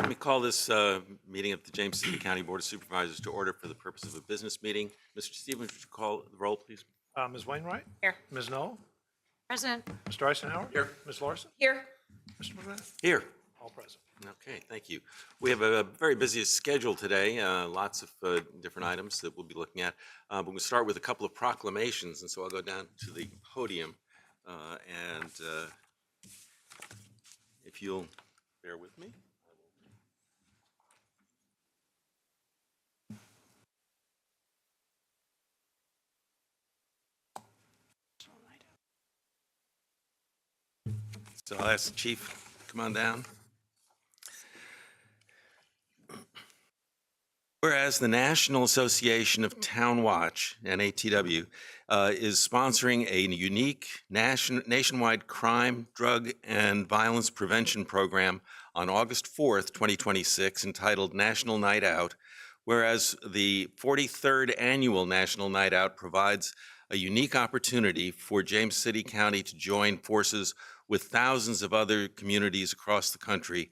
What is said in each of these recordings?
Let me call this meeting of the James City County Board of Supervisors to order for the purpose of a business meeting. Mr. Stevens, would you call the roll, please? Ms. Wainwright? Here. Ms. Knoll? Present. Mr. Eisenhower? Here. Ms. Larson? Here. Mr. McGrath? Here. All present. Okay, thank you. We have a very busy schedule today, lots of different items that we'll be looking at. But we'll start with a couple of proclamations, and so I'll go down to the podium. And if you'll bear with me. So I'll ask the chief, come on down. Whereas the National Association of Town Watch, NATW, is sponsoring a unique nationwide crime, drug, and violence prevention program on August 4th, 2026, entitled National Night Out, whereas the 43rd Annual National Night Out provides a unique opportunity for James City County to join forces with thousands of other communities across the country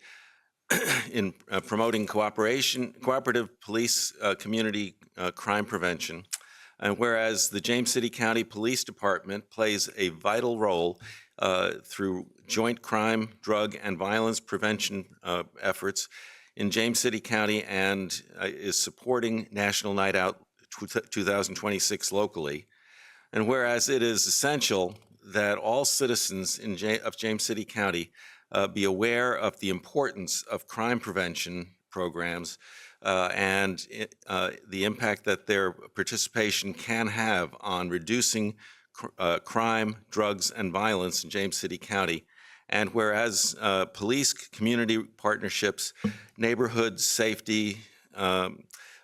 in promoting cooperative police community crime prevention. And whereas the James City County Police Department plays a vital role through joint crime, drug, and violence prevention efforts in James City County and is supporting National Night Out 2026 locally. And whereas it is essential that all citizens of James City County be aware of the importance of crime prevention programs and the impact that their participation can have on reducing crime, drugs, and violence in James City County. And whereas police community partnerships, neighborhood safety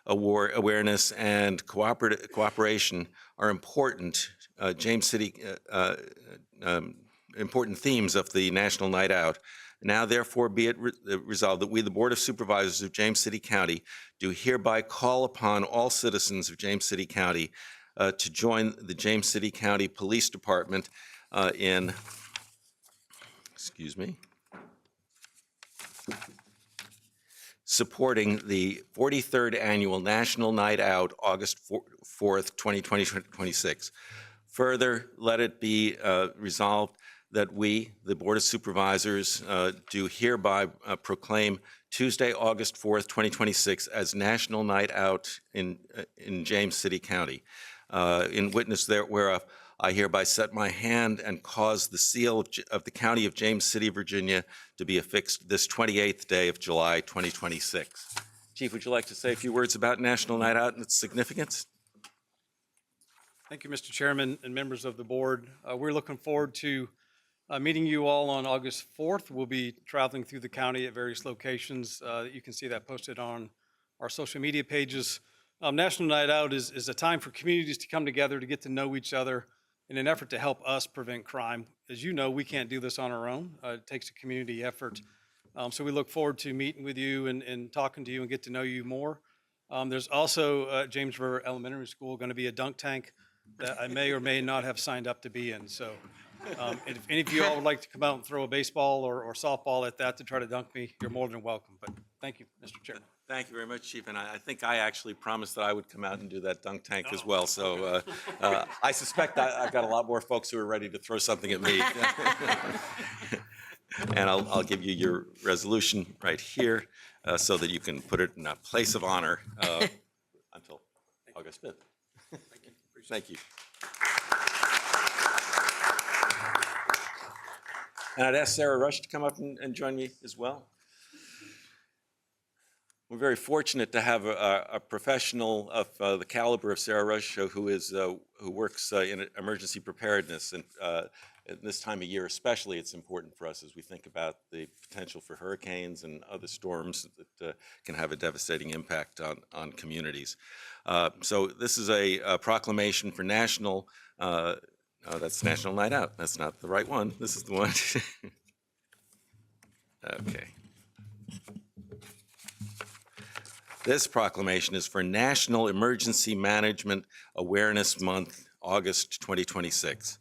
awareness, and cooperation are important important themes of the National Night Out. Now, therefore, be it resolved that we, the Board of Supervisors of James City County, do hereby call upon all citizens of James City County to join the James City County Police Department in, supporting the 43rd Annual National Night Out, August 4th, 2026. Further, let it be resolved that we, the Board of Supervisors, do hereby proclaim Tuesday, August 4th, 2026 as National Night Out in James City County. In witness whereof, I hereby set my hand and cause the seal of the County of James City, Virginia, to be affixed this 28th day of July, 2026. Chief, would you like to say a few words about National Night Out and its significance? Thank you, Mr. Chairman and members of the board. We're looking forward to meeting you all on August 4th. We'll be traveling through the county at various locations. You can see that posted on our social media pages. National Night Out is a time for communities to come together to get to know each other in an effort to help us prevent crime. As you know, we can't do this on our own. It takes a community effort. So we look forward to meeting with you and talking to you and get to know you more. There's also at James River Elementary School going to be a dunk tank that I may or may not have signed up to be in. So if any of you all would like to come out and throw a baseball or softball at that to try to dunk me, you're more than welcome. But thank you, Mr. Chairman. Thank you very much, Chief. And I think I actually promised that I would come out and do that dunk tank as well. So I suspect I've got a lot more folks who are ready to throw something at me. And I'll give you your resolution right here so that you can put it in a place of honor until August 5th. Thank you. And I'd ask Sarah Rush to come up and join me as well. We're very fortunate to have a professional of the caliber of Sarah Rush, who works in emergency preparedness, and at this time of year especially, it's important for us as we think about the potential for hurricanes and other storms that can have a devastating impact on communities. So this is a proclamation for national. That's National Night Out. That's not the right one. This is the one. Okay. This proclamation is for National Emergency Management Awareness Month, August 2026.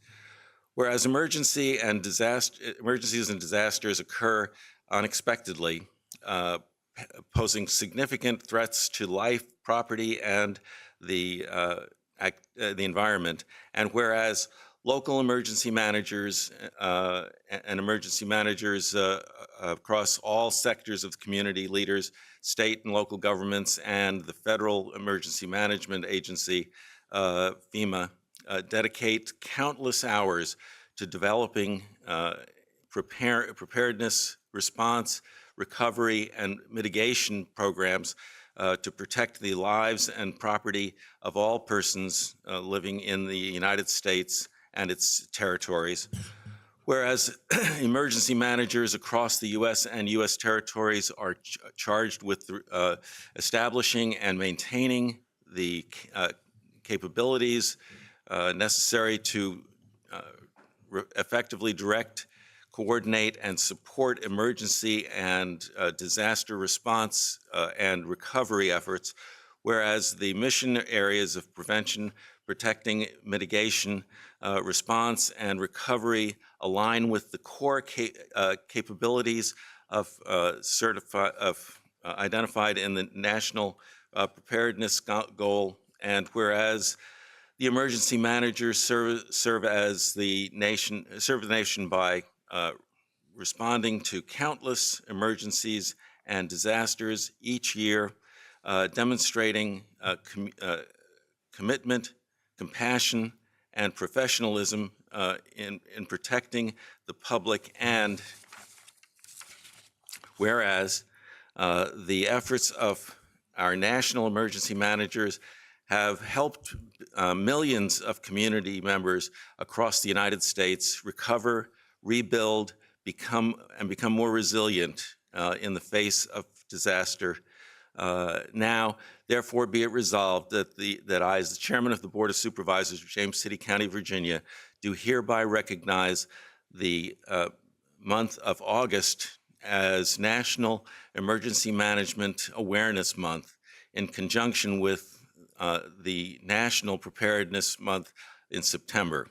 Whereas emergencies and disasters occur unexpectedly, posing significant threats to life, property, and the environment. And whereas local emergency managers and emergency managers across all sectors of the community, leaders, state and local governments, and the Federal Emergency Management Agency, FEMA, dedicate countless hours to developing preparedness, response, recovery, and mitigation programs to protect the lives and property of all persons living in the United States and its territories. Whereas emergency managers across the U.S. and U.S. territories are charged with establishing and maintaining the capabilities necessary to effectively direct, coordinate, and support emergency and disaster response and recovery efforts, whereas the mission areas of prevention, protecting, mitigation, response, and recovery align with the core capabilities identified in the National Preparedness Goal, and whereas the emergency managers serve the nation by responding to countless emergencies and disasters each year, demonstrating commitment, compassion, and professionalism in protecting the public. And whereas the efforts of our national emergency managers have helped millions of community members across the United States recover, rebuild, become more resilient in the face of disaster. Now, therefore, be it resolved that I, as the chairman of the Board of Supervisors of James City County, Virginia, do hereby recognize the month of August as National Emergency Management Awareness Month in conjunction with the National Preparedness Month in September.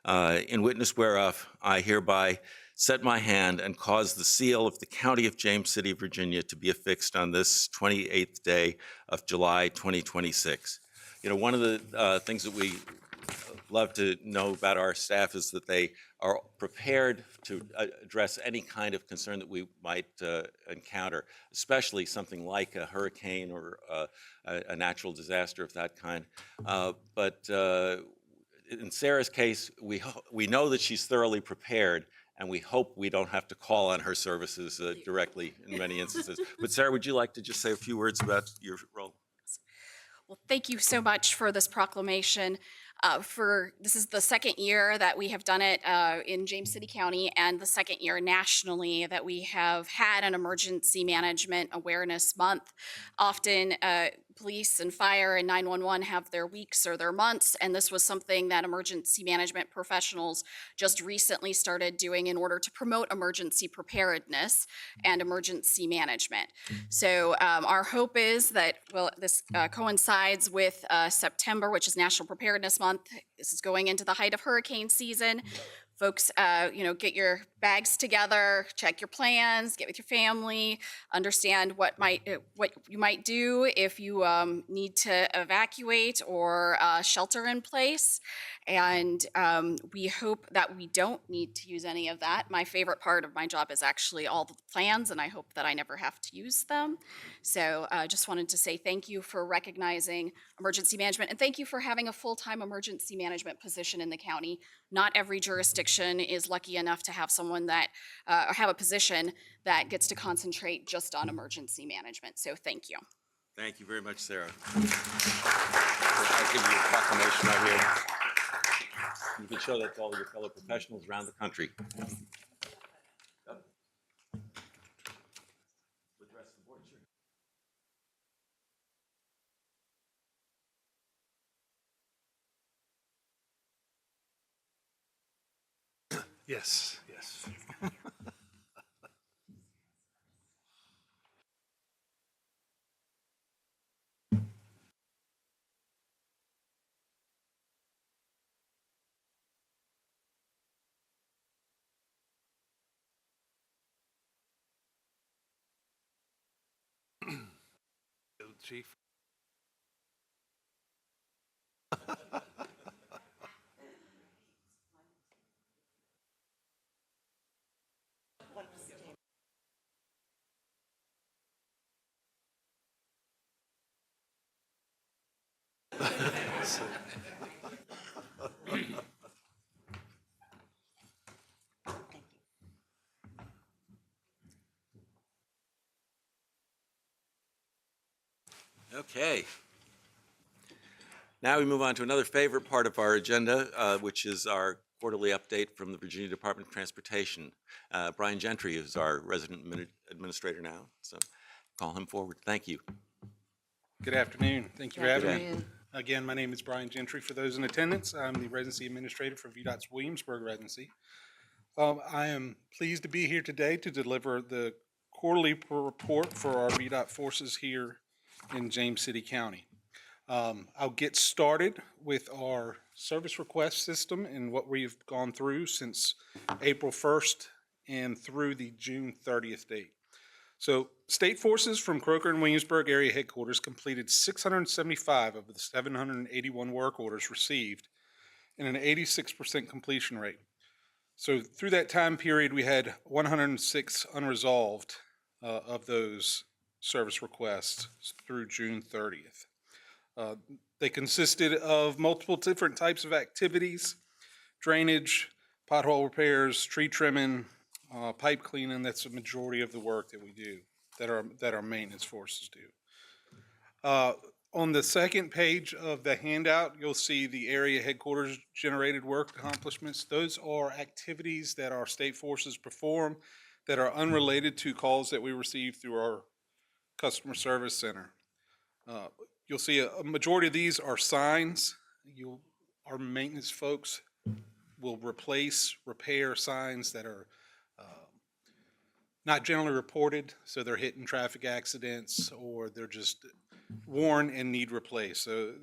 In witness whereof, I hereby set my hand and cause the seal of the County of James City, Virginia, to be affixed on this 28th day of July 2026. You know, one of the things that we love to know about our staff is that they are prepared to address any kind of concern that we might encounter, especially something like a hurricane or a natural disaster of that kind. But in Sarah's case, we know that she's thoroughly prepared, and we hope we don't have to call on her services directly in many instances. But Sarah, would you like to just say a few words about your role? Well, thank you so much for this proclamation. This is the second year that we have done it in James City County, and the second year nationally that we have had an Emergency Management Awareness Month. Often police and fire and 911 have their weeks or their months, and this was something that emergency management professionals just recently started doing in order to promote emergency preparedness and emergency management. So our hope is that, well, this coincides with September, which is National Preparedness Month. This is going into the height of hurricane season. Folks, get your bags together, check your plans, get with your family, understand what you might do if you need to evacuate or shelter in place. And we hope that we don't need to use any of that. My favorite part of my job is actually all the plans, and I hope that I never have to use them. So I just wanted to say thank you for recognizing emergency management, and thank you for having a full-time emergency management position in the county. Not every jurisdiction is lucky enough to have someone that, or have a position that gets to concentrate just on emergency management. So thank you. Thank you very much, Sarah. I'll give you a proclamation right here. You can show that to all your fellow professionals around the country. With the rest of the board, sure. Yes, yes. Chief. Okay. Now we move on to another favorite part of our agenda, which is our quarterly update from the Virginia Department of Transportation. Brian Gentry is our resident administrator now, so call him forward. Thank you. Good afternoon. Thank you for having me. afternoon. Again, my name is Brian Gentry. For those in attendance, I'm the residency administrator for VDOT's Williamsburg residency. I am pleased to be here today to deliver the quarterly report for our VDOT forces here in James City County. I'll get started with our service request system and what we've gone through since April 1st and through the June 30th date. So state forces from Croker and Williamsburg area headquarters completed 675 of the 781 work orders received and an 86% completion rate. So through that time period, we had 106 unresolved of those service requests through June 30th. They consisted of multiple different types of activities: drainage, pothole repairs, tree trimming, pipe cleaning. That's the majority of the work that we do, that our maintenance forces do. On the second page of the handout, you'll see the area headquarters generated work accomplishments. Those are activities that our state forces perform that are unrelated to calls that we receive through our customer service center. You'll see a majority of these are signs. Our maintenance folks will repair signs that are not generally reported, so they're hitting traffic accidents or they're just worn and need replaced. So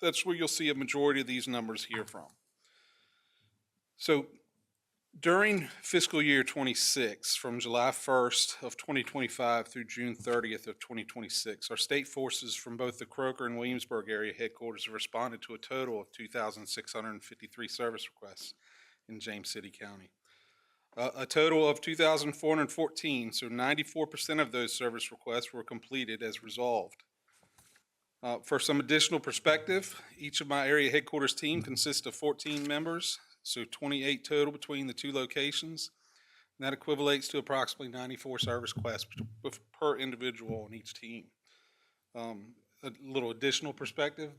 that's where you'll see a majority of these numbers here from. So during fiscal year 26, from July 1st of 2025 through June 30th of 2026, our state forces from both the Croker and Williamsburg area headquarters have responded to a total of 2,653 service requests in James City County. A total of 2,414, so 94% of those service requests were completed as resolved. For some additional perspective, each of my area headquarters team consists of 14 members, so 28 total between the two locations. And that equivalates to approximately 94 service requests per individual on each team. A little additional perspective,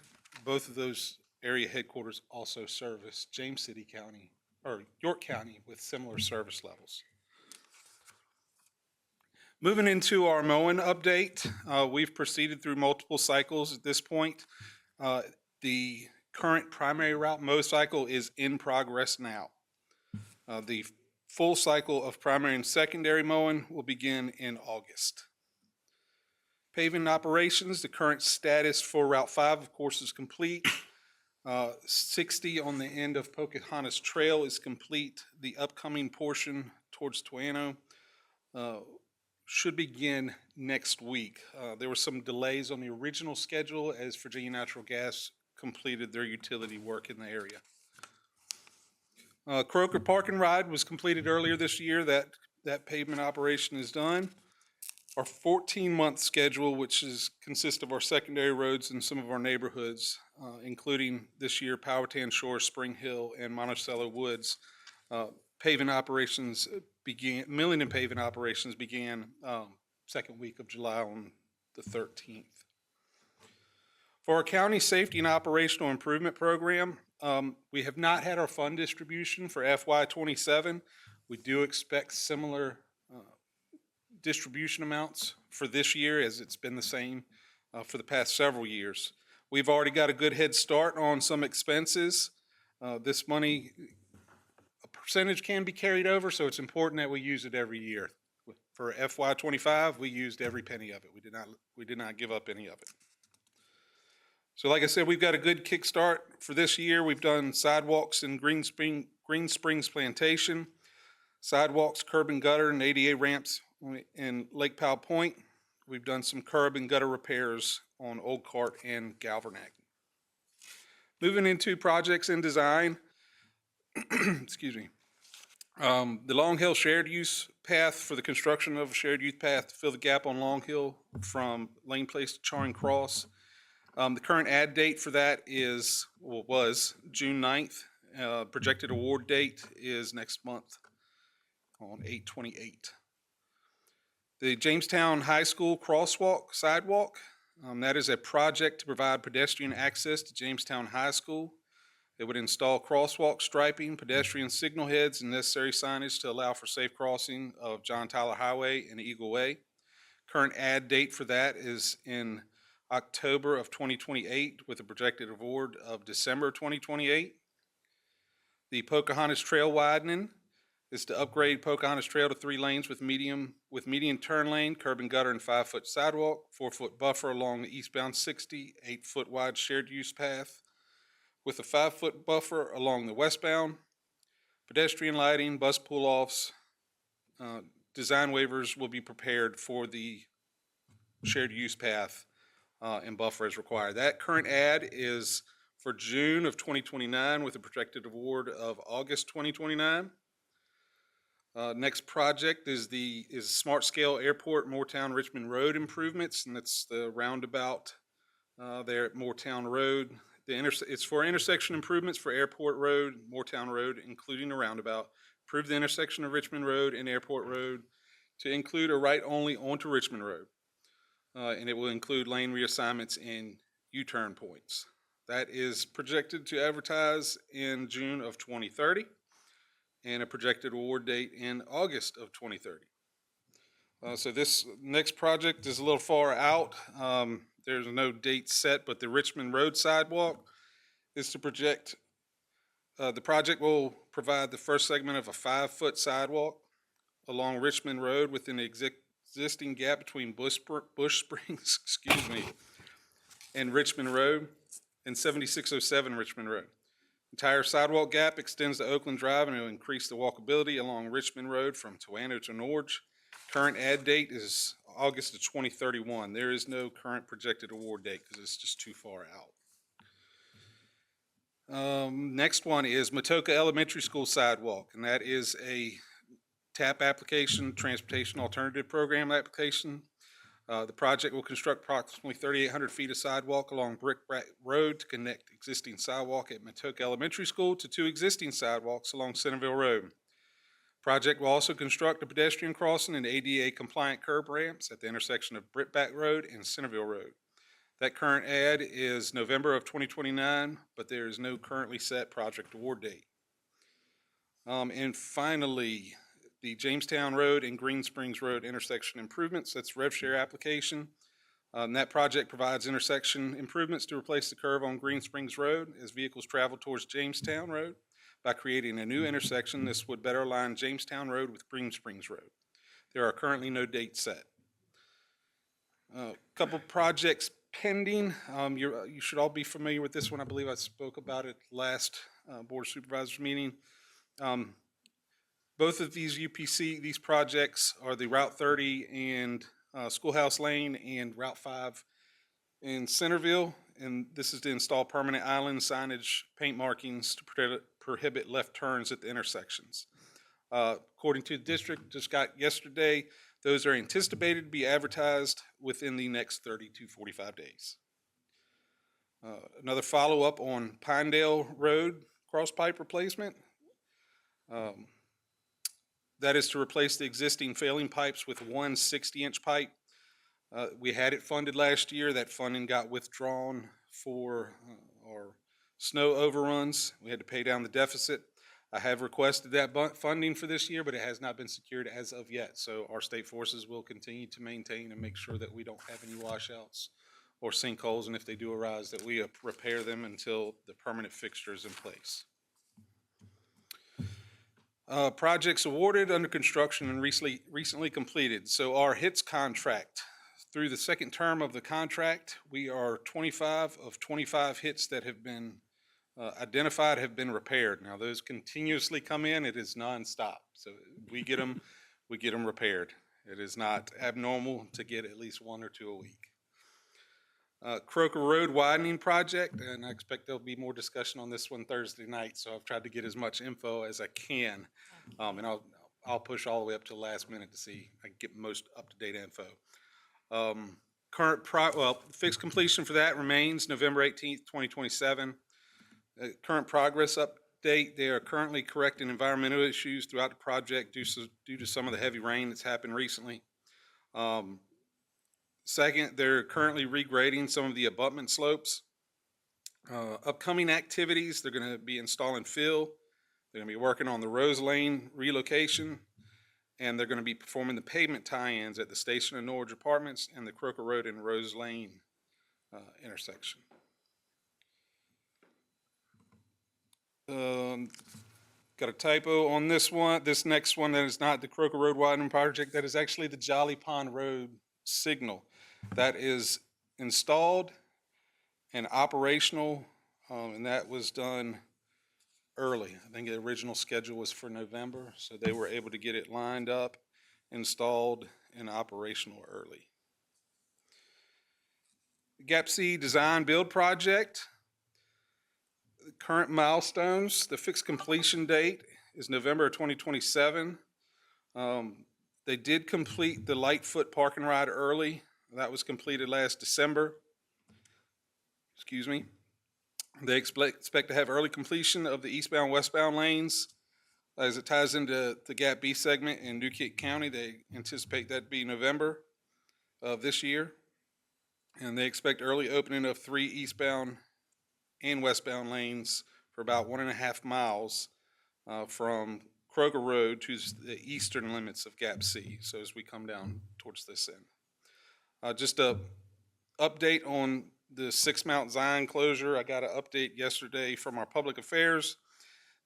both of those area headquarters also service James City County, or York County, with similar service levels. Moving into our mowing update, we've proceeded through multiple cycles at this point. The current primary route mow cycle is in progress now. The full cycle of primary and secondary mowing will begin in August. Paving operations, the current status for Route 5, of course, is complete. 60 on the end of Pocahontas Trail is complete. The upcoming portion towards Tuano should begin next week. There were some delays on the original schedule as Virginia Natural Gas completed their utility work in the area. Croker Park and Ride was completed earlier this year. That pavement operation is done. Our 14-month schedule, which consists of our secondary roads in some of our neighborhoods, including this year Powhatan Shore, Spring Hill, and Monticello Woods, milling and paving operations began second week of July on the 13th. For our county safety and operational improvement program, we have not had our fund distribution for FY27. We do expect similar distribution amounts for this year, as it's been the same for the past several years. We've already got a good head start on some expenses. This money, a percentage can be carried over, so it's important that we use it every year. For FY25, we used every penny of it. We did not give up any of it. So like I said, we've got a good kickstart for this year. We've done sidewalks in Green Springs Plantation, sidewalks, curb and gutter, and ADA ramps in Lake Powell Point. We've done some curb and gutter repairs on Old Cart and Galvernack. Moving into projects in design, excuse me. The Long Hill shared use path for the construction of a shared use path to fill the gap on Long Hill from Lane Place to Charing Cross. The current add date for that was June 9th. Projected award date is next month on 8/28. The Jamestown High School crosswalk sidewalk, that is a project to provide pedestrian access to Jamestown High School. It would install crosswalk striping, pedestrian signal heads, and necessary signage to allow for safe crossing of John Tyler Highway and Eagle Way. Current add date for that is in October of 2028 with a projected award of December 2028. The Pocahontas Trail widening is to upgrade Pocahontas Trail to 3 lanes with median turn lane, curb and gutter, and 5-foot sidewalk, 4-foot buffer along the eastbound 60, 8-foot wide shared use path with a 5-foot buffer along the westbound. Pedestrian lighting, bus pull-offs, design waivers will be prepared for the shared use path and buffer as required. That current ad is for June of 2029 with a projected award of August 2029. Next project is Smart Scale Airport Moortown Richmond Road improvements, and that's the roundabout there at Moortown Road. It's for intersection improvements for Airport Road, Moortown Road, including a roundabout. Improve the intersection of Richmond Road and Airport Road to include a right only onto Richmond Road. And it will include lane reassignments and U-turn points. That is projected to advertise in June of 2030 and a projected award date in August of 2030. So this next project is a little far out. There's no date set, but the Richmond Road sidewalk is to project. The project will provide the first segment of a 5-foot sidewalk along Richmond Road within the existing gap between Bush Springs, excuse me, and Richmond Road and 7607 Richmond Road. Entire sidewalk gap extends to Oakland Drive and will increase the walkability along Richmond Road from Toano to Norge. Current add date is August of 2031. There is no current projected award date because it's just too far out. Next one is Matoka Elementary School sidewalk, and that is a TAP application, Transportation Alternative Program application. The project will construct approximately 3,800 feet of sidewalk along Brickbat Road to connect existing sidewalk at Matoka Elementary School to 2 existing sidewalks along Centerville Road. Project will also construct a pedestrian crossing and ADA compliant curb ramps at the intersection of Brickbat Road and Centerville Road. That current ad is November of 2029, but there is no currently set project award date. And finally, the Jamestown Road and Green Springs Road intersection improvements. That's rev share application. That project provides intersection improvements to replace the curve on Green Springs Road as vehicles travel towards Jamestown Road. By creating a new intersection, this would better align Jamestown Road with Green Springs Road. There are currently no dates set. Couple projects pending. You should all be familiar with this one. I believe I spoke about it last Board of Supervisors meeting. Both of these these projects are the Route 30 and Schoolhouse Lane and Route 5 in Centerville. And this is to install permanent island signage, paint markings to prohibit left turns at the intersections. According to the district, just got yesterday, those are anticipated to be advertised within the next 30 to 45 days. Another follow-up on Pinedale Road cross pipe replacement. That is to replace the existing failing pipes with one 60-inch pipe. We had it funded last year. That funding got withdrawn for our snow overruns. We had to pay down the deficit. I have requested that funding for this year, but it has not been secured as of yet. So our state forces will continue to maintain and make sure that we don't have any washouts or sinkholes, and if they do arise, that we repair them until the permanent fixture is in place. Projects awarded, under construction, and recently completed. So our HITS contract, through the second term of the contract, we are 25 of 25 HITS that have been identified have been repaired. Now those continuously come in. It is nonstop. So we get them repaired. It is not abnormal to get at least 1 or 2 a week. Croker Road widening project, and I expect there'll be more discussion on this one Thursday night, so I've tried to get as much info as I can. And I'll push all the way up to the last minute to see if I can get most up-to-date info. Fixed completion for that remains November 18th, 2027. Current progress update, they are currently correcting environmental issues throughout the project due to some of the heavy rain that's happened recently. Second, they're currently regrading some of the abutment slopes. Upcoming activities, they're going to be installing fill. They're going to be working on the Rose Lane relocation, and they're going to be performing the pavement tie-ins at the Station of Norge Apartments and the Croker Road and Rose Lane intersection. Got a typo on this one. This next one, that is not the Croker Road widening project. That is actually the Jolly Pond Road signal. That is installed and operational, and that was done early. I think the original schedule was for November, so they were able to get it lined up, installed, and operational early. Gap C design build project. The current milestones, the fixed completion date is November 2027. They did complete the Lightfoot park and ride early. That was completed last December. Excuse me. They expect to have early completion of the eastbound, westbound lanes as it ties into the Gap B segment in Duquesne County. They anticipate that to be November of this year. And they expect early opening of 3 eastbound and westbound lanes for about 1.5 miles from Croker Road to the eastern limits of Gap C. So as we come down towards this end. Just a update on the 6 Mount Zion closure. I got an update yesterday from our public affairs.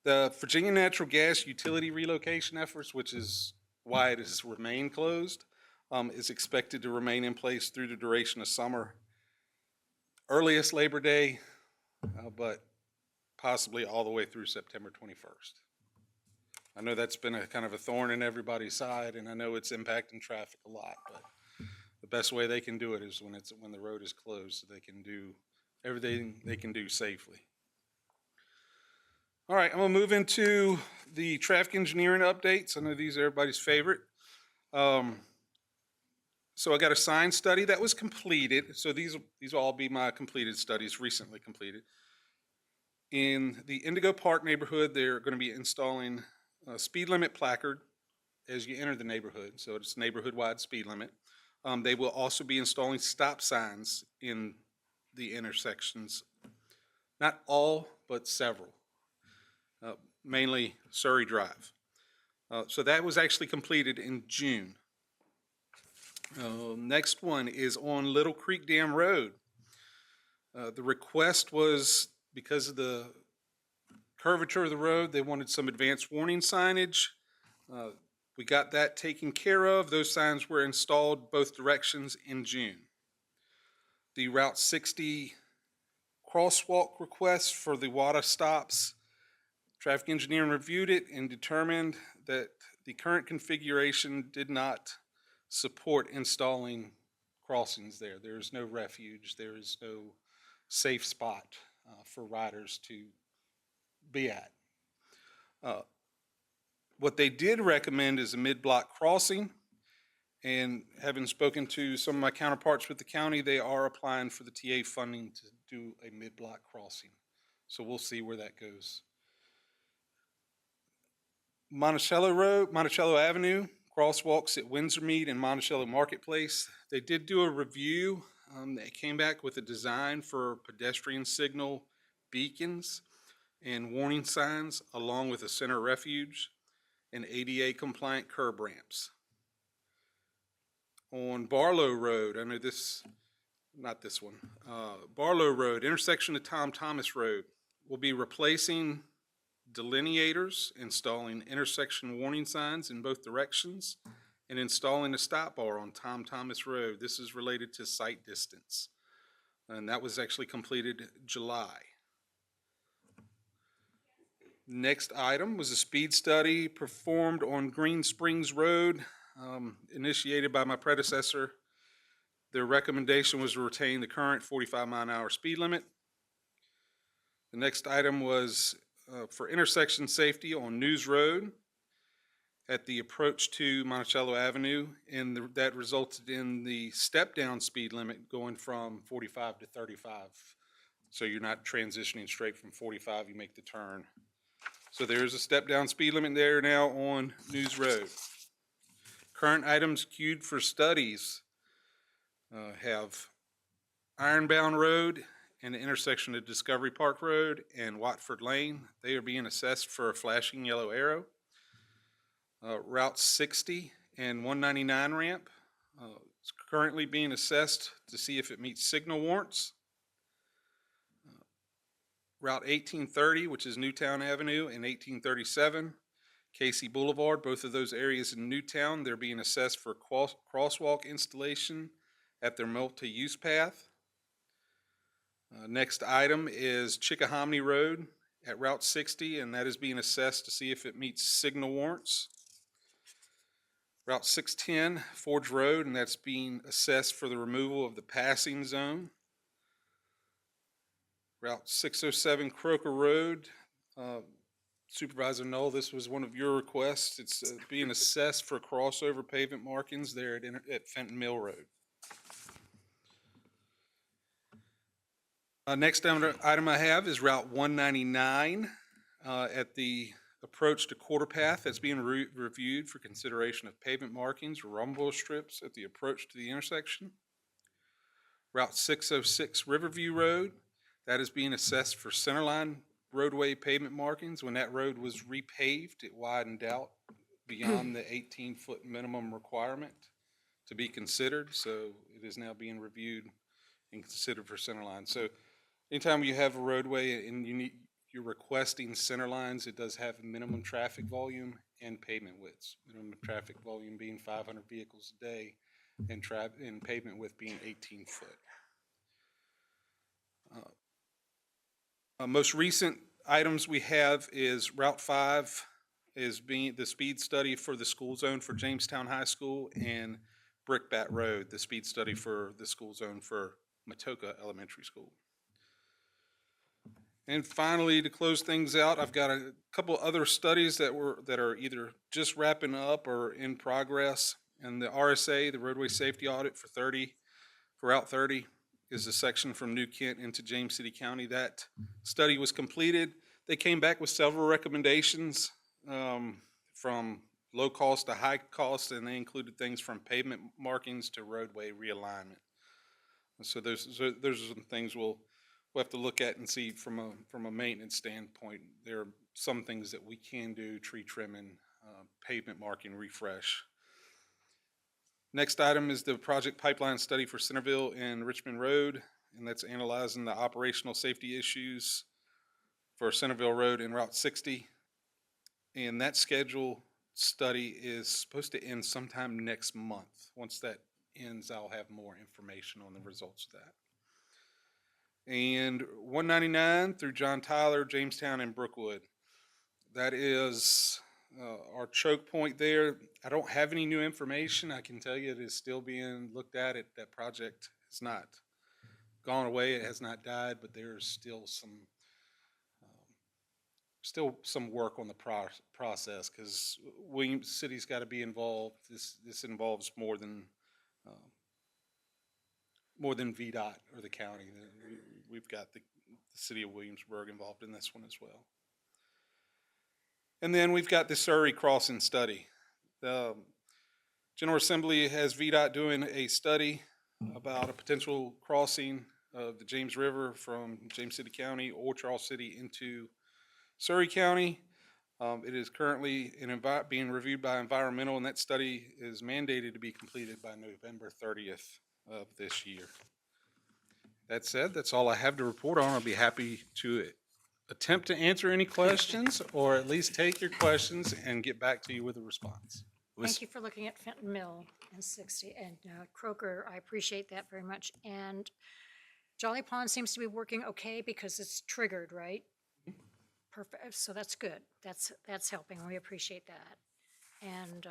The Virginia Natural Gas utility relocation efforts, which is why it has remained closed, is expected to remain in place through the duration of summer. Earliest Labor Day, but possibly all the way through September 21st. I know that's been a kind of a thorn in everybody's side, and I know it's impacting traffic a lot, but the best way they can do it is when the road is closed, so they can do everything they can do safely. All right, I'm gonna move into the traffic engineering updates. I know these are everybody's favorite. So I got a sign study that was completed. So these will all be my completed studies, recently completed. In the Indigo Park neighborhood, they're going to be installing a speed limit placard as you enter the neighborhood. So it's neighborhood-wide speed limit. They will also be installing stop signs in the intersections. Not all, but several. Mainly Surrey Drive. So that was actually completed in June. Next one is on Little Creek Dam Road. The request was because of the curvature of the road, they wanted some advanced warning signage. We got that taken care of. Those signs were installed both directions in June. The Route 60 crosswalk request for the WATA stops, traffic engineering reviewed it and determined that the current configuration did not support installing crossings there. There is no refuge. There is no safe spot for riders to be at. What they did recommend is a mid-block crossing, and having spoken to some of my counterparts with the county, they are applying for the TA funding to do a mid-block crossing. So we'll see where that goes. Monticello Avenue, crosswalks at Windsor Mead and Monticello Marketplace. They did do a review. They came back with a design for pedestrian signal beacons and warning signs, along with a center refuge and ADA compliant curb ramps. On Barlow Road, I know this, not this one, Barlow Road, intersection of Tom Thomas Road, will be replacing delineators, installing intersection warning signs in both directions, and installing a stop bar on Tom Thomas Road. This is related to sight distance, and that was actually completed July. Next item was a speed study performed on Green Springs Road, initiated by my predecessor. Their recommendation was to retain the current 45-mile-an-hour speed limit. The next item was for intersection safety on News Road at the approach to Monticello Avenue, and that resulted in the step-down speed limit going from 45 to 35. So you're not transitioning straight from 45, you make the turn. So there is a step-down speed limit there now on News Road. Current items queued for studies have Ironbound Road and the intersection of Discovery Park Road and Watford Lane. They are being assessed for a flashing yellow arrow. Route 60 and 199 ramp is currently being assessed to see if it meets signal warrants. Route 1830, which is Newtown Avenue, and 1837, Casey Boulevard, both of those areas in Newtown, they're being assessed for crosswalk installation at their multi-use path. Next item is Chickahominy Road at Route 60, and that is being assessed to see if it meets signal warrants. Route 610, Forge Road, and that's being assessed for the removal of the passing zone. Route 607, Croker Road. Supervisor Knoll, this was one of your requests. It's being assessed for crossover pavement markings there at Fenton Mill Road. Next item I have is Route 199 at the approach to Quarter Path. That's being reviewed for consideration of pavement markings or rumble strips at the approach to the intersection. Route 606 Riverview Road, that is being assessed for centerline roadway pavement markings. When that road was repaved, it widened out beyond the 18-foot minimum requirement to be considered, so it is now being reviewed and considered for centerline. So anytime you have a roadway and you're requesting center lines, it does have a minimum traffic volume and pavement widths. Minimum traffic volume being 500 vehicles a day and pavement width being 18 foot. Most recent items we have is Route 5 is being the speed study for the school zone for Jamestown High School, and Brickbat Road, the speed study for the school zone for Matoka Elementary School. And finally, to close things out, I've got a couple other studies that are either just wrapping up or in progress. And the RSA, the roadway safety audit for Route 30, is a section from New Kent into James City County. That study was completed. They came back with several recommendations from low cost to high cost, and they included things from pavement markings to roadway realignment. And so those are some things we'll have to look at and see from a maintenance standpoint. There are some things that we can do: tree trimming, pavement marking, refresh. Next item is the project pipeline study for Centerville and Richmond Road, and that's analyzing the operational safety issues for Centerville Road and Route 60. And that schedule study is supposed to end sometime next month. Once that ends, I'll have more information on the results of that. And 199 through John Tyler, Jamestown, and Brookwood. That is our choke point there. I don't have any new information. I can tell you it is still being looked at. That project has not gone away. It has not died, but there's still some work on the process, because Williams City's got to be involved. This involves more than VDOT or the county. We've got the city of Williamsburg involved in this one as well. And then we've got the Surrey Crossing study. The General Assembly has VDOT doing a study about a potential crossing of the James River from James City County or Charles City into Surrey County. It is currently being reviewed by environmental, and that study is mandated to be completed by November 30th of this year. That said, that's all I have to report on. I'll be happy to attempt to answer any questions, or at least take your questions and get back to you with a response. Thank you for looking at Fenton Mill and 60 and Croker. I appreciate that very much. And Jolly Pond seems to be working okay because it's triggered, right? Perfect. So that's good. That's helping. We appreciate that. And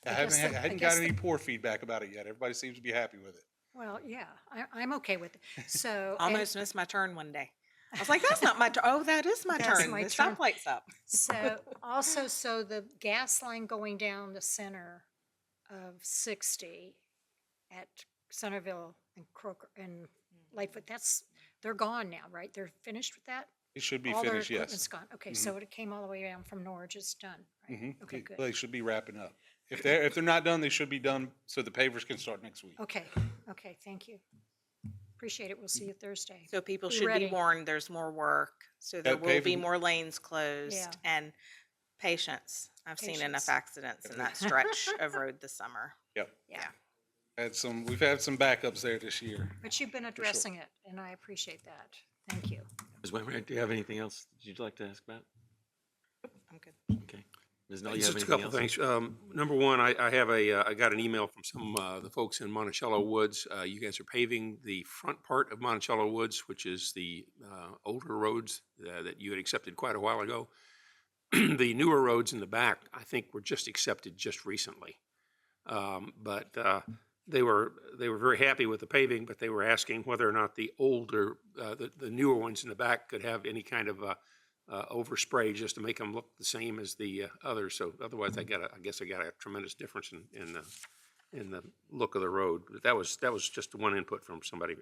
I guess hadn't, the- I I hadn't guess got the- any poor feedback about it yet. Everybody seems to be happy with it. Well, yeah, I'm okay with it. So. and- Almost missed my turn one day. I was like, that's not my turn. Oh, that is my That's turn. my The turn. stoplight's up. So also, so the gas line going down the center of 60 at Centerville and Croker and Lightfoot, they're gone now, right? They're finished with that? It should be All their finished, equipment's yes. gone. Okay, so it came all the way down from Norge, it's done, right? Mhm. Okay, good. They should be wrapping up. If they're not done, they should be done so the pavers can start next week. Okay, okay, thank you. Appreciate it. We'll see you Thursday. So people Be should ready. be warned, there's more work. So there will be paving- more lanes Yeah. closed and patience. I've seen enough Patience. accidents in that stretch of road this summer. Yep. Yeah. We've had some backups there this year. But you've been addressing it, and I appreciate that. Thank you. Ms. Wainwright, do you have anything else that you'd like to ask about? I'm good. Okay. Ms. Null, you have Just a anything couple else? things. Number one, I have I got an email from some, the folks in Monticello Woods. You guys are paving the front part of Monticello Woods, which is the older roads that you had accepted quite a while ago. The newer roads in the back, I think, were just accepted just recently. But they were very happy with the paving, but they were asking whether or not the older, the newer ones in the back could have any kind of overspray just to make them look the same as the others. So otherwise, I guess I got a tremendous difference in the look of the road. But that was just one input from somebody,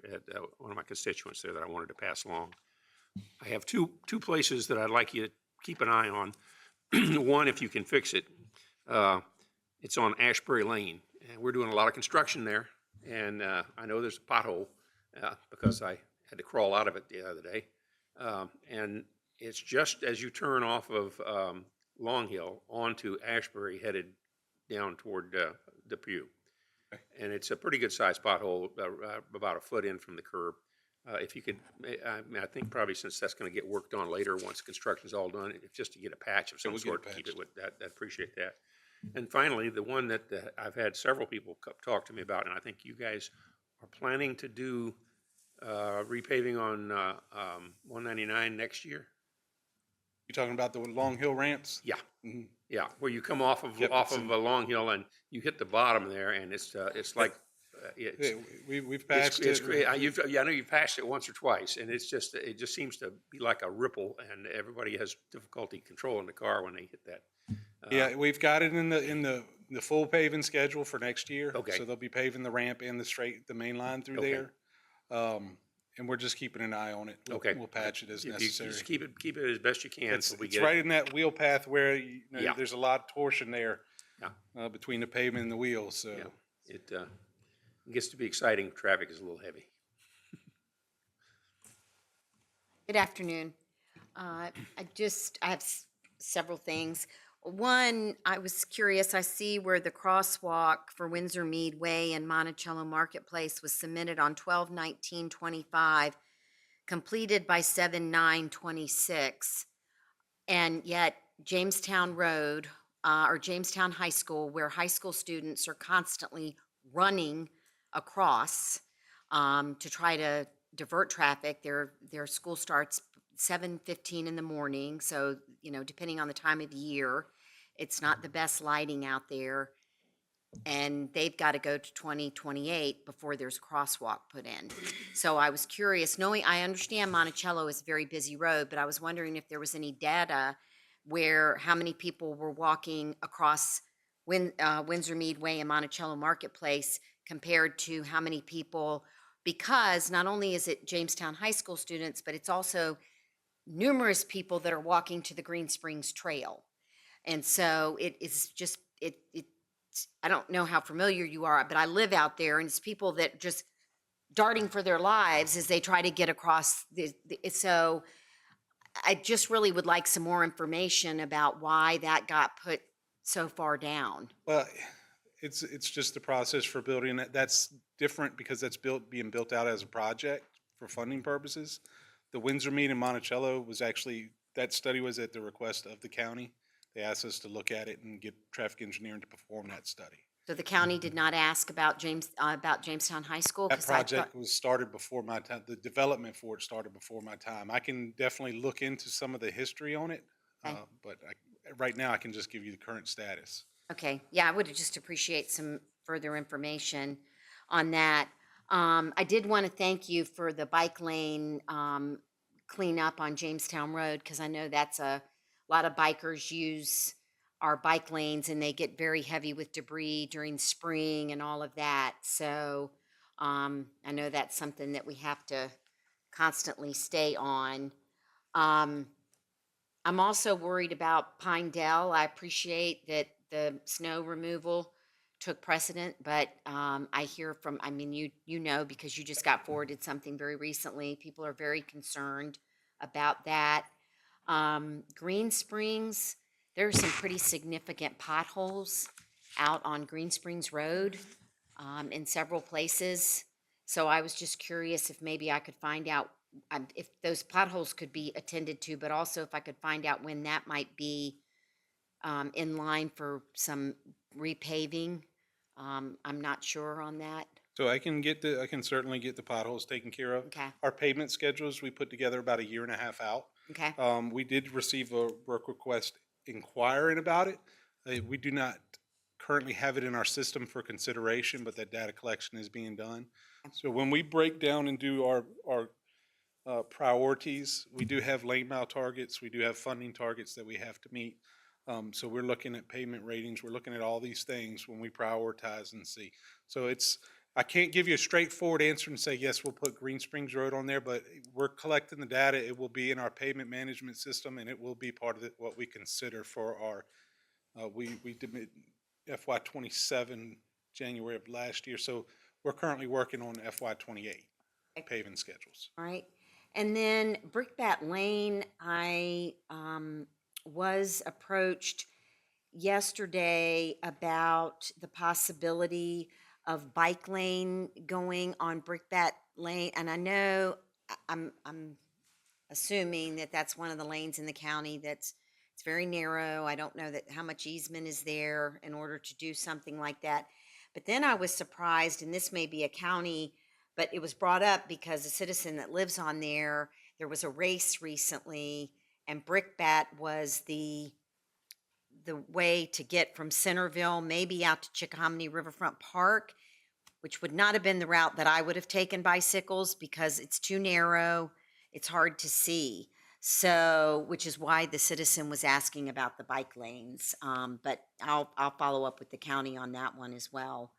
one of my constituents there that I wanted to pass along. I have two places that I'd like you to keep an eye on. One, if you can fix it, it's on Ashbury Lane. And we're doing a lot of construction there. And I know there's a pothole because I had to crawl out of it the other day. And it's just as you turn off of Long Hill onto Ashbury headed down toward Depew. And it's a pretty good sized pothole, about a foot in from the curb. If you could, I think probably since that's going to get worked on later, once construction's all done, if just to get a patch of some we'll get it sort, to keep it patched. with that, I'd appreciate that. And finally, the one that I've had several people talk to me about, and I think you guys are planning to do repaving on 199 next year? You talking about the Long Hill ramps? Yeah. Mhm. Yeah, where you come off of Yep, it's a long hill and you hit the bottom there, and it's like Yeah, it's we've patched it's it. great. I know you've patched it once or twice, and it just seems to be like a ripple, and everybody has difficulty controlling the car when they hit that. Yeah, we've got it in the full paving schedule for next year. Okay. So they'll be paving the ramp and the main line through Okay. there. And we're just keeping an eye on it. Okay. We'll patch it as If you necessary. just keep it as best you can. It's, so we it's get right in that wheel path where, Yeah. there's a lot of torsion there. Yeah. Between the pavement and the wheels, so. Yeah. It gets to be exciting. Traffic is a little heavy. Good afternoon. I have several things. One, I was curious, I see where the crosswalk for Windsor Mead Way and Monticello Marketplace was submitted on 12/19/25, completed by 7/9/26. And yet Jamestown Road, or Jamestown High School, where high school students are constantly running across to try to divert traffic. Their school starts 7:15 in the morning, so, depending on the time of the year, it's not the best lighting out there. And they've got to go to 2028 before there's a crosswalk put in. So I was curious, I understand Monticello is a very busy road, but I was wondering if there was any data where how many people were walking across Windsor Mead Way and Monticello Marketplace compared to how many people, because not only is it Jamestown High School students, but it's also numerous people that are walking to the Green Springs Trail. And so it is just, I don't know how familiar you are, but I live out there, and it's people that just darting for their lives as they try to get across so I just really would like some more information about why that got put so far down. Well, it's just the process for building it. That's different because that's being built out as a project for funding purposes. The Windsor Mead in Monticello was actually, that study was at the request of the county. They asked us to look at it and get traffic engineering to perform that study. So the county did not ask about Jamestown High School? That 'Cause I thought- project was started before my time. The development for it started before my time. I can definitely look into some of the history on it, Okay. but right now I can just give you the current status. Okay, yeah, I would just appreciate some further information on that. I did want to thank you for the bike lane cleanup on Jamestown Road, because I know that's a lot of bikers use our bike lanes and they get very heavy with debris during spring and all of that. So I know that's something that we have to constantly stay on. I'm also worried about Pine Dell. I appreciate that the snow removal took precedent, but I hear from, I mean, you know, because you just got forwarded something very recently. People are very concerned about that. Green Springs, there are some pretty significant potholes out on Green Springs Road in several places. So I was just curious if maybe I could find out if those potholes could be attended to, but also if I could find out when that might be in line for some repaving. I'm not sure on that. So I can certainly get the potholes taken care of. Okay. Our pavement schedules, we put together about a year and a half out. Okay. We did receive a work request inquiring about it. We do not currently have it in our system for consideration, but that data collection is being done. So when we break down and do our priorities, we do have lane mile targets, we do have funding targets that we have to meet. So we're looking at payment ratings, we're looking at all these things when we prioritize and see. So I can't give you a straightforward answer and say, yes, we'll put Green Springs Road on there, but we're collecting the data. It will be in our pavement management system, and it will be part of what we consider for our, we did FY '27 January of last year. So we're currently working on FY '28 paving schedules. All right. And then Brickbat Lane, I was approached yesterday about the possibility of bike lane going on Brickbat Lane. And I know I'm assuming that that's one of the lanes in the county it's very narrow. I don't know how much easement is there in order to do something like that. But then I was surprised, and this may be a county, but it was brought up because a citizen that lives on there was a race recently, and Brickbat was the way to get from Centerville maybe out to Chickahominy Riverfront Park, which would not have been the route that I would have taken bicycles because it's too narrow, it's hard to see. So, which is why the citizen was asking about the bike lanes. But I'll follow up with the county on that one as well.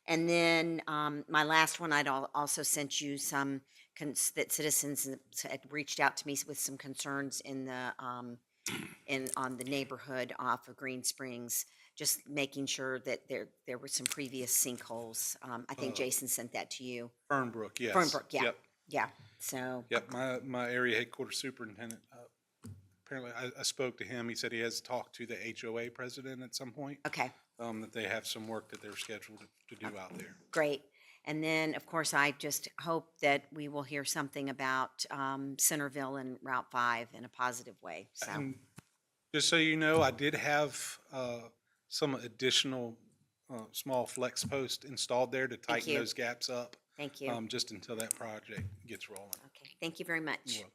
And then my last one, I'd also sent you some that citizens had reached out to me with some concerns in the on the neighborhood off of Green Springs, just making sure that there were some previous sinkholes. I think Jason sent that to you. Fernbrook, yes. Fernbrook, yeah, Yep. yeah. So Yep, my area headquarters superintendent, apparently I spoke to him. He said he has talked to the HOA president at some point. okay. That they have some work that they're scheduled to do out there. Great. And then, of course, I just hope that we will hear something about Centerville and Route 5 in a positive way. So, And just so you know, I did have some additional small flex posts installed there to tighten you. those gaps up. thank you. Just until that project gets rolling. Okay, thank you very much. You're welcome.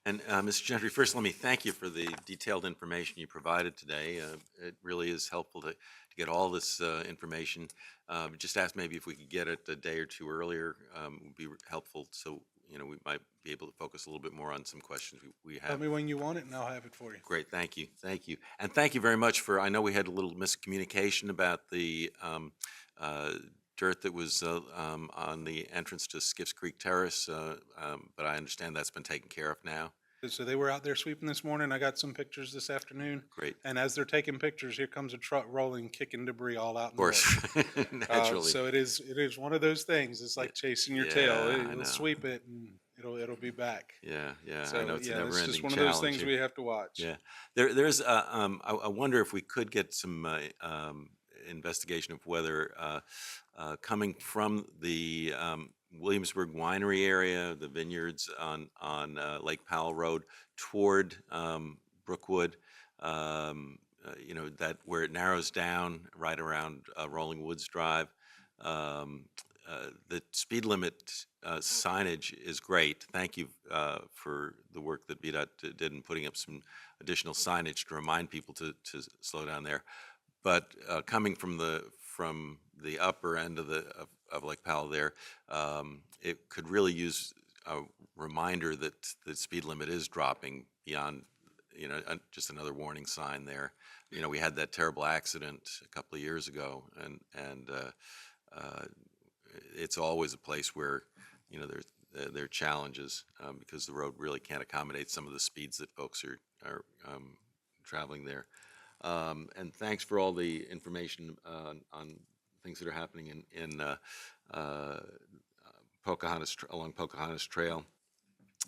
And Mr. Gentry, first let me thank you for the detailed information you provided today. It really is helpful to get all this information. Just ask maybe if we could get it a day or two earlier, would be helpful, so we might be able to focus a little bit more on some questions we Tell have. me when you want it and I'll have it for you. Great, thank you, and thank you very much for. I know we had a little miscommunication about the dirt that was on the entrance to Skiffs Creek Terrace, but I understand that's been taken care of now. So they were out there sweeping this morning. I got some pictures this afternoon. Great. And as they're taking pictures, here comes a truck rolling, kicking debris all out. Of course, naturally. So it is one of those things. It's like chasing your Yeah, tail. I know. It'll sweep it and it'll be back. Yeah, So I know it's a yeah, it's never-ending just one challenge. of those things we have to watch. Yeah, there's. I wonder if we could get some investigation of whether coming from the Williamsburg winery area, the vineyards on Lake Powell Road toward Brookwood, that where it narrows down right around Rolling Woods Drive. The speed limit signage is great. Thank you for the work that VDOT did in putting up some additional signage to remind people to slow down there. But coming from the upper end of Lake Powell there, it could really use a reminder that the speed limit is dropping beyond, just another warning sign there. We had that terrible accident a couple of years ago, and it's always a place where, there are challenges because the road really can't accommodate some of the speeds that folks are traveling there. And thanks for all the information on things that are happening in Pocahontas, along Pocahontas Trail.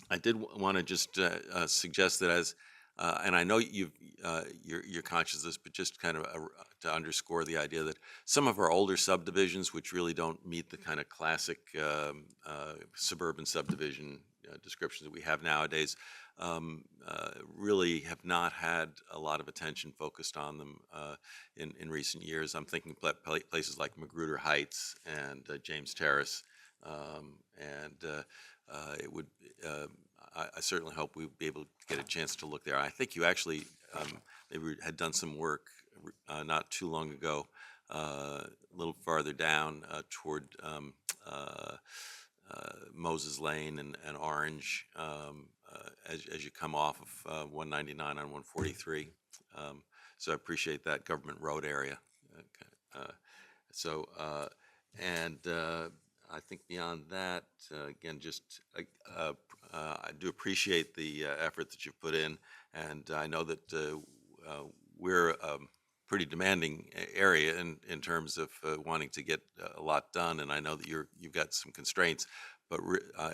I did want to just suggest that and I know you're conscious of this, but just kind of to underscore the idea that some of our older subdivisions, which really don't meet the kind of classic suburban subdivision descriptions that we have nowadays, really have not had a lot of attention focused on them in recent years. I'm thinking places like Magruder Heights and James Terrace, and it would. I certainly hope we'll be able to get a chance to look there. I think you actually maybe had done some work not too long ago, a little farther down toward Moses Lane and Orange as you come off of 199 on 143. So I appreciate that government road area. And I think beyond that, again, just I do appreciate the effort that you've put in, and I know that we're a pretty demanding area in terms of wanting to get a lot done, and I know that you've got some constraints, but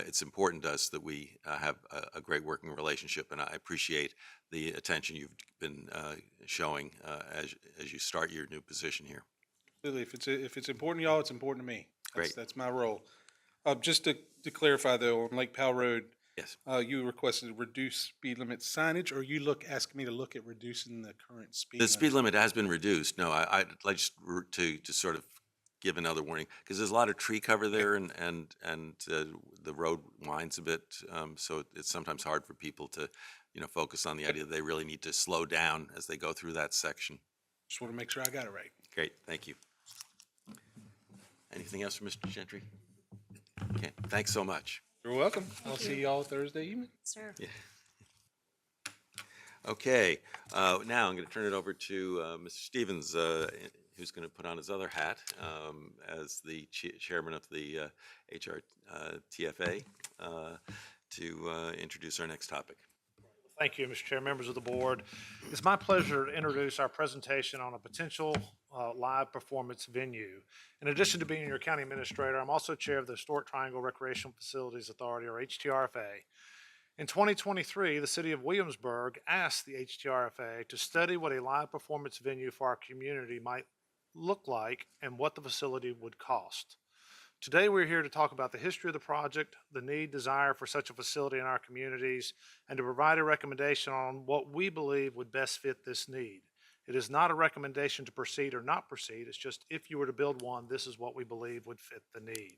it's important to us that we have a great working relationship, and I appreciate the attention you've been showing as you start your new position here. Absolutely. If it's important to y'all, it's important to me. Great. That's my role. Just to clarify though, on Lake Powell Road, Yes. You requested reduce speed limit signage, or you asking me to look at reducing the current speed? The speed limit has been reduced. No, I'd like just to sort of give another warning, because there's a lot of tree cover there, and the road winds a bit, so it's sometimes hard for people to, focus on the idea that they really need to slow down as they go through that section. Just want to make sure I got it right. Great, thank you. Anything else for Mr. Gentry? Okay, thanks so much. You're welcome. I'll see y'all Thursday evening. Sir. Yeah. Okay, now I'm going to turn it over to Mr. Stevens, who's going to put on his other hat as the chairman of the HRTFA to introduce our next topic. Thank you, Mr. Chair, members of the board. It's my pleasure to introduce our presentation on a potential live performance venue. In addition to being your county administrator, I'm also chair of the Historic Triangle Recreational Facilities Authority, or HTRFA. In 2023, the city of Williamsburg asked the HTRFA to study what a live performance venue for our community might look like and what the facility would cost. Today, we're here to talk about the history of the project, the need, desire for such a facility in our communities, and to provide a recommendation on what we believe would best fit this need. It is not a recommendation to proceed or not proceed. It's just if you were to build one, this is what we believe would fit the need.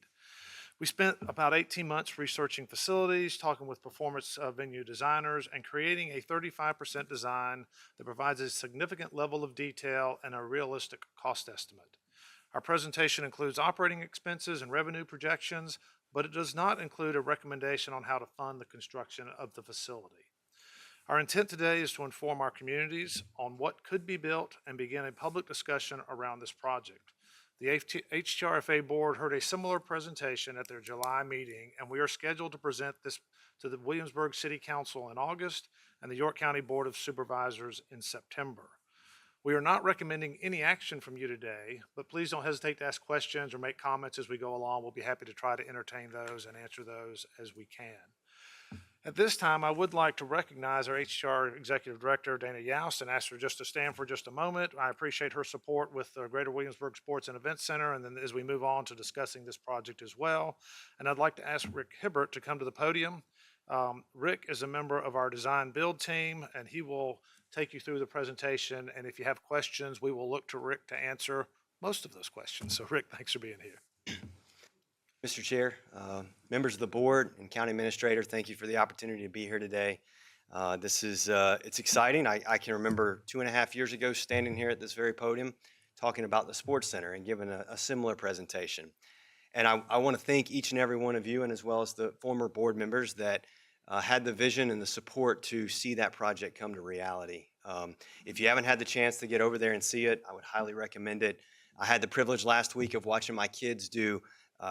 We spent about 18 months researching facilities, talking with performance venue designers, and creating a 35% design that provides a significant level of detail and a realistic cost estimate. Our presentation includes operating expenses and revenue projections, but it does not include a recommendation on how to fund the construction of the facility. Our intent today is to inform our communities on what could be built and begin a public discussion around this project. The HTRFA board heard a similar presentation at their July meeting, and we are scheduled to present this to the Williamsburg City Council in August and the York County Board of Supervisors in September. We are not recommending any action from you today, but please don't hesitate to ask questions or make comments as we go along. We'll be happy to try to entertain those and answer those as we can. At this time, I would like to recognize our HTR Executive Director, Dana Youst, and ask her just to stand for just a moment. I appreciate her support with the Greater Williamsburg Sports and Events Center, and then as we move on to discussing this project as well. And I'd like to ask Rick Hibbert to come to the podium. Rick is a member of our design build team, and he will take you through the presentation, and if you have questions, we will look to Rick to answer most of those questions. So Rick, thanks for being here. Mr. Chair, members of the board and county administrator, thank you for the opportunity to be here today. It's exciting. I can remember 2.5 years ago standing here at this very podium talking about the Sports Center and giving a similar presentation. And I want to thank each and every one of you, and as well as the former board members that had the vision and the support to see that project come to reality. If you haven't had the chance to get over there and see it, I would highly recommend it. I had the privilege last week of watching my kids do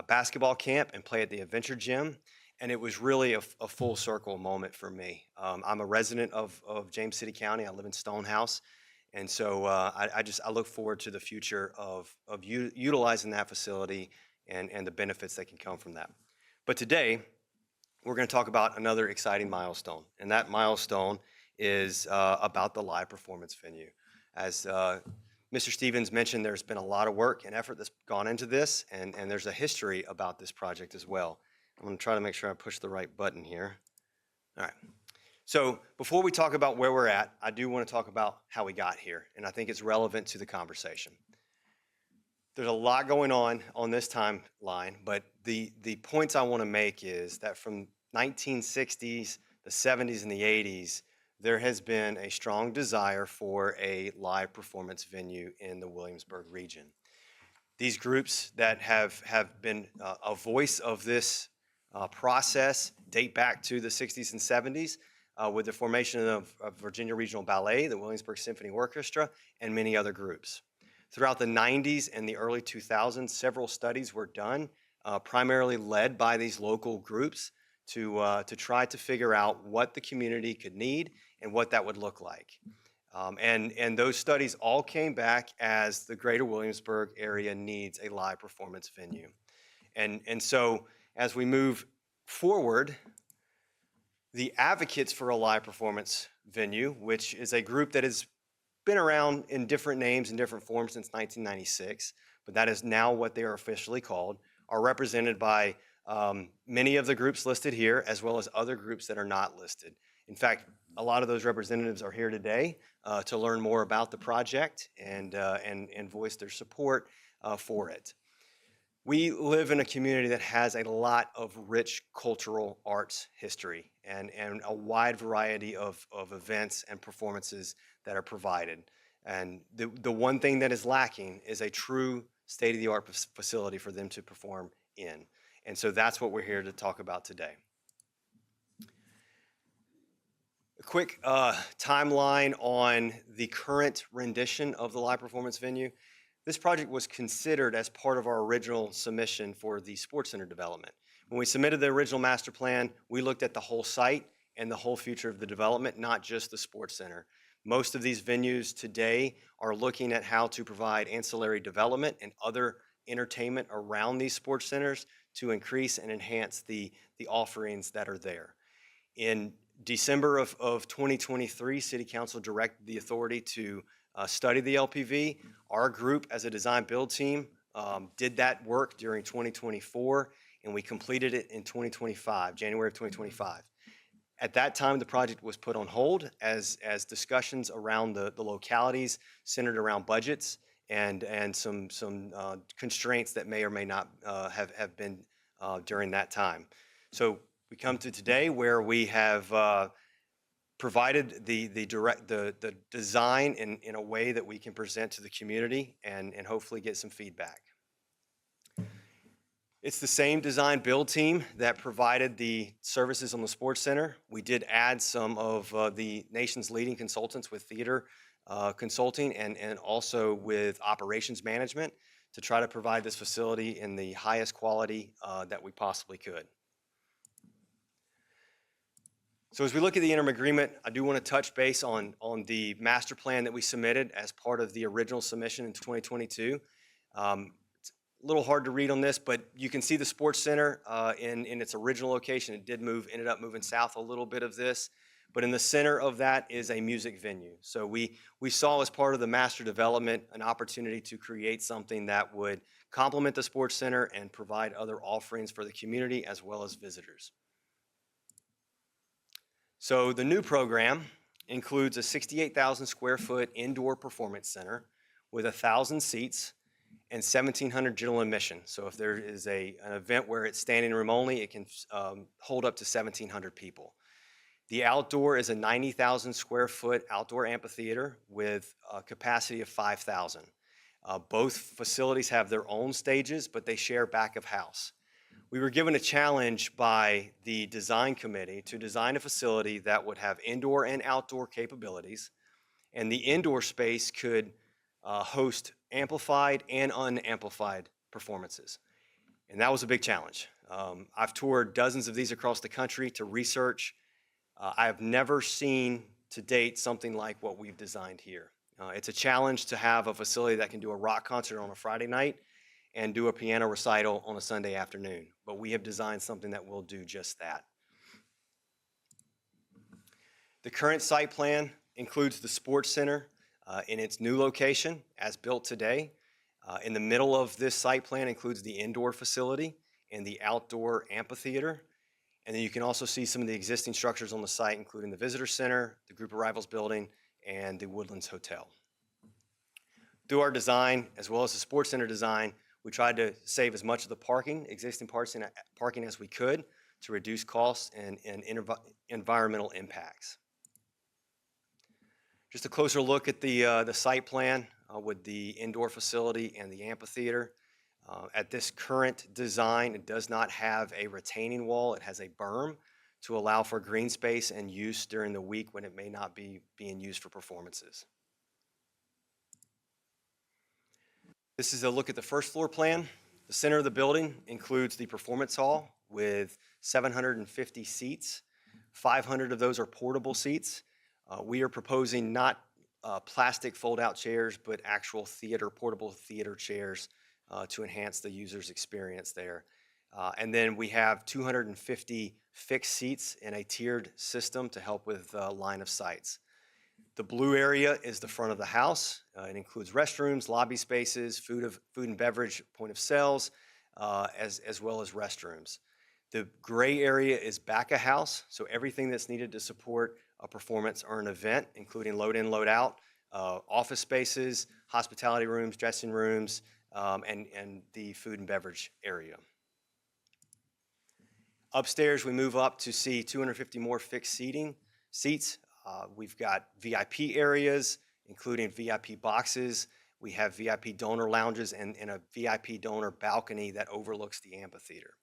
basketball camp and play at the Adventure Gym, and it was really a full circle moment for me. I'm a resident of James City County. I live in Stonehouse, and so I look forward to the future of utilizing that facility and the benefits that can come from that. But today, we're going to talk about another exciting milestone, and that milestone is about the live performance venue. As Mr. Stevens mentioned, there's been a lot of work and effort that's gone into this, and there's a history about this project as well. I'm going to try to make sure I push the right button here. All right. So before we talk about where we're at, I do want to talk about how we got here, and I think it's relevant to the conversation. There's a lot going on this timeline, but the points I want to make is that from 1960s, the 70s, and the 80s, there has been a strong desire for a live performance venue in the Williamsburg region. These groups that have been a voice of this process date back to the 60s and 70s with the formation of Virginia Regional Ballet, the Williamsburg Symphony Orchestra, and many other groups. Throughout the 90s and the early 2000s, several studies were done, primarily led by these local groups to try to figure out what the community could need and what that would look like. And those studies all came back as the greater Williamsburg area needs a live performance venue. And so as we move forward, the advocates for a live performance venue, which is a group that has been around in different names and different forms since 1996, but that is now what they are officially called, are represented by many of the groups listed here, as well as other groups that are not listed. In fact, a lot of those representatives are here today to learn more about the project and voice their support for it. We live in a community that has a lot of rich cultural arts history and a wide variety of events and performances that are provided. And the one thing that is lacking is a true state-of-the-art facility for them to perform in. And so that's what we're here to talk about today. A quick timeline on the current rendition of the live performance venue. This project was considered as part of our original submission for the Sports Center development. When we submitted the original master plan, we looked at the whole site and the whole future of the development, not just the Sports Center. Most of these venues today are looking at how to provide ancillary development and other entertainment around these sports centers to increase and enhance the offerings that are there. In December of 2023, City Council directed the authority to study the LPV. Our group, as a design build team, did that work during 2024, and we completed it in 2025, January of 2025. At that time, the project was put on hold as discussions around the localities centered around budgets and some constraints that may or may not have been during that time. So we come to today where we have provided the design in a way that we can present to the community and hopefully get some feedback. It's the same design build team that provided the services on the Sports Center. We did add some of the nation's leading consultants with theater consulting and also with operations management to try to provide this facility in the highest quality that we possibly could. So as we look at the interim agreement, I do want to touch base on the master plan that we submitted as part of the original submission in 2022. It's a little hard to read on this, but you can see the Sports Center in its original location. It ended up moving south a little bit of this, but in the center of that is a music venue. So we saw as part of the master development an opportunity to create something that would complement the Sports Center and provide other offerings for the community as well as visitors. So the new program includes a 68,000 square foot indoor performance center with 1,000 seats and 1,700 general admission. So if there is an event where it's standing room only, it can hold up to 1,700 people. The outdoor is a 90,000 square foot outdoor amphitheater with a capacity of 5,000. Both facilities have their own stages, but they share back of house. We were given a challenge by the design committee to design a facility that would have indoor and outdoor capabilities, and the indoor space could host amplified and unamplified performances. And that was a big challenge. I've toured dozens of these across the country to research. I have never seen to date something like what we've designed here. It's a challenge to have a facility that can do a rock concert on a Friday night and do a piano recital on a Sunday afternoon. But we have designed something that will do just that. The current site plan includes the sports center in its new location as built today. In the middle of this site plan includes the indoor facility and the outdoor amphitheater. And then you can also see some of the existing structures on the site, including the visitor center, the group arrivals building, and the Woodlands Hotel. Through our design, as well as the sports center design, we tried to save as much of the existing parking as we could to reduce costs and environmental impacts. Just a closer look at the site plan with the indoor facility and the amphitheater. At this current design, it does not have a retaining wall. It has a berm to allow for green space and use during the week when it may not be being used for performances. This is a look at the first floor plan. The center of the building includes the performance hall with 750 seats. 500 of those are portable seats. We are proposing not plastic fold-out chairs, but actual portable theater chairs to enhance the user's experience there. And then we have 250 fixed seats in a tiered system to help with line of sights. The blue area is the front of the house. It includes restrooms, lobby spaces, food and beverage point of sales, as well as restrooms. The gray area is back of house, so everything that's needed to support a performance or an event, including load in, load out, office spaces, hospitality rooms, dressing rooms, and the food and beverage area. Upstairs, we move up to see 250 more fixed seats. We've got VIP areas, including VIP boxes. We have VIP donor lounges and a VIP donor balcony that overlooks the amphitheater.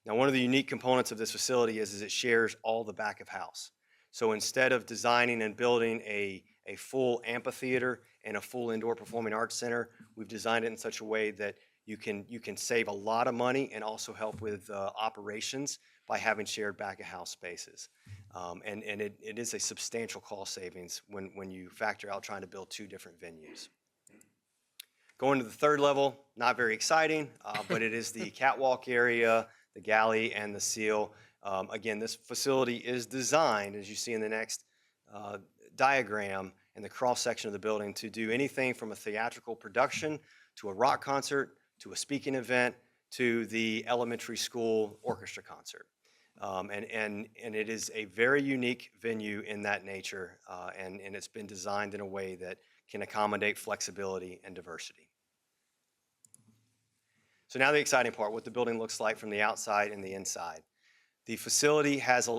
Now, one of the unique components of this facility is it shares all the back of house. So instead of designing and building a full amphitheater and a full indoor performing arts center, we've designed it in such a way that you can save a lot of money and also help with operations by having shared back of house spaces. And it is a substantial cost savings when you factor out trying to build two different venues. Going to the third level, not very exciting, but it is the catwalk area, the galley, and the seal. Again, this facility is designed, as you see in the next diagram, in the cross section of the building, to do anything from a theatrical production to a rock concert to a speaking event to the elementary school orchestra concert. And it is a very unique venue in that nature, and it's been designed in a way that can accommodate flexibility and diversity. So now the exciting part, what the building looks like from the outside and the inside. The facility has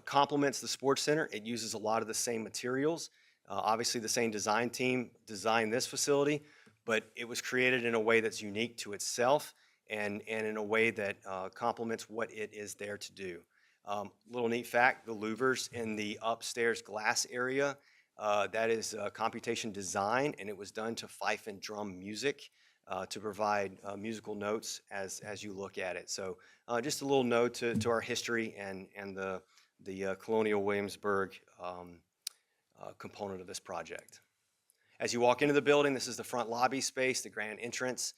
complements the sports center. It uses a lot of the same materials. Obviously, the same design team designed this facility, but it was created in a way that's unique to itself and in a way that complements what it is there to do. Little neat fact, the louvers in the upstairs glass area, that is computation design, and it was done to fife and drum music to provide musical notes as you look at it. So just a little note to our history and the colonial Williamsburg component of this project. As you walk into the building, this is the front lobby space, the grand entrance.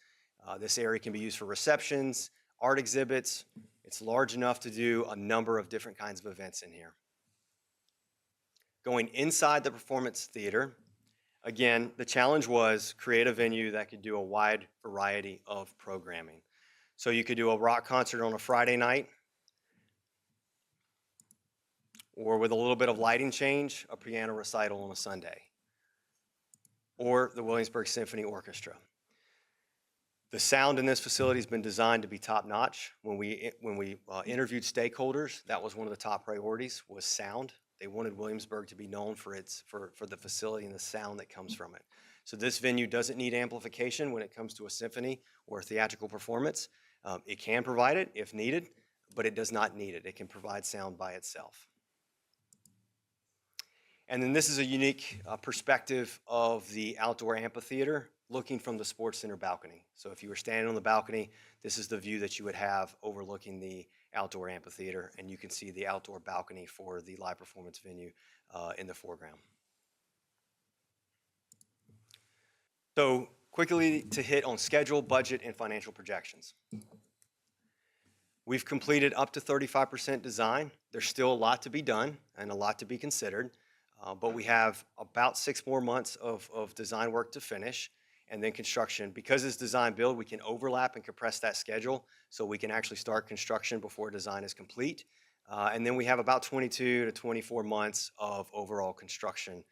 This area can be used for receptions, art exhibits. It's large enough to do a number of different kinds of events in here. Going inside the performance theater, again, the challenge was create a venue that could do a wide variety of programming. So you could do a rock concert on a Friday night, or with a little bit of lighting change, a piano recital on a Sunday, or the Williamsburg Symphony Orchestra. The sound in this facility has been designed to be top-notch. When we interviewed stakeholders, that was one of the top priorities, was sound. They wanted Williamsburg to be known for for the facility and the sound that comes from it. So this venue doesn't need amplification when it comes to a symphony or a theatrical performance. It can provide it if needed, but it does not need it. It can provide sound by itself. And then this is a unique perspective of the outdoor amphitheater looking from the Sports Center balcony. So if you were standing on the balcony, this is the view that you would have overlooking the outdoor amphitheater, and you can see the outdoor balcony for the live performance venue in the foreground. So quickly to hit on schedule, budget, and financial projections. We've completed up to 35% design. There's still a lot to be done and a lot to be considered, but we have about 6 more months of design work to finish, and then construction. Because it's design build, we can overlap and compress that schedule so we can actually start construction before design is complete. And then we have about 22 to 24 months of overall construction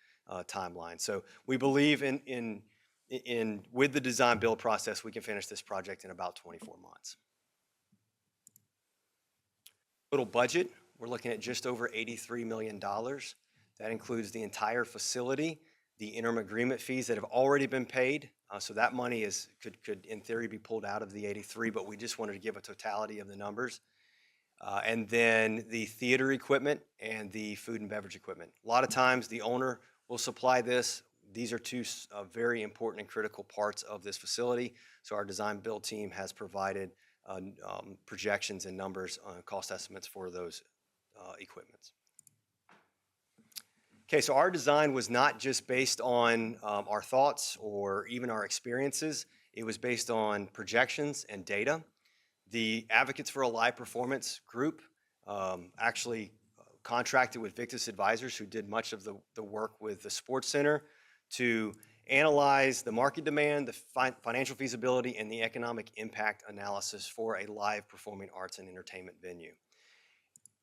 timeline. So we believe with the design build process, we can finish this project in about 24 months. Total budget, we're looking at just over $83 million. That includes the entire facility, the interim agreement fees that have already been paid. So that money could in theory be pulled out of the 83, but we just wanted to give a totality of the numbers. And then the theater equipment and the food and beverage equipment. A lot of times the owner will supply this. These are two very important and critical parts of this facility. So our design build team has provided projections and numbers on cost estimates for those equipments. Okay, so our design was not just based on our thoughts or even our experiences. It was based on projections and data. The Advocates for a Live Performance group actually contracted with Victus Advisors, who did much of the work with the Sports Center, to analyze the market demand, the financial feasibility, and the economic impact analysis for a live performing arts and entertainment venue.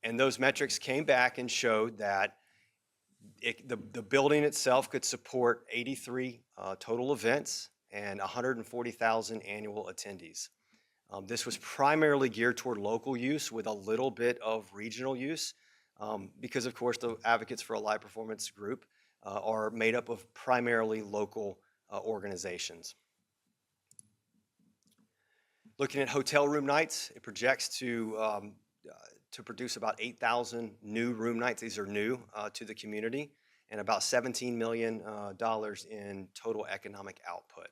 And those metrics came back and showed that the building itself could support 83 total events and 140,000 annual attendees. This was primarily geared toward local use with a little bit of regional use because, of course, the Advocates for a Live Performance group are made up of primarily local organizations. Looking at hotel room nights, it projects to produce about 8,000 new room nights. These are new to the community, and about $17 million in total economic output.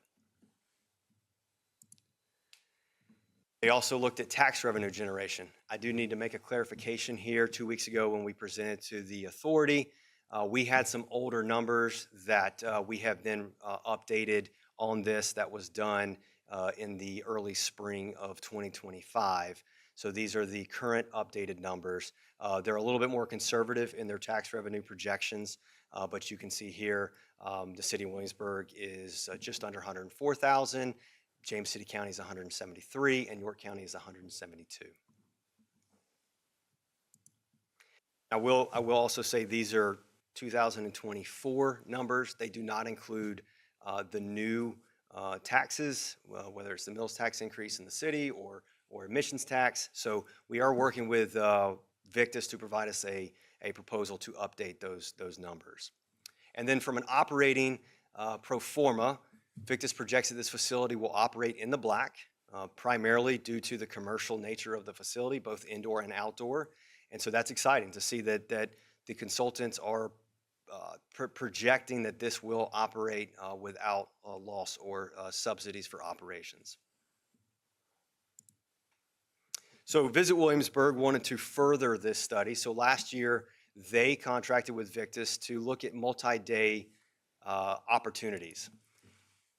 They also looked at tax revenue generation. I do need to make a clarification here. 2 weeks ago when we presented to the authority, we had some older numbers that we have then updated on this that was done in the early spring of 2025. So these are the current updated numbers. They're a little bit more conservative in their tax revenue projections, but you can see here the city of Williamsburg is just under 104,000. James City County is 173, and York County is 172. I will also say these are 2024 numbers. They do not include the new taxes, whether it's the mills tax increase in the city or emissions tax. So we are working with Victus to provide us a proposal to update those numbers. And then from an operating pro forma, Victus projects that this facility will operate in the black, primarily due to the commercial nature of the facility, both indoor and outdoor. And so that's exciting to see that the consultants are projecting that this will operate without loss or subsidies for operations. So Visit Williamsburg wanted to further this study. So last year, they contracted with Victus to look at multi-day opportunities.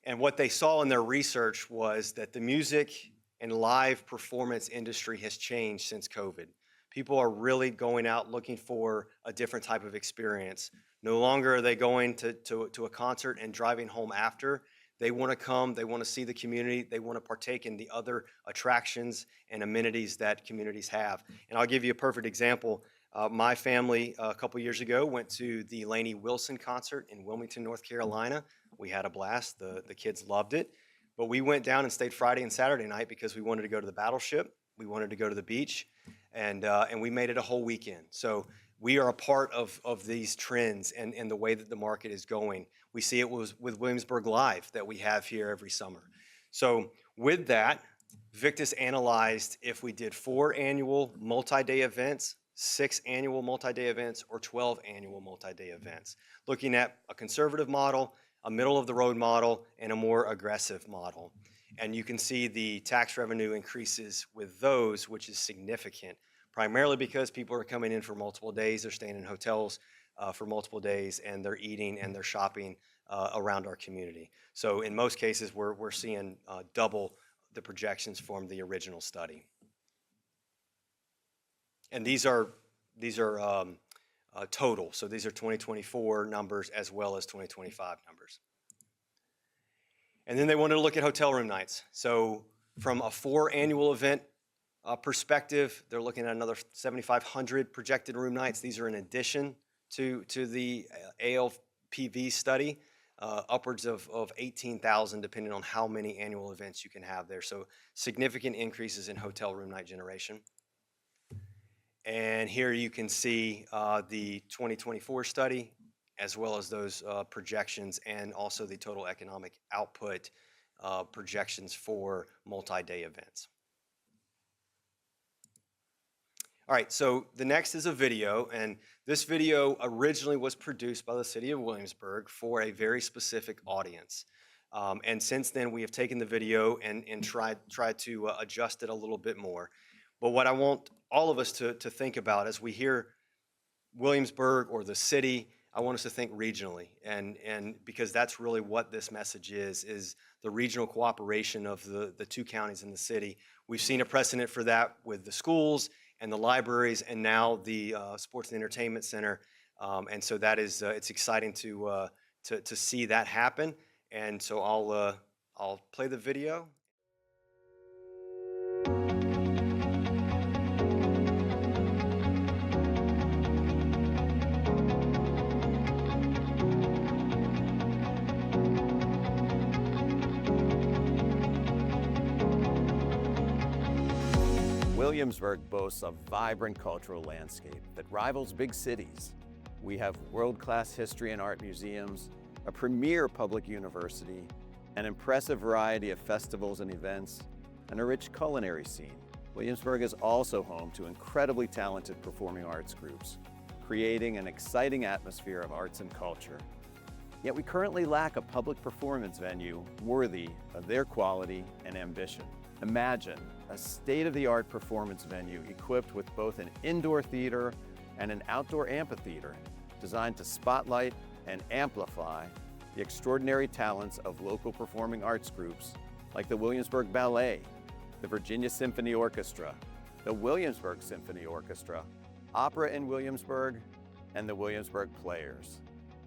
And what they saw in their research was that the music and live performance industry has changed since COVID. People are really going out looking for a different type of experience. No longer are they going to a concert and driving home after. They want to come, they want to see the community, they want to partake in the other attractions and amenities that communities have. And I'll give you a perfect example. My family a couple years ago went to the Lainey Wilson concert in Wilmington, North Carolina. We had a blast. The kids loved it. But we went down and stayed Friday and Saturday night because we wanted to go to the Battleship. We wanted to go to the beach, and we made it a whole weekend. So We are a part of these trends and the way that the market is going. We see it with Williamsburg Live that we have here every summer. So with that, Victus analyzed if we did 4 annual multi-day events, 6 annual multi-day events, or 12 annual multi-day events, looking at a conservative model, a middle-of-the-road model, and a more aggressive model. And you can see the tax revenue increases with those, which is significant, primarily because people are coming in for multiple days, they're staying in hotels for multiple days, and they're eating and they're shopping around our community. So in most cases, we're seeing double the projections from the original study. And these are total, so these are 2024 numbers as well as 2025 numbers. And then they wanted to look at hotel room nights. So from a 4 annual event perspective, they're looking at another 7,500 projected room nights. These are in addition to the ALPV study, upwards of 18,000 depending on how many annual events you can have there. So significant increases in hotel room night generation. And here you can see the 2024 study, as well as those projections, and also the total economic output projections for multi-day events. All right, so the next is a video, and this video originally was produced by the city of Williamsburg for a very specific audience. And since then, we have taken the video and tried to adjust it a little bit more. But what I want all of us to think about as we hear Williamsburg or the city, I want us to think regionally, and because that's really what this message is the regional cooperation of the 2 counties in the city. We've seen a precedent for that with the schools and the libraries, and now the Sports and Entertainment Center, and so that is it's exciting to see that happen. And so I'll play the video. Williamsburg boasts a vibrant cultural landscape that rivals big cities. We have world-class history and art museums, a premier public university, an impressive variety of festivals and events, and a rich culinary scene. Williamsburg is also home to incredibly talented performing arts groups, creating an exciting atmosphere of arts and culture. Yet we currently lack a public performance venue worthy of their quality and ambition. Imagine a state-of-the-art performance venue equipped with both an indoor theater and an outdoor amphitheater designed to spotlight and amplify the extraordinary talents of local performing arts groups like the Williamsburg Ballet, the Virginia Symphony Orchestra, the Williamsburg Symphony Orchestra, Opera in Williamsburg, and the Williamsburg Players.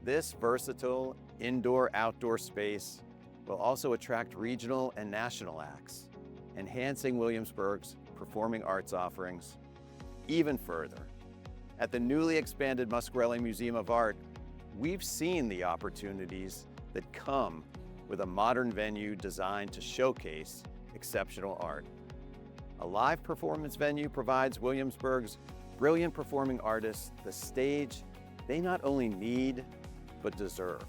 This versatile indoor-outdoor space will also attract regional and national acts, enhancing Williamsburg's performing arts offerings even further. At the newly expanded Muscarelli Museum of Art, we've seen the opportunities that come with a modern venue designed to showcase exceptional art. A live performance venue provides Williamsburg's brilliant performing artists the stage they not only need, but deserve.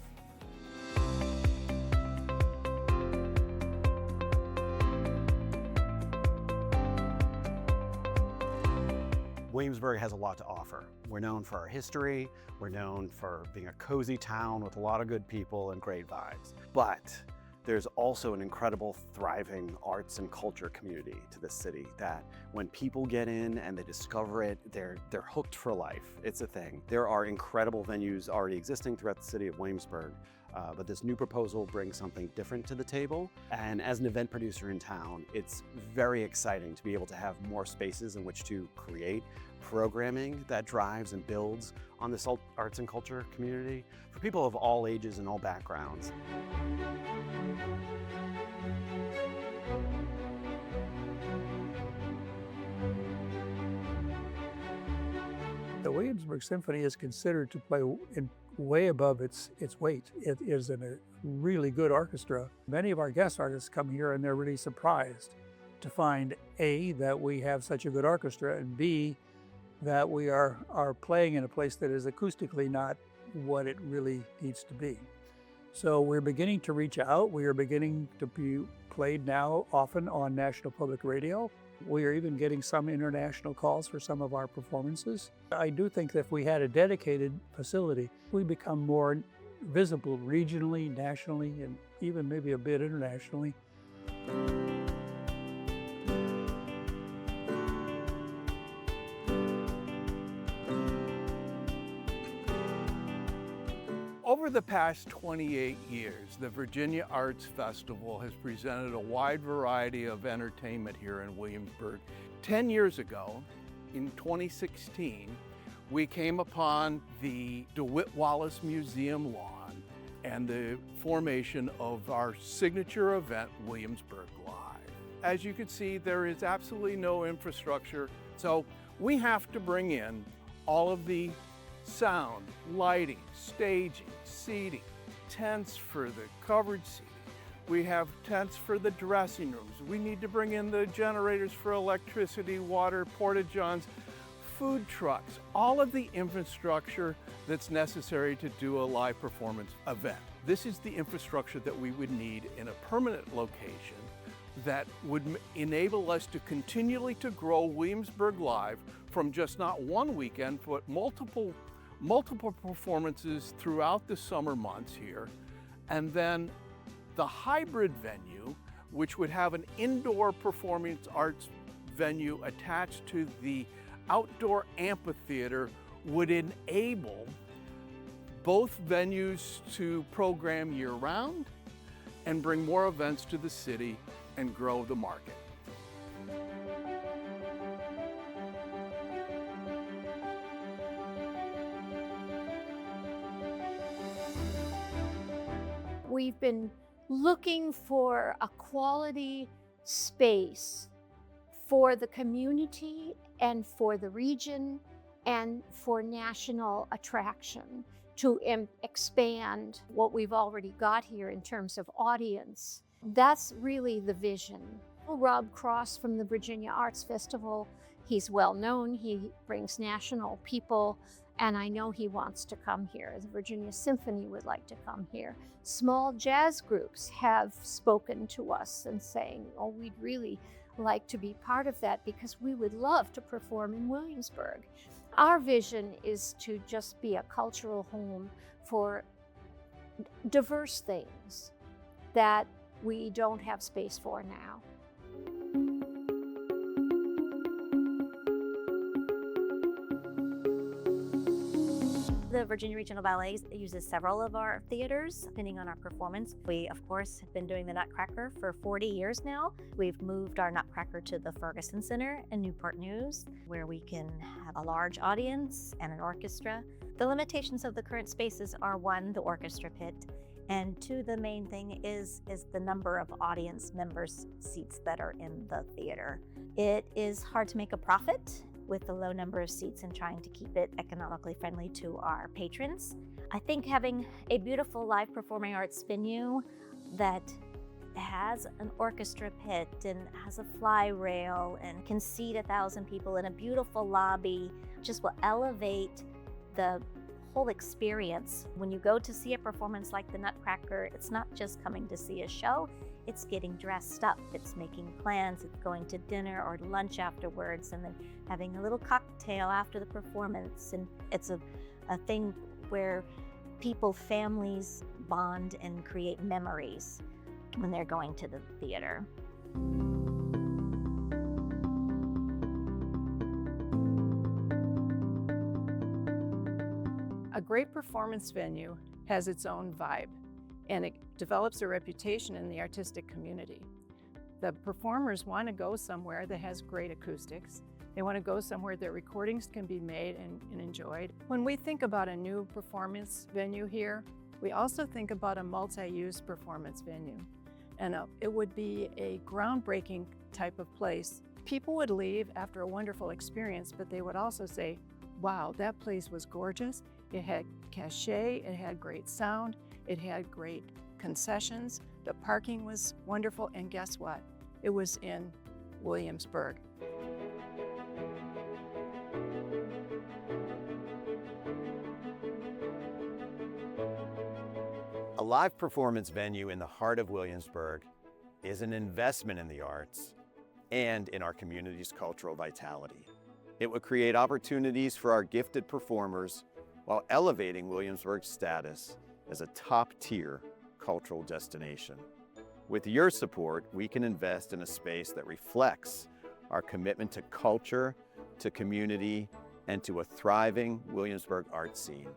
Williamsburg has a lot to offer. We're known for our history, we're known for being a cozy town with a lot of good people and great vibes. But there's also an incredible, thriving arts and culture community to this city that when people get in and they discover it, they're hooked for life. It's a thing. There are incredible venues already existing throughout the city of Williamsburg, but this new proposal brings something different to the table. And as an event producer in town, it's very exciting to be able to have more spaces in which to create programming that drives and builds on this arts and culture community for people of all ages and all backgrounds. The Williamsburg Symphony is considered to play way above its weight. It is a really good orchestra. Many of our guest artists come here and they're really surprised to find A, that we have such a good orchestra, and B, that we are playing in a place that is acoustically not what it really needs to be. So we're beginning to reach out. We are beginning to be played now often on National Public Radio. We are even getting some international calls for some of our performances. I do think that if we had a dedicated facility, we become more visible regionally, nationally, and even maybe a bit internationally. Over the past 28 years, the Virginia Arts Festival has presented a wide variety of entertainment here in Williamsburg. 10 years ago, in 2016, we came upon the DeWitt Wallace Museum lawn and the formation of our signature event, Williamsburg Live. As you can see, there is absolutely no infrastructure, so we have to bring in all of the sound, lighting, staging, seating, tents for the covered seating. We have tents for the dressing rooms. We need to bring in the generators for electricity, water, porta-johns, food trucks, all of the infrastructure that's necessary to do a live performance event. This is the infrastructure that we would need in a permanent location that would enable us to continually to grow Williamsburg Live from just not one weekend, but multiple performances throughout the summer months here. And then the hybrid venue, which would have an indoor performance arts venue attached to the outdoor amphitheater, would enable both venues to program year-round and bring more events to the city and grow the market. We've been looking for a quality space for the community and for the region and for national attraction to expand what we've already got here in terms of audience. That's really the vision. Rob Cross from the Virginia Arts Festival, he's well known, he brings national people, and I know he wants to come here. The Virginia Symphony would like to come here. Small jazz groups have spoken to us and saying, oh, we'd really like to be part of that because we would love to perform in Williamsburg. Our vision is to just be a cultural home for diverse things that we don't have space for now. The Virginia Regional Ballet uses several of our theaters, depending on our performance. We, of course, have been doing the Nutcracker for 40 years now. We've moved our Nutcracker to the Ferguson Center in Newport News, where we can have a large audience and an orchestra. The limitations of the current spaces are, one, the orchestra pit, and two, the main thing is the number of audience members seats that are in the theater. It is hard to make a profit with the low number of seats and trying to keep it economically friendly to our patrons. I think having a beautiful live performing arts venue that has an orchestra pit and has a fly rail and can seat 1,000 people in a beautiful lobby just will elevate the whole experience. When you go to see a performance like the Nutcracker, it's not just coming to see a show, it's getting dressed up, it's making plans, it's going to dinner or lunch afterwards, and then having a little cocktail after the performance. And it's a thing where people, families bond and create memories when they're going to the theater. A great performance venue has its own vibe, and it develops a reputation in the artistic community. The performers want to go somewhere that has great acoustics. They want to go somewhere that recordings can be made and enjoyed. When we think about a new performance venue here, we also think about a multi-use performance venue. And it would be a groundbreaking type of place. People would leave after a wonderful experience, but they would also say, wow, that place was gorgeous. It had cachet, it had great sound, it had great concessions, the parking was wonderful, and guess what? It was in Williamsburg. A live performance venue in the heart of Williamsburg is an investment in the arts and in our community's cultural vitality. It will create opportunities for our gifted performers while elevating Williamsburg's status as a top-tier cultural destination. With your support, we can invest in a space that reflects our commitment to culture, to community, and to a thriving Williamsburg art scene.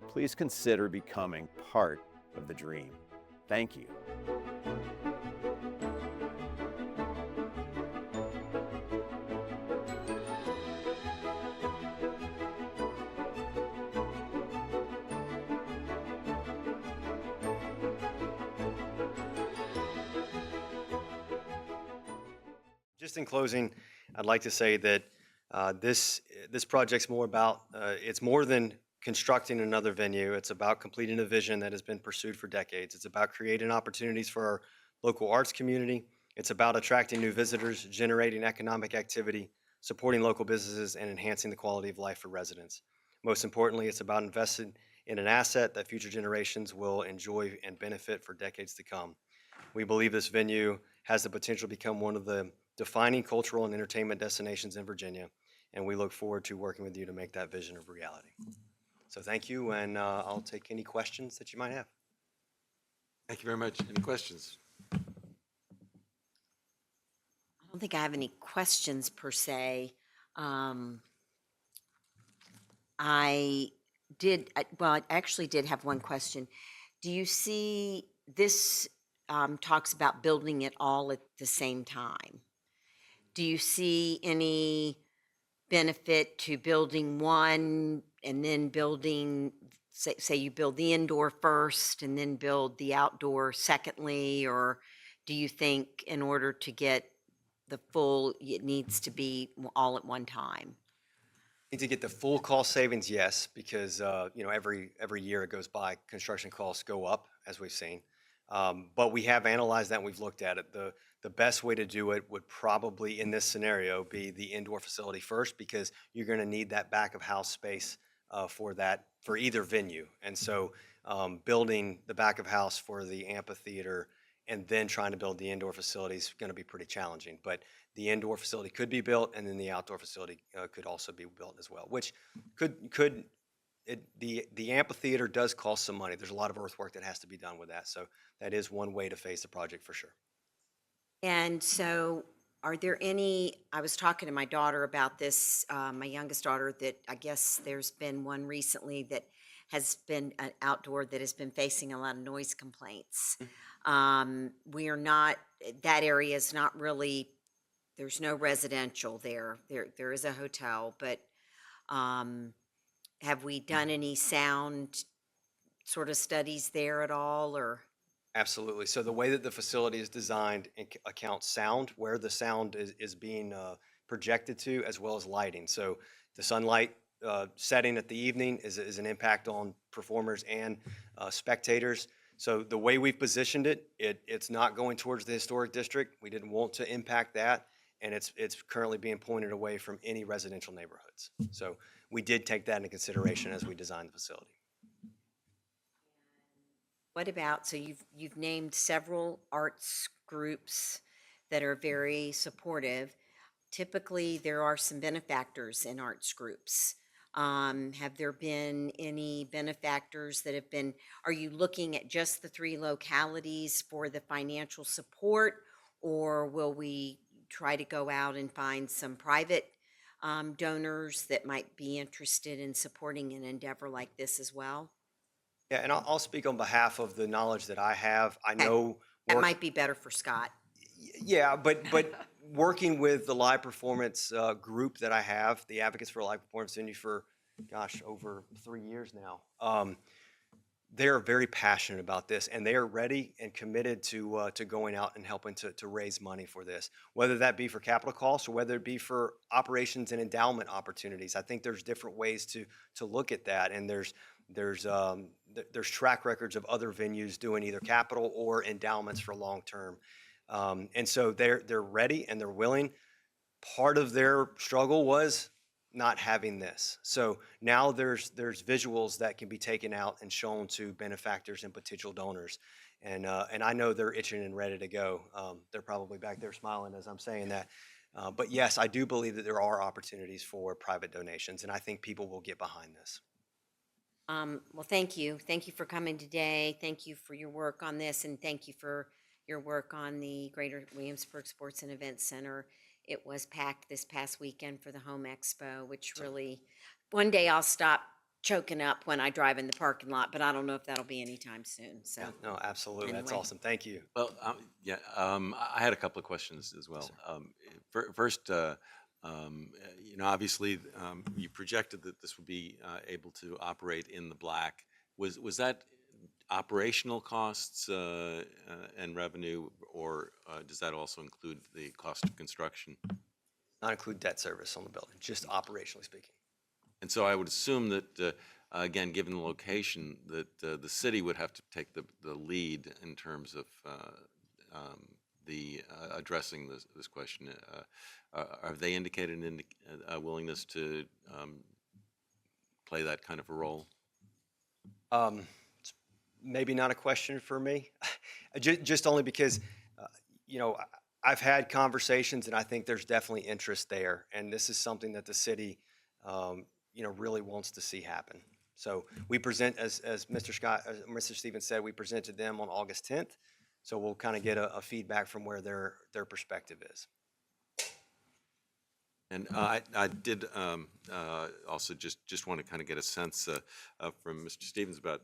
Please consider becoming part of the dream. Thank you. Just in closing, I'd like to say that this project's more about, it's more than constructing another venue. It's about completing a vision that has been pursued for decades. It's about creating opportunities for our local arts community. It's about attracting new visitors, generating economic activity, supporting local businesses, and enhancing the quality of life for residents. Most importantly, it's about investing in an asset that future generations will enjoy and benefit for decades to come. We believe this venue has the potential to become one of the defining cultural and entertainment destinations in Virginia, and we look forward to working with you to make that vision a reality. So thank you, and I'll take any questions that you might have. Thank you very much. Any questions? I don't think I have any questions per se. I actually did have one question. Do you see this talks about building it all at the same time? Do you see any benefit to building one and then building, say you build the indoor first and then build the outdoor secondly? Or do you think in order to get the full, it needs to be all at one time? To get the full cost savings, yes, because every year it goes by, construction costs go up, as we've seen. But we have analyzed that and we've looked at it. The best way to do it would probably, in this scenario, be the indoor facility first, because you're going to need that back of house space for either venue. And so building the back of house for the amphitheater and then trying to build the indoor facility is going to be pretty challenging. But the indoor facility could be built, and then the outdoor facility could also be built as well, which the amphitheater does cost some money. There's a lot of earthwork that has to be done with that. So that is one way to phase the project for sure. And so are there any, I was talking to my daughter about this, my youngest daughter, that I guess there's been one recently that has been an outdoor that has been facing a lot of noise complaints. We are not, that area is not really, there's no residential there. There is a hotel, but have we done any sound sort of studies there at all, or? Absolutely. So the way that the facility is designed accounts sound, where the sound is being projected to, as well as lighting. So the sunlight setting at the evening is an impact on performers and spectators. So the way we've positioned it's not going towards the historic district. We didn't want to impact that, and it's currently being pointed away from any residential neighborhoods. So we did take that into consideration as we designed the facility. What about, so you've named several arts groups that are very supportive. Typically, there are some benefactors in arts groups. Have there been any benefactors that have been, are you looking at just the 3 localities for the financial support, or will we try to go out and find some private donors that might be interested in supporting an endeavor like this as well? Yeah, and I'll speak on behalf of the knowledge that I have. I Okay. know That might be better for Scott. Yeah, but working with the live performance group that I have, the Advocates for a Live Performance Venue for, over 3 years now, they're very passionate about this, and they are ready and committed to going out and helping to raise money for this, whether that be for capital costs or whether it be for operations and endowment opportunities. I think there's different ways to look at that, and there's track records of other venues doing either capital or endowments for long term. And so they're ready and they're willing. Part of their struggle was not having this. So now there's visuals that can be taken out and shown to benefactors and potential donors. And I know they're itching and ready to go. They're probably back there smiling as I'm saying that. But yes, I do believe that there are opportunities for private donations, and I think people will get behind this. Well, thank you. Thank you for coming today. Thank you for your work on this, and thank you for your work on the Greater Williamsburg Sports and Events Center. It was packed this past weekend for the Home Expo, which really, one day I'll stop choking up when I drive in the parking lot, but I don't know if that'll be anytime soon, so. Yeah, no, absolutely. That's Anyway. awesome. Thank you. Well, I had a couple of questions as well. First, obviously, you projected that this would be able to operate in the black. Was that operational costs and revenue, or does that also include the cost of construction? Not include debt service on the building, just operationally speaking. And so I would assume that, again, given the location, that the city would have to take the lead in terms of addressing this question. Have they indicated a willingness to play that kind of a role? It's maybe not a question for me, just only because, I've had conversations and I think there's definitely interest there. And this is something that the city, really wants to see happen. So we present, as Mr. Stevens said, we presented them on August 10th. So we'll kind of get a feedback from where their perspective is. And I did also just want to kind of get a sense from Mr. Stevens about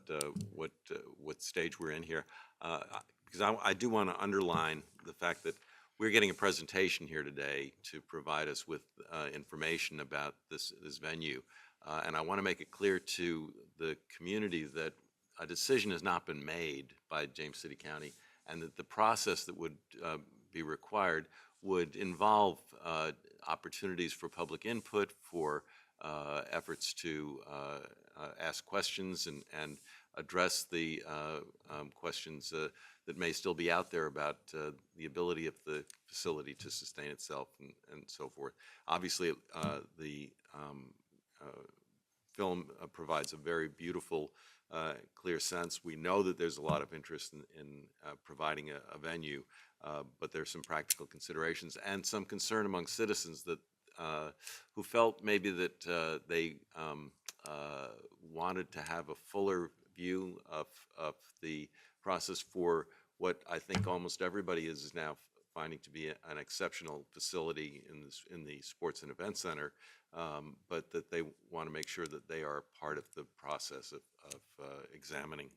what stage we're in here, because I do want to underline the fact that we're getting a presentation here today to provide us with information about this venue, and I want to make it clear to the community that a decision has not been made by James City County, and that the process that would be required would involve opportunities for public input, for efforts to ask questions and address the questions that may still be out there about the ability of the facility to sustain itself and so forth. Obviously, the film provides a very beautiful, clear sense. We know that there's a lot of interest in providing a venue, but there's some practical considerations and some concern among citizens that who felt maybe that they wanted to have a fuller view of the process for what I think almost everybody is now finding to be an exceptional facility in the Sports and Event Center, but that they want to make sure that they are part of the process of examining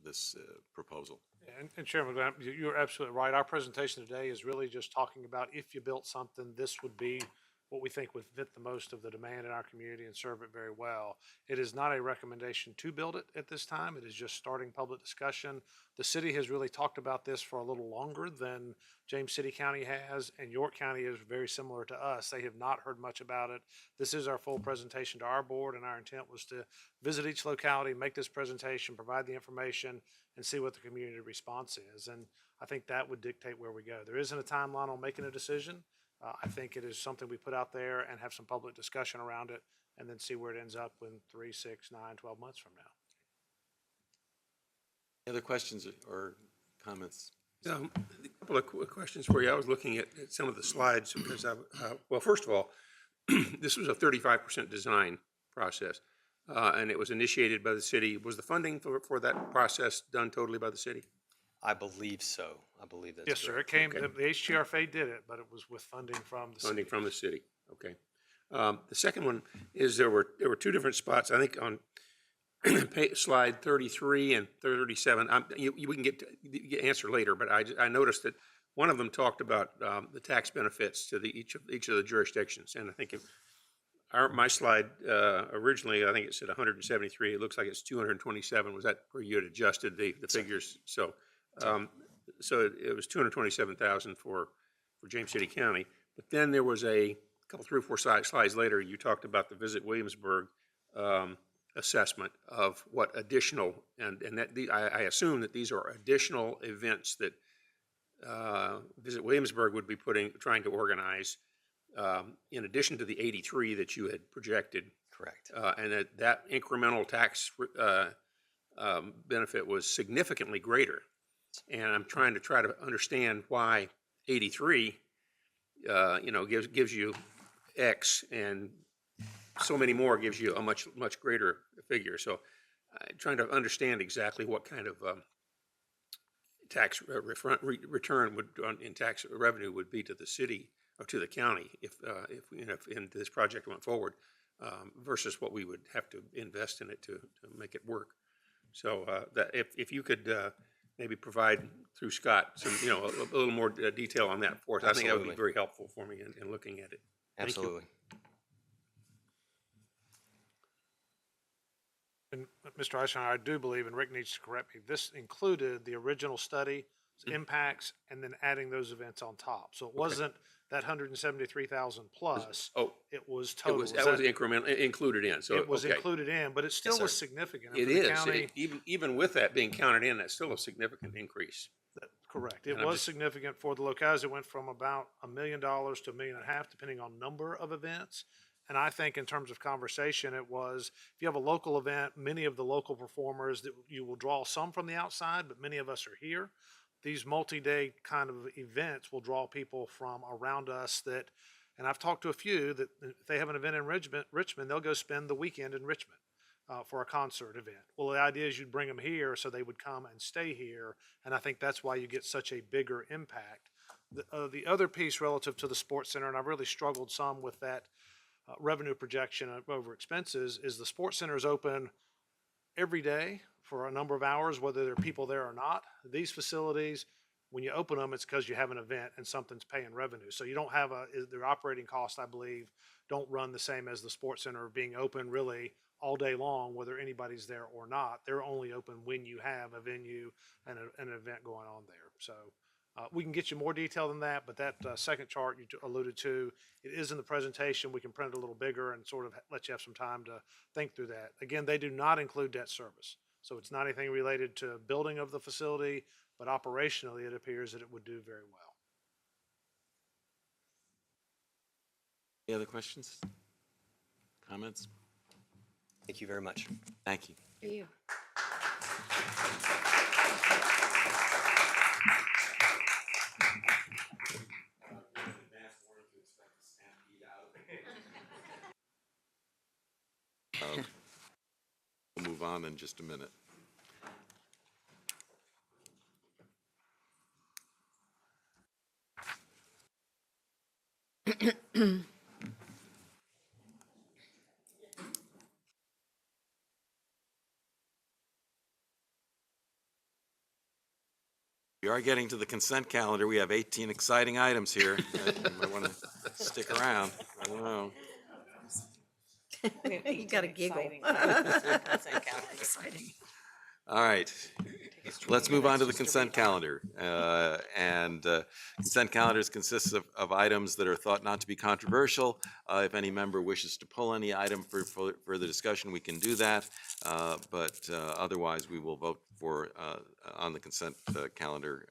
this proposal. And Chairman Graham, you're absolutely right. Our presentation today is really just talking about if you built something, this would be what we think would fit the most of the demand in our community and serve it very well. It is not a recommendation to build it at this time. It is just starting public discussion. The city has really talked about this for a little longer than James City County has, and York County is very similar to us. They have not heard much about it. This is our full presentation to our board, and our intent was to visit each locality, make this presentation, provide the information, and see what the community response is. And I think that would dictate where we go. There isn't a timeline on making a decision. I think it is something we put out there and have some public discussion around it, and then see where it ends up in 3, 6, 9, 12 months from now. Any other questions or comments? A couple of questions for you. I was looking at some of the slides because well, first of all, this was a 35% design process, and it was initiated by the city. Was the funding for that process done totally by the city? I believe so. I believe that's Yes, sir. It correct. came, the HGRFA did it, but it was with funding from the city. Funding from the city, okay. The second one is there were two different spots, I think on slide 33 and 37. We can get answer later, but I noticed that one of them talked about the tax benefits to each of the jurisdictions, and I think my slide originally, I think it said 173. It looks like it's 227. Was that where you had adjusted the figures? So it was 227,000 for James City County. But then there was a couple, 3 or 4 slides later, you talked about the Visit Williamsburg assessment of what additional, and that I assume that these are additional events that Visit Williamsburg would be trying to organize in addition to the 83 that you had projected. Correct. And that incremental tax benefit was significantly greater. And I'm trying to understand why 83, gives you X, and so many more gives you a much greater figure. So I'm trying to understand exactly what kind of tax return in tax revenue would be to the city or to the county if this project went forward, versus what we would have to invest in it to make it work. So that if you could maybe provide through Scott some a little more detail on that for us, I think that would be very helpful for me in looking at it. Thank you. Absolutely. And Mr. Eisenhower, I do believe, and Rick needs to correct me, this included the original study, impacts, and then adding those events on top. So it wasn't that 173,000 plus. Oh, it was total. That was increment included in. So it was okay. included in, but it still was significant. And It for the is. county- Even with that being counted in, that's still a significant increase. Correct. And It I'm was just- significant for the locales. It went from about $1 million to $1.5 million, depending on number of events. And I think in terms of conversation, it was, if you have a local event, many of the local performers, that you will draw some from the outside, but many of us are here. These multi-day kind of events will draw people from around us that, and I've talked to a few that if they have an event in Richmond, they'll go spend the weekend in Richmond for a concert event. Well, the idea is you'd bring them here so they would come and stay here. And I think that's why you get such a bigger impact. The other piece relative to the sports center, and I've really struggled some with that revenue projection over expenses, is the sports center is open every day for a number of hours, whether there are people there or not. These facilities, when you open them, it's because you have an event and something's paying revenue. So you don't have their operating costs, I believe, don't run the same as the sports center being open really all day long, whether anybody's there or not. They're only open when you have a venue and an event going on there. So we can get you more detail than that, but that second chart you alluded to, it is in the presentation. We can print it a little bigger and sort of let you have some time to think through that. Again, they do not include debt service. So it's not anything related to building of the facility, but operationally it appears that it would do very well. Any other questions? Comments? Thank you very much. Thank you. Thank you. We'll move on in just a minute. We are getting to the consent calendar. We have 18 exciting items here. You might want to stick around. I don't know. You got to giggle. All right, let's move on to the consent calendar. Consent calendars consists of items that are thought not to be controversial. If any member wishes to pull any item for further discussion, we can do that. But otherwise, we will vote on the consent calendar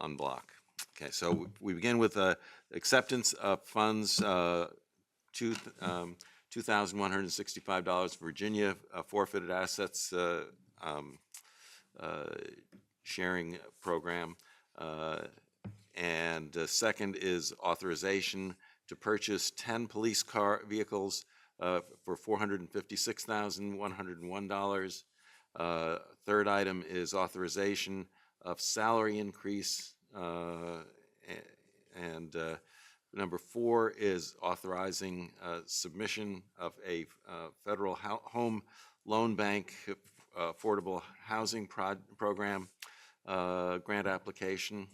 en bloc. Okay, so we begin with acceptance of funds, $2,165 Virginia forfeited assets sharing program. And second is authorization to purchase 10 police car vehicles for $456,101. Third item is authorization of salary increase. Number 4 is authorizing submission of a federal home loan bank affordable housing program grant application.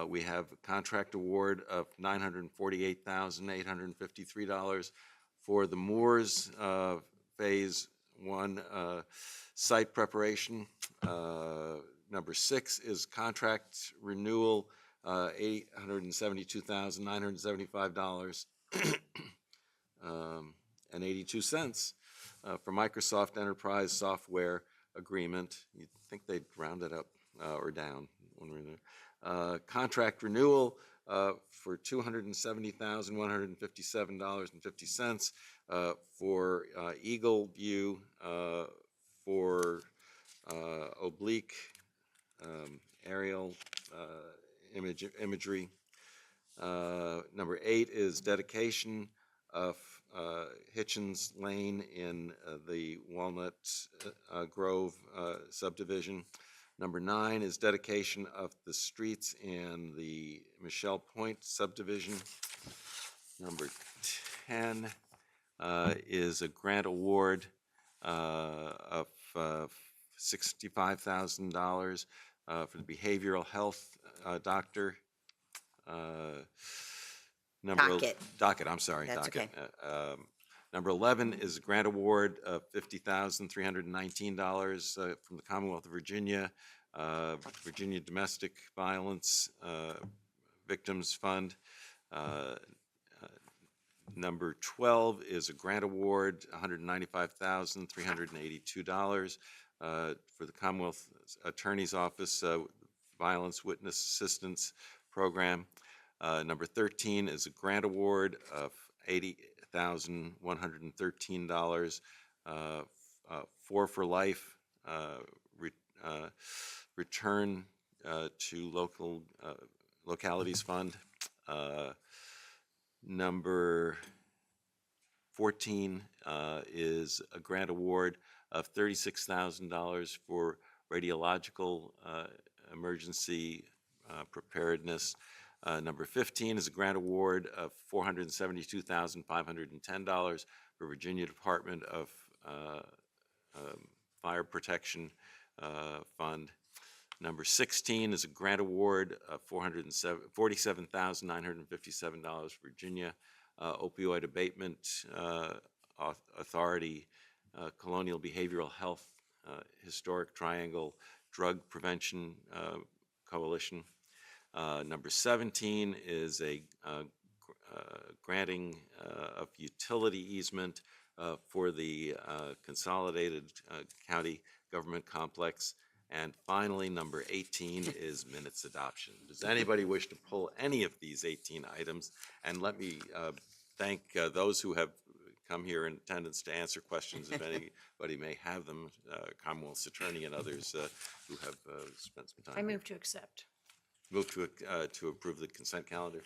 We have a contract award of $948,853 for the Moores Phase 1 site preparation. Number 6 is contract renewal, $872,975 and 82 cents for Microsoft Enterprise Software Agreement. You'd think they'd round it up or down. Contract renewal for $270,157.50 for Eagle View for oblique aerial imagery. Number 8 is dedication of Hitchens Lane in the Walnut Grove subdivision. Number 9 is dedication of the streets in the Michelle Point subdivision. Number 10 is a grant award of $65,000 for the behavioral health doctor. Docket, I'm sorry. That's docket. okay. Number 11 is a grant award of $50,319 from the Commonwealth of Virginia, Virginia Domestic Violence Victims Fund. Number 12 is a grant award, $195,382 for the Commonwealth Attorney's Office Violence Witness Assistance Program. Number 13 is a grant award of $80,113 for life return to localities fund. Number 14 is a grant award of $36,000 for radiological emergency preparedness. Number 15 is a grant award of $472,510 for Virginia Department of Fire Protection Fund. Number 16 is a grant award of $47,957 Virginia Opioid Abatement Authority, Colonial Behavioral Health Historic Triangle Drug Prevention Coalition. Number 17 is a granting of utility easement for the Consolidated County Government Complex. And finally, number 18 is minutes adoption. Does anybody wish to pull any of these 18 items? And let me thank those who have come here in attendance to answer questions if anybody may have them, Commonwealth's Attorney and others who have spent some time. I here. move to accept. Move to approve the consent calendar.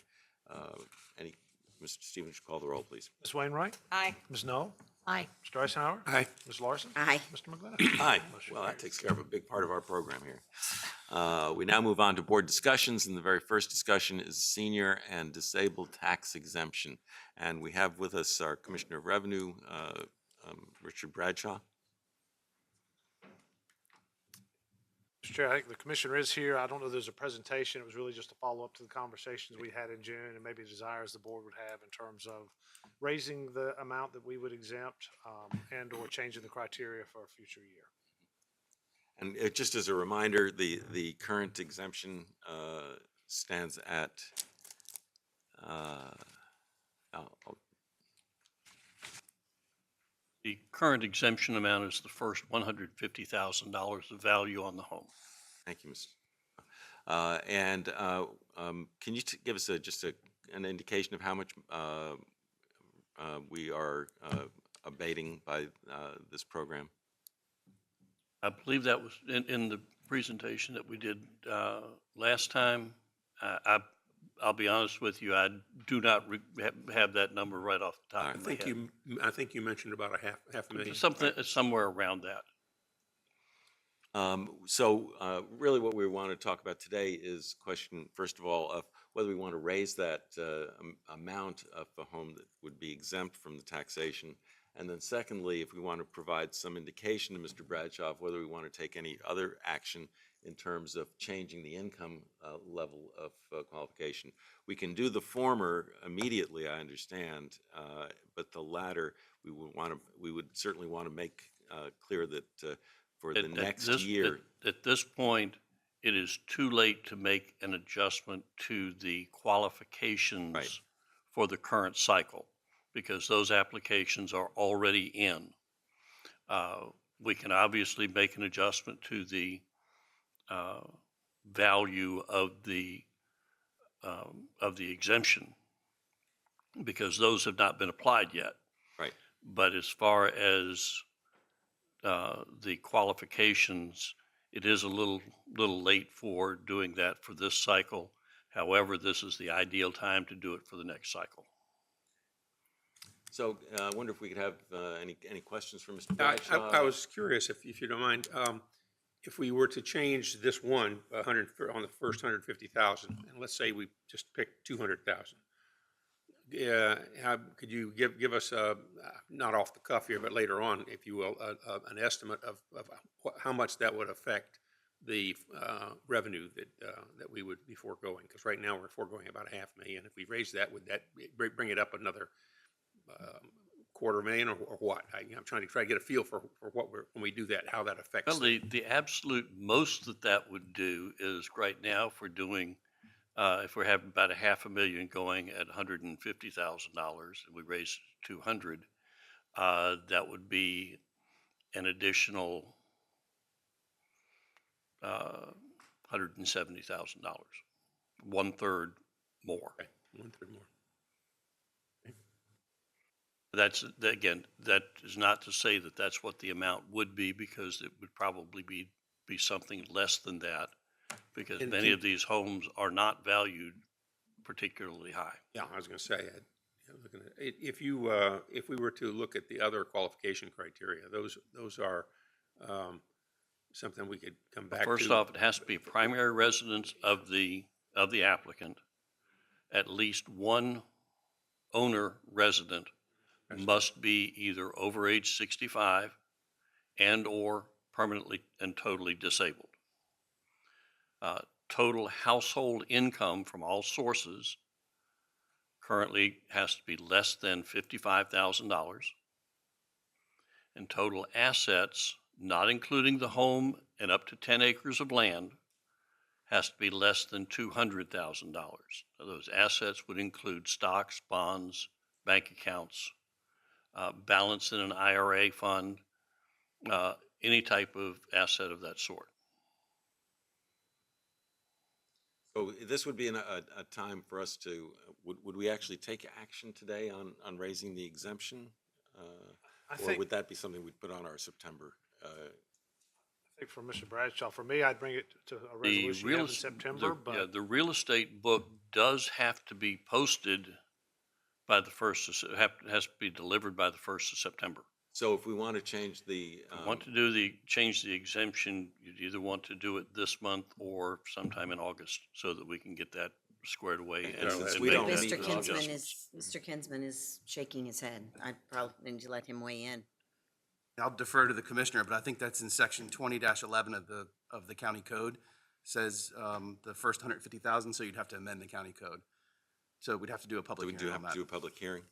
Mr. Stevens, call the roll, please. Ms. Wainwright? Aye. Ms. Knoll? Aye. Mr. Eisenhower? Aye. Ms. Larson? Aye. Mr. McGlinnan? Aye. Well, that takes care of a big part of our program here. We now move on to board discussions, and the very first discussion is senior and disabled tax exemption. And we have with us our Commissioner of Revenue, Richard Bradshaw. Mr. Chair, I think the commissioner is here. I don't know if there's a presentation. It was really just a follow-up to the conversations we had in June and maybe desires the board would have in terms of raising the amount that we would exempt and or changing the criteria for a future year. And just as a reminder, the current exemption stands at, the current exemption amount is the first $150,000 of value on the home. thank you, Ms. Can you give us an indication of how much we are abating by this program? I believe that was in the presentation that we did last time. I'll be honest with you, I do not have that number right off the top of my head. I think you mentioned about a half a million. Somewhere around that. Really what we want to talk about today is question, first of all, of whether we want to raise that amount of the home that would be exempt from the taxation. And then secondly, if we want to provide some indication to Mr. Bradshaw of whether we want to take any other action in terms of changing the income level of qualification. We can do the former immediately, I understand, but the latter, we would certainly want to make clear that for the next year. At this point, it is too late to make an adjustment to the qualifications for the current cycle, because those applications are already in. We can obviously make an adjustment to the value of the of the exemption, because those have not been applied yet. Right. But as far as the qualifications, it is a little late for doing that for this cycle. However, this is the ideal time to do it for the next cycle. So I wonder if we could have any questions for Mr. I Bradshaw? was curious, if you don't mind, if we were to change this one, 100, on the first 150,000, and let's say we just picked 200,000. How could you give us not off the cuff here, but later on, if you will, an estimate of how much that would affect the revenue that we would be foregoing? Because right now we're foregoing about $500,000. If we raise that, would that bring it up another $250,000 or what? I'm trying to get a feel for what when we do that, how that affects. Well, the absolute most that would do is right now, if we're doing, if we're having about $500,000 going at $150,000 and we raise it to 200, that would be an additional $170,000, 1/3 more. Okay, 1/3 more. That's, again, that is not to say that that's what the amount would be, because it would probably be something less than that, because And many of these homes are not valued particularly high. Yeah, I was going to say, if we were to look at the other qualification criteria, those are something we could come back to. First off, it has to be primary residence of the applicant. At least one owner resident must be either over age 65 and or permanently and totally disabled. Total household income from all sources currently has to be less than $55,000. And total assets, not including the home and up to 10 acres of land, has to be less than $200,000. Those assets would include stocks, bonds, bank accounts, balance in an IRA fund, any type of asset of that sort. So this would be a time for us to, would we actually take action today on raising the exemption? Or would that be something we'd put on our September? I think for Mr. Bradshaw, for me, I'd bring it to a resolution in September, but. The real estate book does have to be posted by the first, has to be delivered by the 1st of September. So if we want to change the. If you want to do change the exemption, you'd either want to do it this month or sometime in August, so that we can get that squared away. And we don't make need Mr. those Kinsman adjustments. Mr. Kinsman is shaking his head. I probably need to let him weigh in. I'll defer to the commissioner, but I think that's in section 20-11 of the county code. Says the first 150,000, so you'd have to amend the county code. So we'd have to do a public hearing on that. Do a public hearing?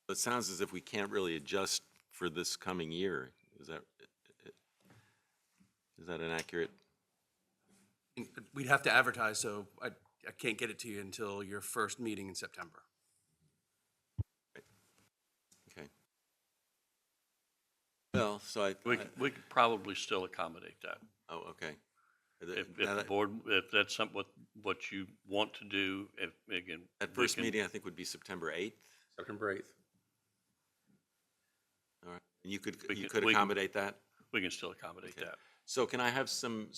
It sounds as if we can't really adjust for this coming year. Is that an accurate? We'd have to advertise, so I can't get it to you until your first meeting in September. Okay. Well, so We could probably still accommodate that. Oh, okay. If the board, if that's what you want to do, again. That first meeting, I think, would be September 8th. September 8th. All right. You could accommodate that? We can still accommodate that. So can I have some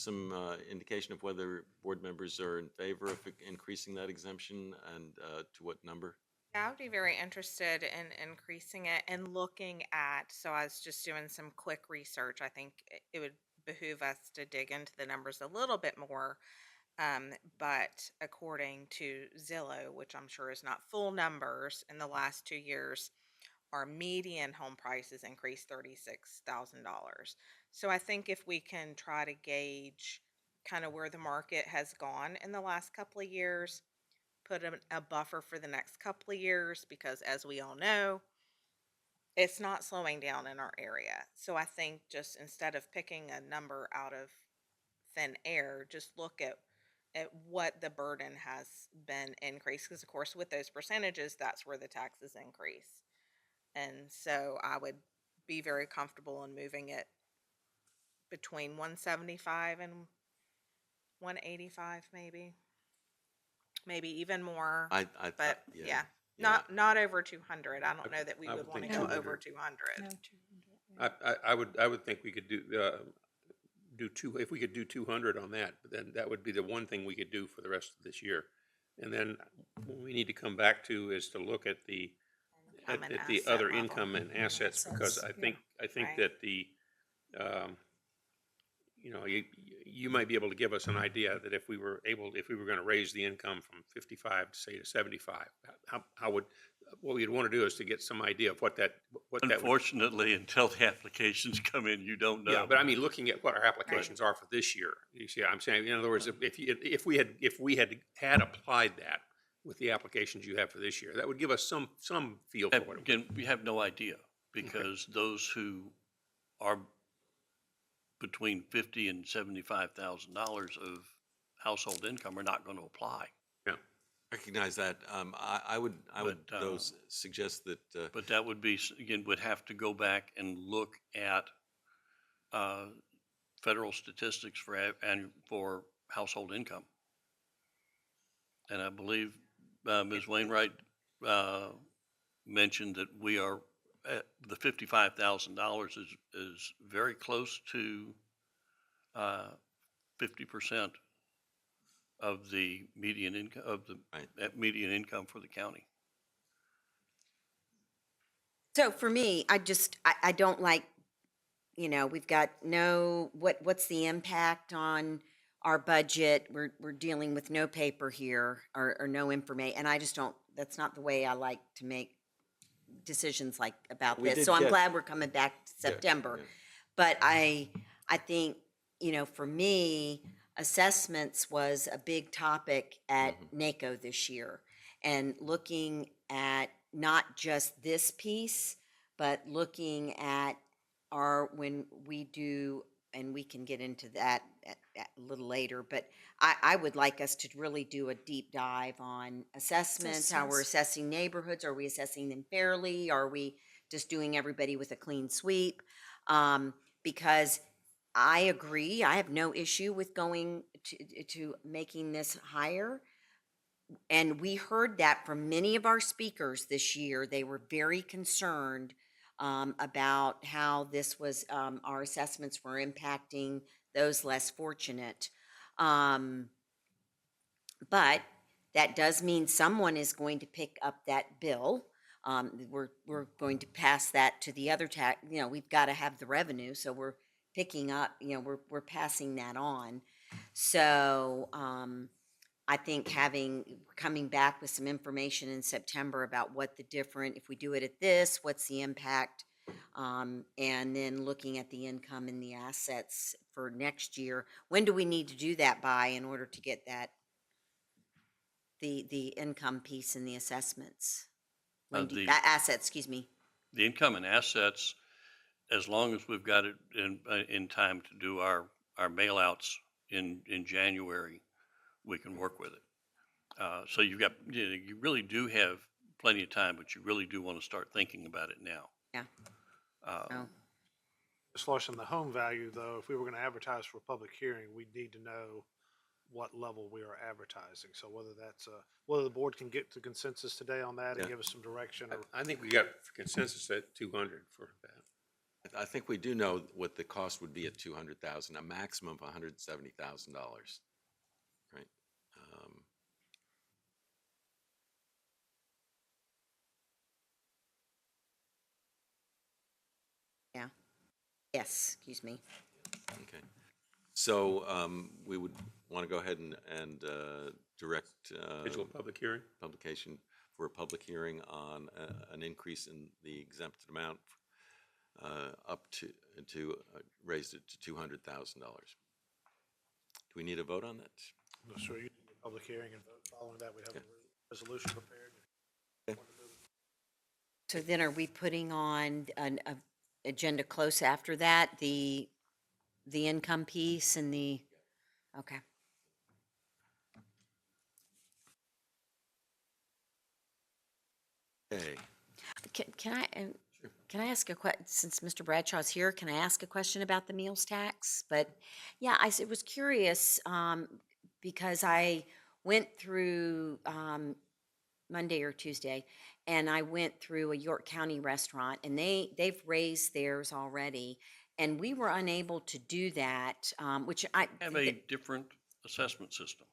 indication of whether board members are in favor of increasing that exemption, and to what number? Yeah, I would be very interested in increasing it and looking at, so I was just doing some quick research. I think it would behoove us to dig into the numbers a little bit more. But according to Zillow, which I'm sure is not full numbers, in the last 2 years, our median home prices increased $36,000. So I think if we can try to gauge kind of where the market has gone in the last couple of years, put a buffer for the next couple of years, because as we all know, it's not slowing down in our area. So I think just instead of picking a number out of thin air, just look at what the burden has been increased. Because of course, with those percentages, that's where the taxes increase. And so I would be very comfortable in moving it between 175 and 185 maybe. Maybe even more. I But yeah. yeah, Yeah. not over 200. I don't know that we I would would want to think go 200. over 200. I would think we could do two, if we could do 200 on that, then that would be the one thing we could do for the rest of this year. And then what we need to come back to is to look at the, Income and at the asset other level. income and assets, because I think Right. that the, you know, you might be able to give us an idea that if we were going to raise the income from 55 to say to 75, how would, what we'd want to do is to get some idea of what that would. Unfortunately, until the applications come in, you don't know. Yeah, but I mean, looking at what our applications are for this year, you see, I'm saying, in other words, if we had applied that with the applications you have for this year, that would give us some feel for what it Again, we have no idea, because those who are between $50,000 and $75,000 of household income are not going to apply. Yeah. Recognize that. I would though suggest that. But that would be, again, would have to go back and look at federal statistics for household income. And I believe Ms. Wainwright mentioned that we are at the $55,000 is very close to 50% of the median income median income for the county. So for me, I don't like, we've got what's the impact on our budget? We're dealing with no paper here or no information, and I just don't, that's not the way I like to make decisions like about We this. did So I'm get- glad we're coming back to September. yeah. But I think, for me, assessments was a big topic at NACO this year. And looking at not just this piece, but looking at when we do, and we can get into that a little later, but I would like us to really do a deep dive on assessments, how we're assessing neighborhoods. Are we assessing them fairly? Are we just doing everybody with a clean sweep? Because I agree, I have no issue with going to making this higher. And we heard that from many of our speakers this year. They were very concerned about how this was, our assessments were impacting those less fortunate. But that does mean someone is going to pick up that bill. We're going to pass that to the other tax, we've got to have the revenue, so we're picking up, we're passing that on. So I think coming back with some information in September about what the different, if we do it at this, what's the impact? And then looking at the income and the assets for next year. When do we need to do that by in order to get that, the income piece and the assessments? Assets, excuse me. The income and assets, as long as we've got it in time to do our mail-outs in January, we can work with it. So you really do have plenty of time, but you really do want to start thinking about it now. Yeah. Ms. Larson, the home value, though, if we were going to advertise for a public hearing, we'd need to know what level we are advertising. So whether the board can get to consensus today on that and give us some direction. I think we got consensus at 200 for that. I think we do know what the cost would be at 200,000, a maximum of $170,000, right? Yeah. Yes, excuse me. Okay. So we would want to go ahead and direct Schedule a public hearing? Publication for a public hearing on an increase in the exempted amount up to raised it to $200,000. Do we need a vote on that? No, sir, you need a public hearing and vote. Following that, we have a resolution prepared. Okay. So then are we putting on an agenda close after that, the income piece and the, okay. Okay. Can I ask a question, since Mr. Bradshaw's here, can I ask a question about the meals tax? But yeah, I was curious, because I went through Monday or Tuesday, and I went through a York County restaurant, and they've raised theirs already, and we were unable to do that, which I Have a different assessment system.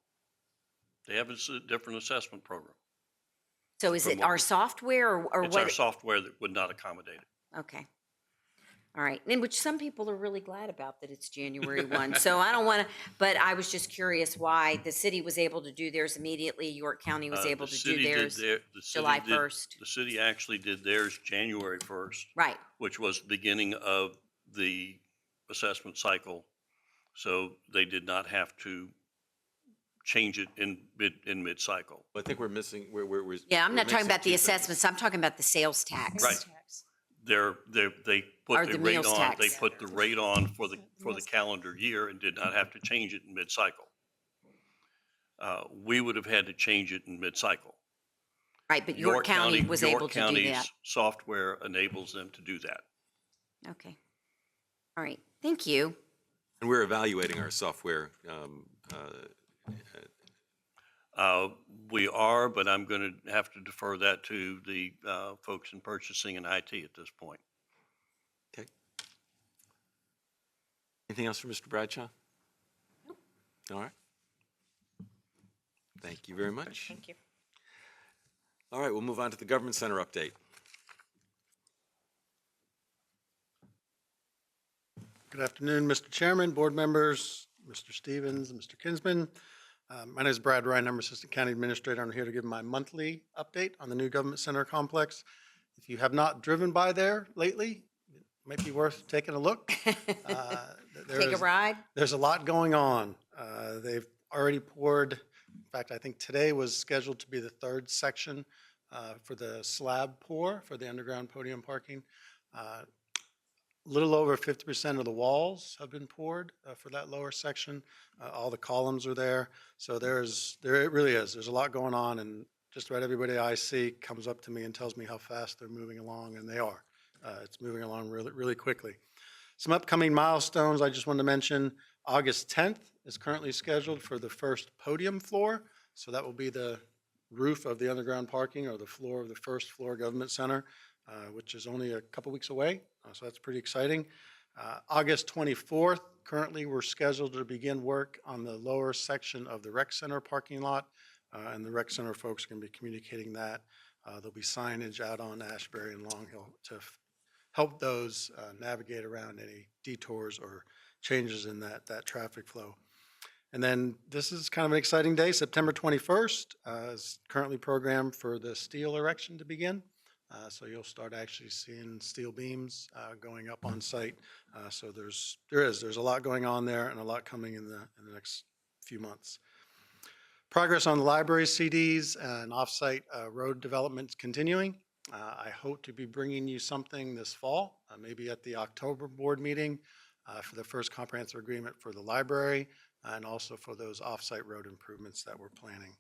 They have a different assessment program. So is from it what our we- software or It's what? our software that would not accommodate it. Okay. All right, and which some people are really glad about that it's January 1. So I don't want to, but I was just curious why the city was able to do theirs immediately, York County was able The to city do did theirs the city July did- 1st. The city actually did theirs January 1st. Right. Which was the beginning of the assessment cycle. So they did not have to change it in mid-cycle. I think we're missing, Yeah, I'm we're not talking mixing about the two things. assessments, I'm talking about the sales tax. Right. They Or put the the rate meals on, tax. they put the rate on for the calendar year and did not have to change it in mid-cycle. We would have had to change it in mid-cycle. Right, but York County was able to do that. York County's software enables them to do that. Okay. All right, thank you. And we're evaluating our software. We are, but I'm going to have to defer that to the folks in purchasing and IT at this point. Okay. Anything else for Mr. Bradshaw? All right. Thank you very much. Thank you. All right, we'll move on to the Government Center update. Good afternoon, Mr. Chairman, board members, Mr. Stevens, and Mr. Kinsman. My name is Brad Ryan. I'm Assistant County Administrator. I'm here to give my monthly update on the new Government Center complex. If you have not driven by there lately, it might be worth taking a look. Take a ride? There's a lot going on. They've already poured, in fact, I think today was scheduled to be the third section for the slab pour for the underground podium parking. Little over 50% of the walls have been poured for that lower section. All the columns are there. So it really is. There's a lot going on, and just about everybody I see comes up to me and tells me how fast they're moving along, and they are. It's moving along really, really quickly. Some upcoming milestones I just wanted to mention. August 10th is currently scheduled for the first podium floor. So that will be the roof of the underground parking, or the floor of the first floor Government Center, which is only a couple weeks away. So that's pretty exciting. August 24th, currently we're scheduled to begin work on the lower section of the Rec Center parking lot. And the Rec Center folks are going to be communicating that. There'll be signage out on Ashbury and Long Hill to help those navigate around any detours or changes in that traffic flow. And then this is kind of an exciting day. September 21st is currently programmed for the steel erection to begin. So you'll start actually seeing steel beams going up on site. So there's a lot going on there, and a lot coming in the next few months. Progress on the library CDs and offsite road development continuing. I hope to be bringing you something this fall, maybe at the October board meeting for the first comprehensive agreement for the library, and also for those offsite road improvements that we're planning.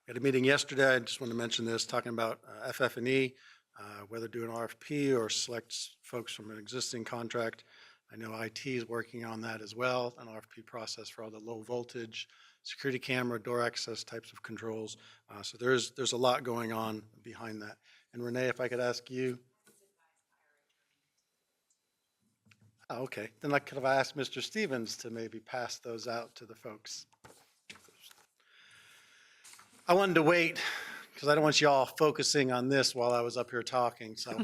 We had a meeting yesterday, I just want to mention this, talking about FF&E, whether do an RFP or select folks from an existing contract. I know IT is working on that as well, an RFP process for all the low voltage, security camera, door access types of controls. So there's a lot going on behind that. And Renee, if I could ask you. Oh, okay, then I could have asked Mr. Stevens to maybe pass those out to the folks. I wanted to wait because I don't want you all focusing on this while I was up here talking. So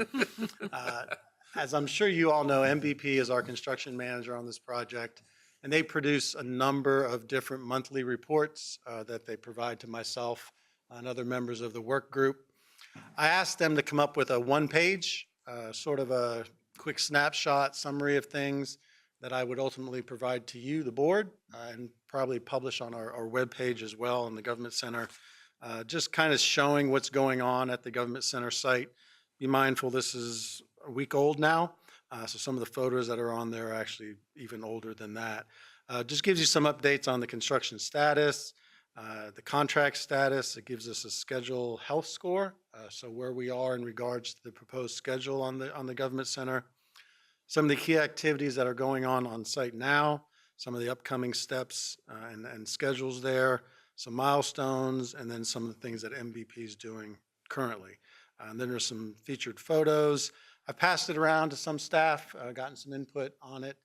as I'm sure you all know, MVP is our construction manager on this project, and they produce a number of different monthly reports that they provide to myself and other members of the work group. I asked them to come up with a one-page, sort of a quick snapshot summary of things that I would ultimately provide to you, the board, and probably publish on our webpage as well in the Government Center, just kind of showing what's going on at the Government Center site. Be mindful, this is a week old now, so some of the photos that are on there are actually even older than that. Just gives you some updates on the construction status, the contract status. It gives us a schedule health score, so where we are in regards to the proposed schedule on the Government Center. Some of the key activities that are going on site now, some of the upcoming steps and schedules there, some milestones, and then some of the things that MVP is doing currently. And then there's some featured photos. I passed it around to some staff, gotten some input on it.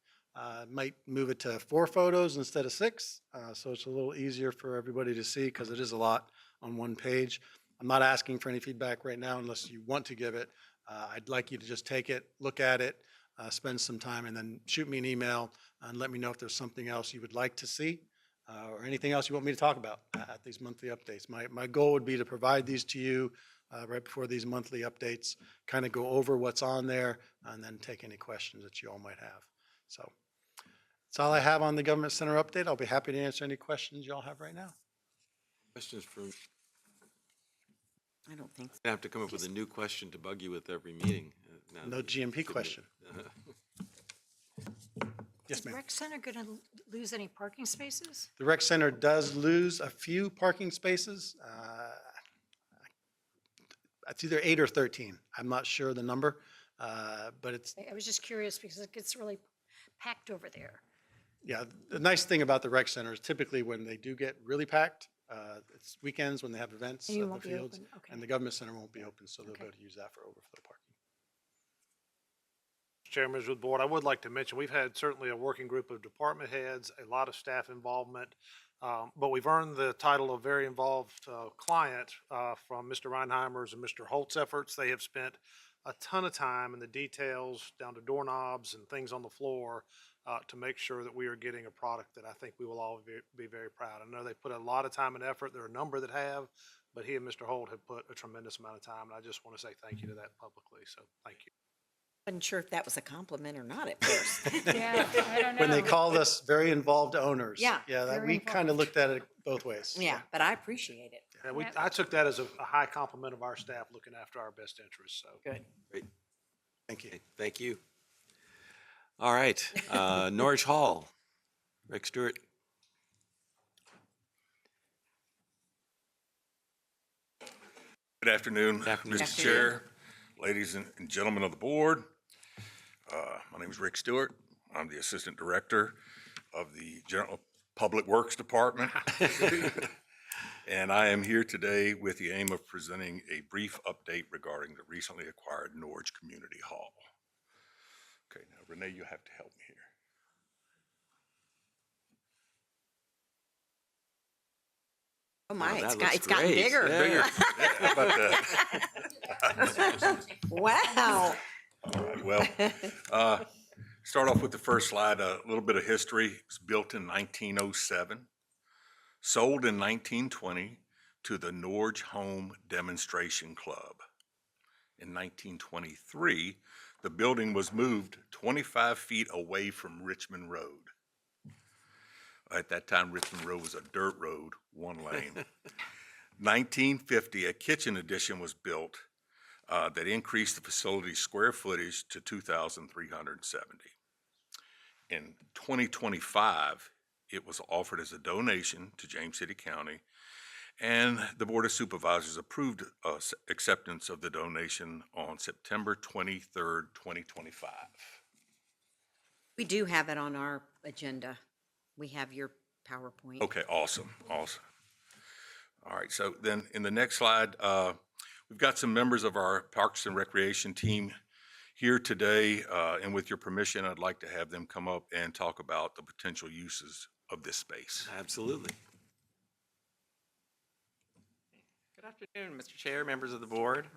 Might move it to 4 photos instead of 6, so it's a little easier for everybody to see because it is a lot on one page. I'm not asking for any feedback right now unless you want to give it. I'd like you to just take it, look at it, spend some time, and then shoot me an email and let me know if there's something else you would like to see or anything else you want me to talk about at these monthly updates. My goal would be to provide these to you right before these monthly updates, kind of go over what's on there, and then take any questions that you all might have. So that's all I have on the Government Center update. I'll be happy to answer any questions you all have right now. Questions from, I don't think so. I have to come up with a new question to bug you with every meeting. No GMP question. Yes, Is the ma'am. rec center going to lose any parking spaces? The rec center does lose a few parking spaces. It's either 8 or 13. I'm not sure the number, but it's, I was just curious because it gets really packed over there. yeah, the nice thing about the rec center is typically when they do get really packed, it's weekends when they have events And at you the won't be fields, open, okay. and the government center won't be open, so they'll be Okay. able to use that for overflow parking. Chair, members of the board, I would like to mention, we've had certainly a working group of department heads, a lot of staff involvement, but we've earned the title of very involved client from Mr. Reinheimer's and Mr. Holt's efforts. They have spent a ton of time in the details, down to doorknobs and things on the floor, to make sure that we are getting a product that I think we will all be very proud. I know they put a lot of time and effort. There are a number that have, but he and Mr. Holt have put a tremendous amount of time, and I just want to say thank you to that publicly, so thank you. Wasn't sure if that was a compliment or not at first. Yeah, I don't know. When they called us very involved owners. Yeah, Yeah, that, very we kind of looked at it both ways. Yeah, but I appreciate it. Yeah, I took that as a high compliment of our staff looking after our best interests, so. Good. Great. Thank you. Okay, thank you. All right, Norge Hall, Rick Stewart. Good afternoon, Good afternoon. Mr. Chair, ladies and gentlemen of the board. My name is Rick Stewart. I'm the Assistant Director of the General Public Works Department. And I am here today with the aim of presenting a brief update regarding the recently acquired Norge Community Hall. Okay, now Renee, you have to help me here. Oh my, that it's looks gotten great. bigger. Yeah. How about that? Wow. All right, well, start off with the first slide, a little bit of history. It was built in 1907, sold in 1920 to the Norge Home Demonstration Club. In 1923, the building was moved 25 feet away from Richmond Road. At that time, Richmond Road was a dirt road, one lane. 1950, a kitchen addition was built that increased the facility's square footage to 2,370. In 2025, it was offered as a donation to James City County, and the Board of Supervisors approved acceptance of the donation on September 23rd, 2025. We do have it on our agenda. We have your PowerPoint. Okay, awesome, awesome. All right, so then in the next slide, we've got some members of our Parks and Recreation team here today, and with your permission, I'd like to have them come up and talk about the potential uses of this space. Absolutely. Good afternoon, Mr. Chair, members of the board.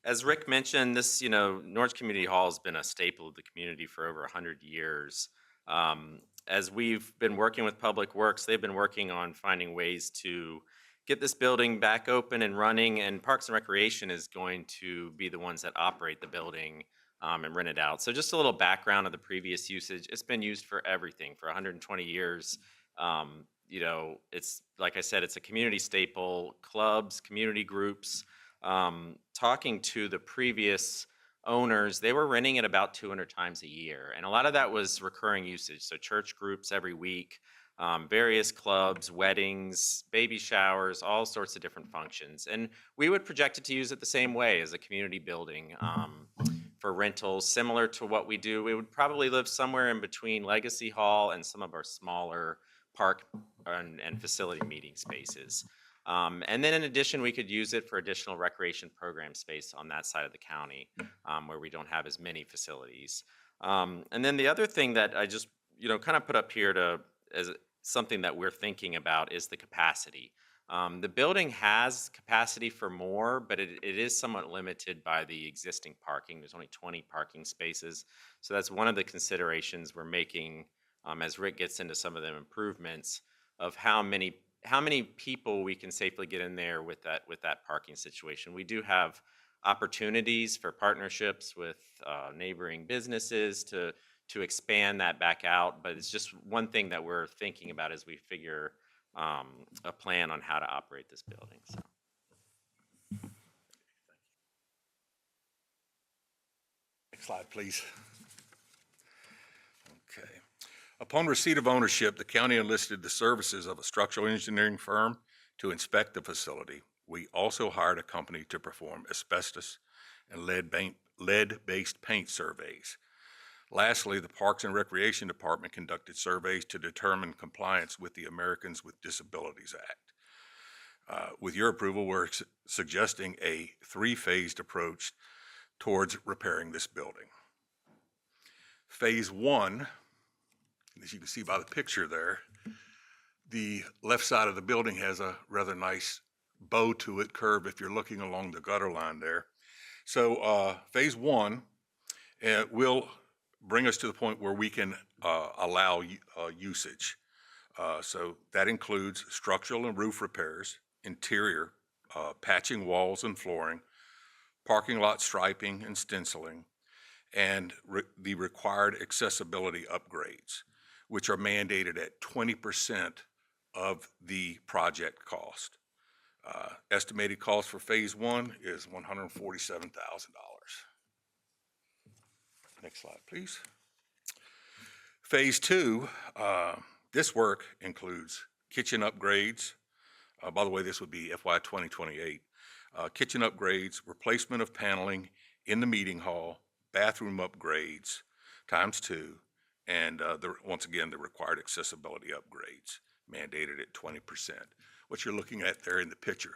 As Rick mentioned, this, Norge Community Hall has been a staple of the community for over 100 years. As we've been working with Public Works, they've been working on finding ways to get this building back open and running, and Parks and Recreation is going to be the ones that operate the building and rent it out. So just a little background of the previous usage. It's been used for everything for 120 years. It's, like I said, it's a community staple, clubs, community groups. Talking to the previous owners, they were renting it about 200 times a year. And a lot of that was recurring usage. So church groups every week, various clubs, weddings, baby showers, all sorts of different functions. And we would project it to use it the same way as a community building. for rentals, similar to what we do. We would probably live somewhere in between Legacy Hall and some of our smaller park and facility meeting spaces. And then in addition, we could use it for additional recreation program space on that side of the county where we don't have as many facilities. And then the other thing that I just, kind of put up here as something that we're thinking about is the capacity. The building has capacity for more, but it is somewhat limited by the existing parking. There's only 20 parking spaces. So that's one of the considerations we're making as Rick gets into some of the improvements of how many people we can safely get in there with that parking situation. We do have opportunities for partnerships with neighboring businesses to expand that back out, but it's just one thing that we're thinking about as we figure a plan on how to operate this building. So. Next slide, please. Okay. Upon receipt of ownership, the county enlisted the services of a structural engineering firm to inspect the facility. We also hired a company to perform asbestos and lead-based paint surveys. Lastly, the Parks and Recreation Department conducted surveys to determine compliance with the Americans with Disabilities Act. With your approval, we're suggesting a three-phased approach towards repairing this building. Phase one, as you can see by the picture there, the left side of the building has a rather nice bow to it, curve if you're looking along the gutter line there. So phase one will bring us to the point where we can allow usage. So that includes structural and roof repairs, interior, patching walls and flooring, parking lot striping and stenciling, and the required accessibility upgrades, which are mandated at 20% of the project cost. Estimated cost for phase one is $147,000. Next slide, please. Phase two, this work includes kitchen upgrades. By the way, this would be FY 2028. Kitchen upgrades, replacement of paneling in the meeting hall, bathroom upgrades ×2, and once again, the required accessibility upgrades mandated at 20%. What you're looking at there in the picture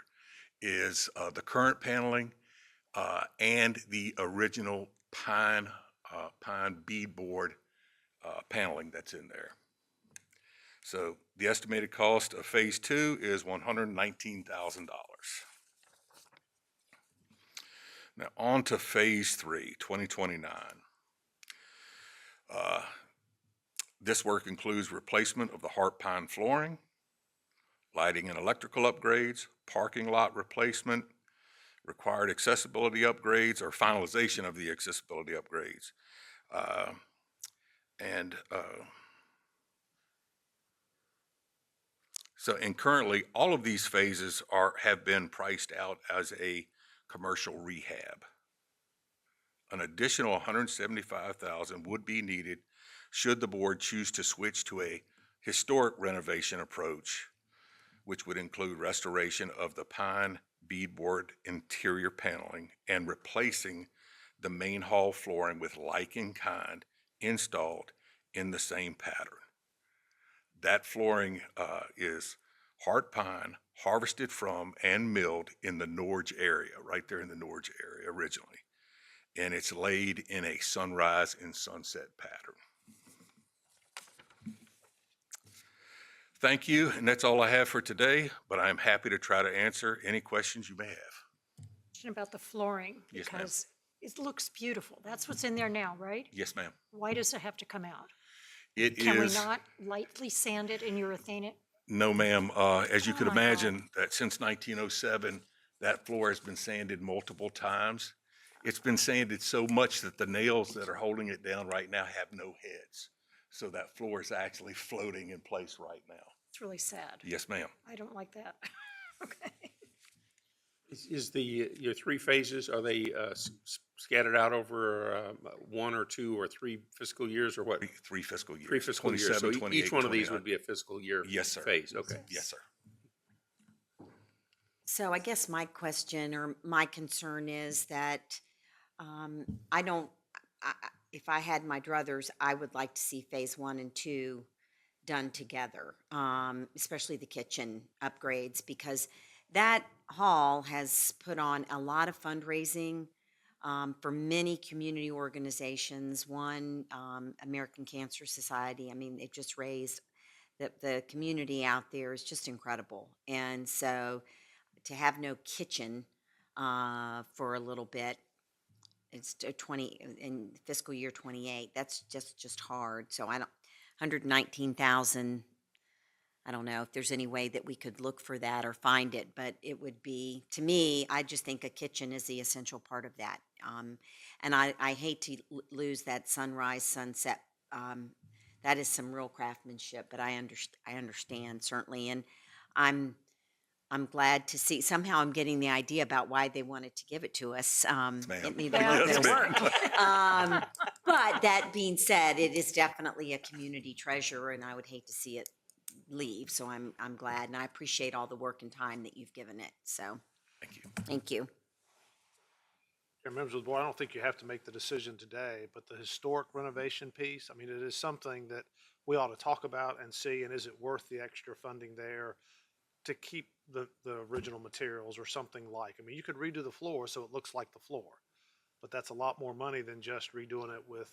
is the current paneling and the original pine beadboard paneling that's in there. So the estimated cost of phase two is $119,000. Now on to phase three, 2029. This work includes replacement of the heart pine flooring, lighting and electrical upgrades, parking lot replacement, required accessibility upgrades or finalization of the accessibility upgrades. And currently all of these phases have been priced out as a commercial rehab. An additional $175,000 would be needed should the board choose to switch to a historic renovation approach, which would include restoration of the pine beadboard interior paneling and replacing the main hall flooring with like-in-kind installed in the same pattern. That flooring is hard pine, harvested from and milled in the Norge area, right there in the Norge area originally. And it's laid in a sunrise and sunset pattern. Thank you, and that's all I have for today, but I'm happy to try to answer any questions you may have. Question about the flooring, Yes, ma'am. because it looks beautiful. That's what's in there now, right? Yes, ma'am. Why does it have to come out? It Can we is, not lightly sand it and urethane it? no ma'am, as you could Oh my God. imagine, that since 1907, that floor has been sanded multiple times. It's been sanded so much that the nails that are holding it down right now have no heads. So that floor is actually floating in place right now. It's really sad. Yes, ma'am. I don't like that. Okay. Is your three phases, are they scattered out over 1 or 2 or 3 fiscal years or what? Three fiscal years. 3 fiscal years. So 27, each 28, one of these 29. would be a fiscal year Yes, sir. phase. Okay. Yes, sir. So I guess my question or my concern is that I don't, if I had my druthers, I would like to see phase 1 and 2 done together, especially the kitchen upgrades, because that hall has put on a lot of fundraising for many community organizations. One, American Cancer Society. I mean, they've just raised the community out there is just incredible. And so to have no kitchen for a little bit, it's 20 in fiscal year 28. That's just hard. So I don't, 119,000. I don't know if there's any way that we could look for that or find it, but it would be, to me, I just think a kitchen is the essential part of that. And I hate to lose that sunrise, sunset. That is some real craftsmanship, but I understand certainly. And I'm glad to see, somehow I'm getting the idea about why they wanted to give it to us. It needed a little bit of work. But that being said, it is definitely a community treasure, and I would hate to see it leave. So I'm glad, and I appreciate all the work and time that you've given it. So Thank you. thank you. Members of the board, I don't think you have to make the decision today, but the historic renovation piece, I mean, it is something that we ought to talk about and see, and is it worth the extra funding there to keep the original materials or something like? I mean, you could redo the floor so it looks like the floor, but that's a lot more money than just redoing it with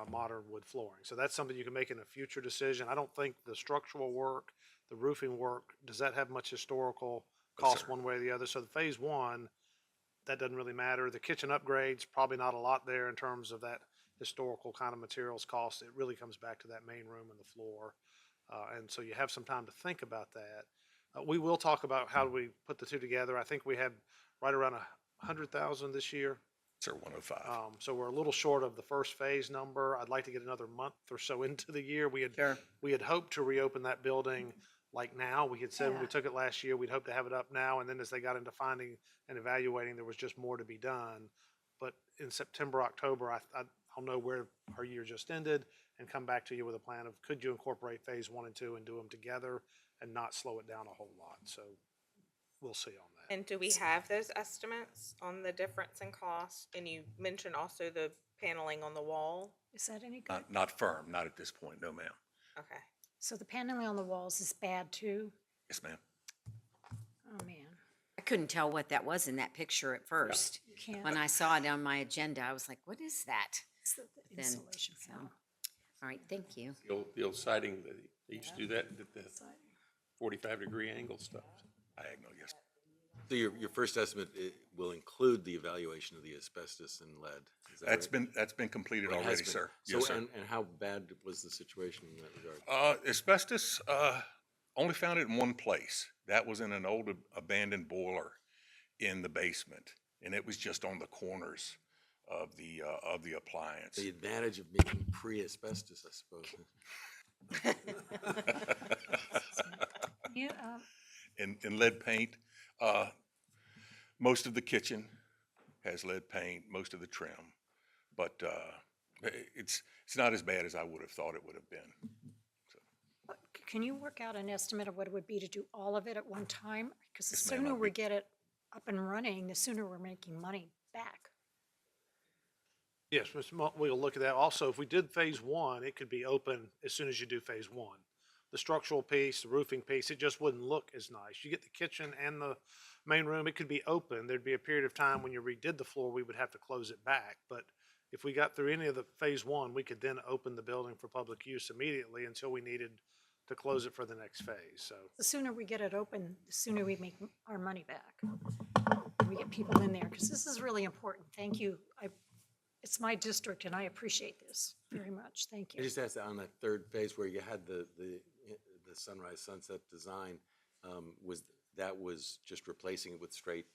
modern wood flooring. So that's something you can make in a future decision. I don't think the structural work, the roofing work, does that have much historical cost one way or the other? So the phase 1, that doesn't really matter. The kitchen upgrades, probably not a lot there in terms of that historical kind of materials cost. It really comes back to that main room and the floor. And so you have some time to think about that. We will talk about how do we put the two together. I think we had right around 100,000 this year. Sir, 105. So we're a little short of the first phase number. I'd like to get another month or so into the year. We had hoped to reopen that building like now. We had said when we took it last year, we'd hope to have it up now. And then as they got into finding and evaluating, there was just more to be done. But in September, October, I'll know where our year just ended and come back to you with a plan of could you incorporate phase 1 and 2 and do them together and not slow it down a whole lot. So we'll see on that. And do we have those estimates on the difference in cost? And you mentioned also the paneling on the wall. Is that any good? Not firm, not at this point, no ma'am. Okay. So the paneling on the walls is bad too? Yes, ma'am. Oh, man. I couldn't tell what that was in that picture at first. You can't. When I saw it on my agenda, I was like, what is that? It's the insulation panel. All right, thank you. The old siding, they used to do that, the 45-degree angle stuff. Diagonal, yes. So your first estimate will include the evaluation of the asbestos and lead? Is that right? That's been completed Or it has already, been? sir. So, Yes, sir. and how bad was the situation in that regard? Asbestos, only found it in one place. That was in an old abandoned boiler in the basement, and it was just on the corners of the appliance. The advantage of being pre-asbestos, I suppose. You, In lead paint, most of the kitchen has lead paint, most of the trim, but it's not as bad as I would have thought it would have been. can you work out an estimate of what it would be to do all of it at one time? Because the Yes, ma'am, sooner I'll we be- get it up and running, the sooner we're making money back. Yes, Mr. We'll look at that. Also, if we did phase 1, it could be open as soon as you do phase 1. The structural piece, the roofing piece, it just wouldn't look as nice. You get the kitchen and the main room, it could be open. There'd be a period of time when you redid the floor, we would have to close it back. But if we got through any of the phase 1, we could then open the building for public use immediately until we needed to close it for the next phase. So The sooner we get it open, the sooner we make our money back. We get people in there, because this is really important. Thank you. It's my district, and I appreciate this very much. Thank I you. just asked that on that third phase where you had the sunrise sunset design, was just replacing it with straight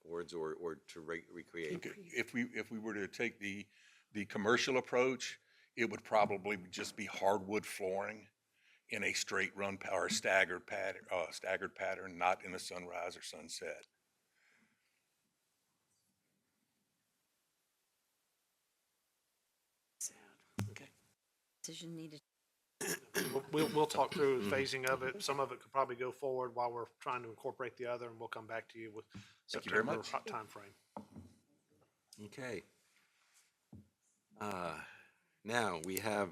boards or to recreate? If we were to take the commercial approach, it would probably just be hardwood flooring in a straight run or staggered pattern, not in a sunrise or sunset. Okay. Decision needed. We'll talk through the phasing of it. Some of it could probably go forward while we're trying to incorporate the other, and we'll come back to you with Thank you very September much. timeframe. Okay. Now we have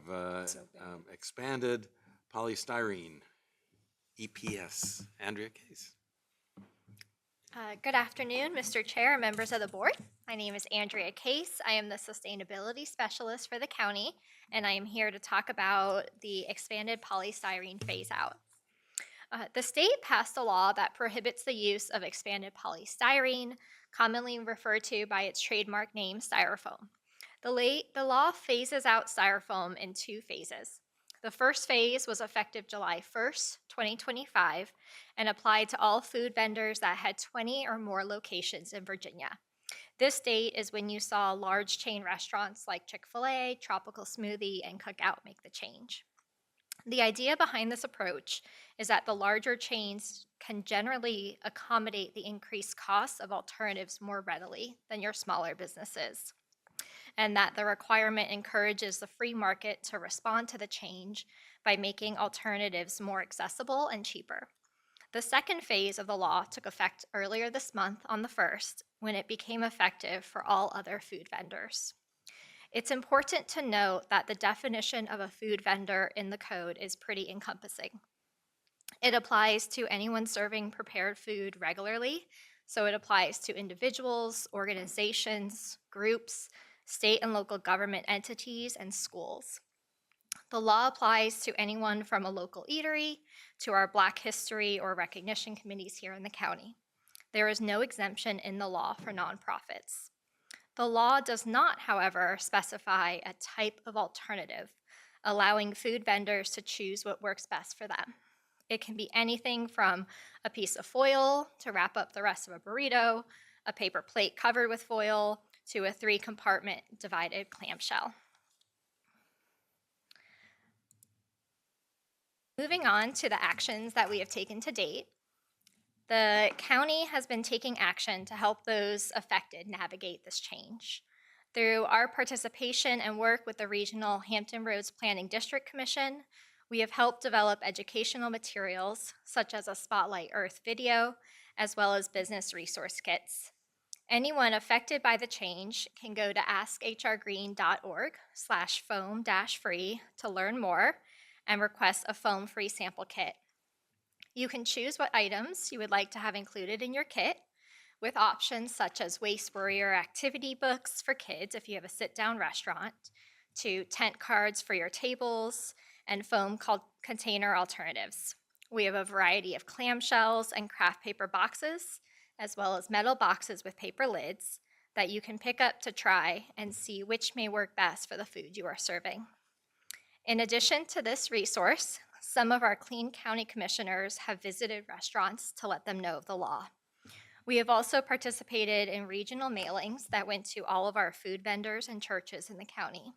expanded polystyrene, EPS. Andrea Case. Good afternoon, Mr. Chair, members of the board. My name is Andrea Case. I am the Sustainability Specialist for the county, and I am here to talk about the expanded polystyrene phase-out. The state passed a law that prohibits the use of expanded polystyrene, commonly referred to by its trademark name, Styrofoam. The law phases out Styrofoam in 2 phases. The first phase was effective July 1st, 2025, and applied to all food vendors that had 20 or more locations in Virginia. This date is when you saw large chain restaurants like Chick-fil-A, Tropical Smoothie, and Cookout make the change. The idea behind this approach is that the larger chains can generally accommodate the increased costs of alternatives more readily than your smaller businesses, and that the requirement encourages the free market to respond to the change by making alternatives more accessible and cheaper. The second phase of the law took effect earlier this month on the 1st, when it became effective for all other food vendors. It's important to note that the definition of a food vendor in the code is pretty encompassing. It applies to anyone serving prepared food regularly, so it applies to individuals, organizations, groups, state and local government entities, and schools. The law applies to anyone from a local eatery to our Black History or Recognition committees here in the county. There is no exemption in the law for nonprofits. The law does not, however, specify a type of alternative, allowing food vendors to choose what works best for them. It can be anything from a piece of foil to wrap up the rest of a burrito, a paper plate covered with foil, to a 3-compartment divided clamshell. Moving on to the actions that we have taken to date, the county has been taking action to help those affected navigate this change. Through our participation and work with the Regional Hampton Roads Planning District Commission, we have helped develop educational materials such as a Spotlight Earth video, as well as business resource kits. Anyone affected by the change can go to askhrgreen.org/foam-free to learn more and request a foam-free sample kit. You can choose what items you would like to have included in your kit, with options such as Waste Warrior activity books for kids if you have a sit-down restaurant, to tent cards for your tables, and foam container alternatives. We have a variety of clamshells and craft paper boxes, as well as metal boxes with paper lids that you can pick up to try and see which may work best for the food you are serving. In addition to this resource, some of our Clean County commissioners have visited restaurants to let them know of the law. We have also participated in regional mailings that went to all of our food vendors and churches in the county.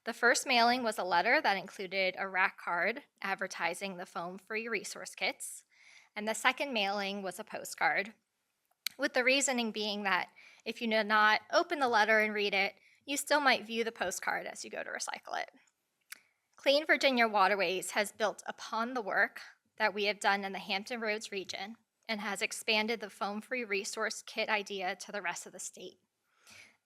The first mailing was a letter that included a rack card advertising the foam-free resource kits, and the second mailing was a postcard, with the reasoning being that if you did not open the letter and read it, you still might view the postcard as you go to recycle it. Clean Virginia Waterways has built upon the work that we have done in the Hampton Roads region and has expanded the foam-free resource kit idea to the rest of the state.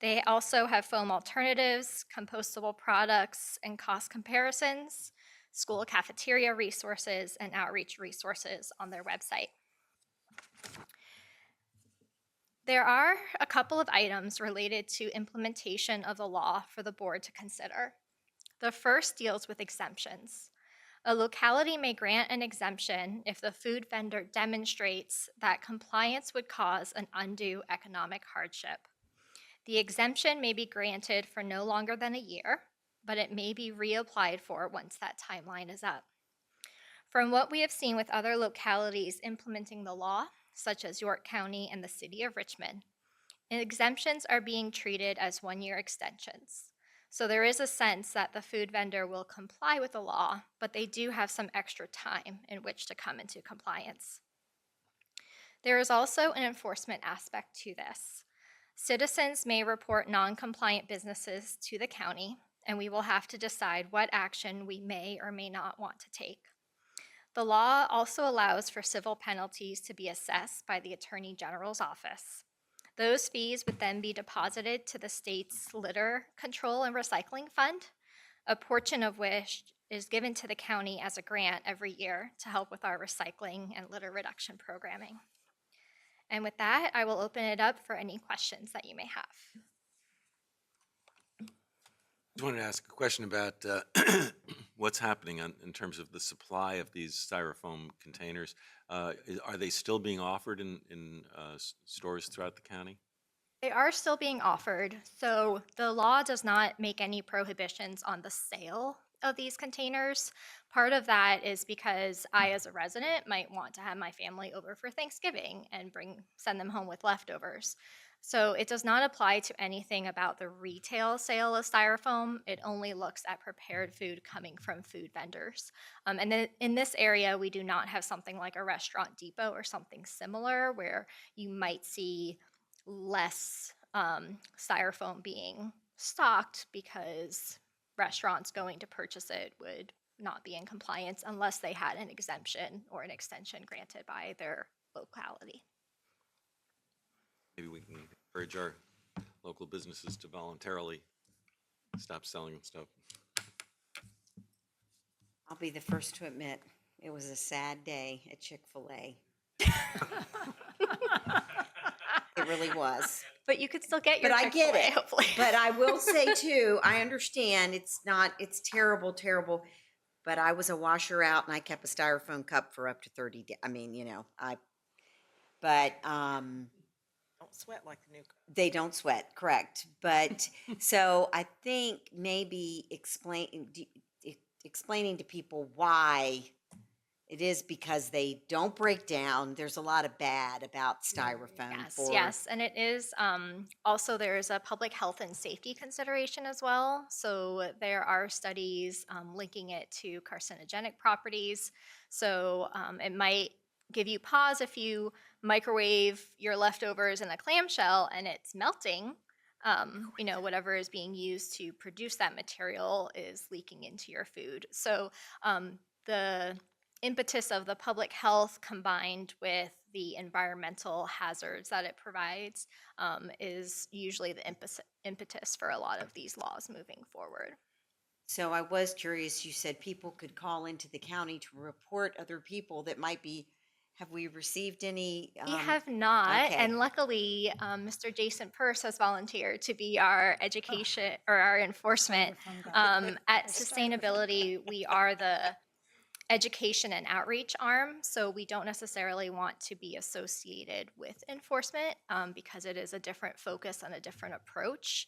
They also have foam alternatives, compostable products, and cost comparisons, school cafeteria resources, and outreach resources on their website. There are a couple of items related to implementation of the law for the board to consider. The first deals with exemptions. A locality may grant an exemption if the food vendor demonstrates that compliance would cause an undue economic hardship. The exemption may be granted for no longer than a year, but it may be reapplied for once that timeline is up. From what we have seen with other localities implementing the law, such as York County and the City of Richmond, exemptions are being treated as one-year extensions. So there is a sense that the food vendor will comply with the law, but they do have some extra time in which to come into compliance. There is also an enforcement aspect to this. Citizens may report non-compliant businesses to the county, and we will have to decide what action we may or may not want to take. The law also allows for civil penalties to be assessed by the Attorney General's office. Those fees would then be deposited to the state's Litter Control and Recycling Fund, a portion of which is given to the county as a grant every year to help with our recycling and litter reduction programming. And with that, I will open it up for any questions that you may have. I wanted to ask a question about what's happening in terms of the supply of these styrofoam containers. Are they still being offered in stores throughout the county? They are still being offered. So the law does not make any prohibitions on the sale of these containers. Part of that is because I, as a resident, might want to have my family over for Thanksgiving and send them home with leftovers. So it does not apply to anything about the retail sale of styrofoam. It only looks at prepared food coming from food vendors. And then in this area, we do not have something like a restaurant depot or something similar where you might see less styrofoam being stocked because restaurants going to purchase it would not be in compliance unless they had an exemption or an extension granted by their locality. Maybe we can encourage our local businesses to voluntarily stop selling stuff. I'll be the first to admit, it was a sad day at Chick-fil-A. It really was. But you could still get your But I get Chick-fil-A, it. hopefully. But I will say too, I understand it's terrible, terrible. But I was a washer out and I kept a styrofoam cup for up to 30 days. I mean, Don't sweat like the new. they don't sweat, correct. But so I think maybe explaining to people why it is because they don't break down. There's a lot of bad about styrofoam. Yes, and it is also there's a public health and safety consideration as well. So there are studies linking it to carcinogenic properties. So it might give you pause if you microwave your leftovers in a clamshell and it's melting. Whatever is being used to produce that material is leaking into your food. So the impetus of the public health combined with the environmental hazards that it provides is usually the impetus for a lot of these laws moving forward. So I was curious, you said people could call into the county to report other people that might be, have we received any? We have not, okay. and luckily, Mr. Jason Purse has volunteered to be our education or our enforcement. At Sustainability, we are the education and outreach arm, so we don't necessarily want to be associated with enforcement because it is a different focus and a different approach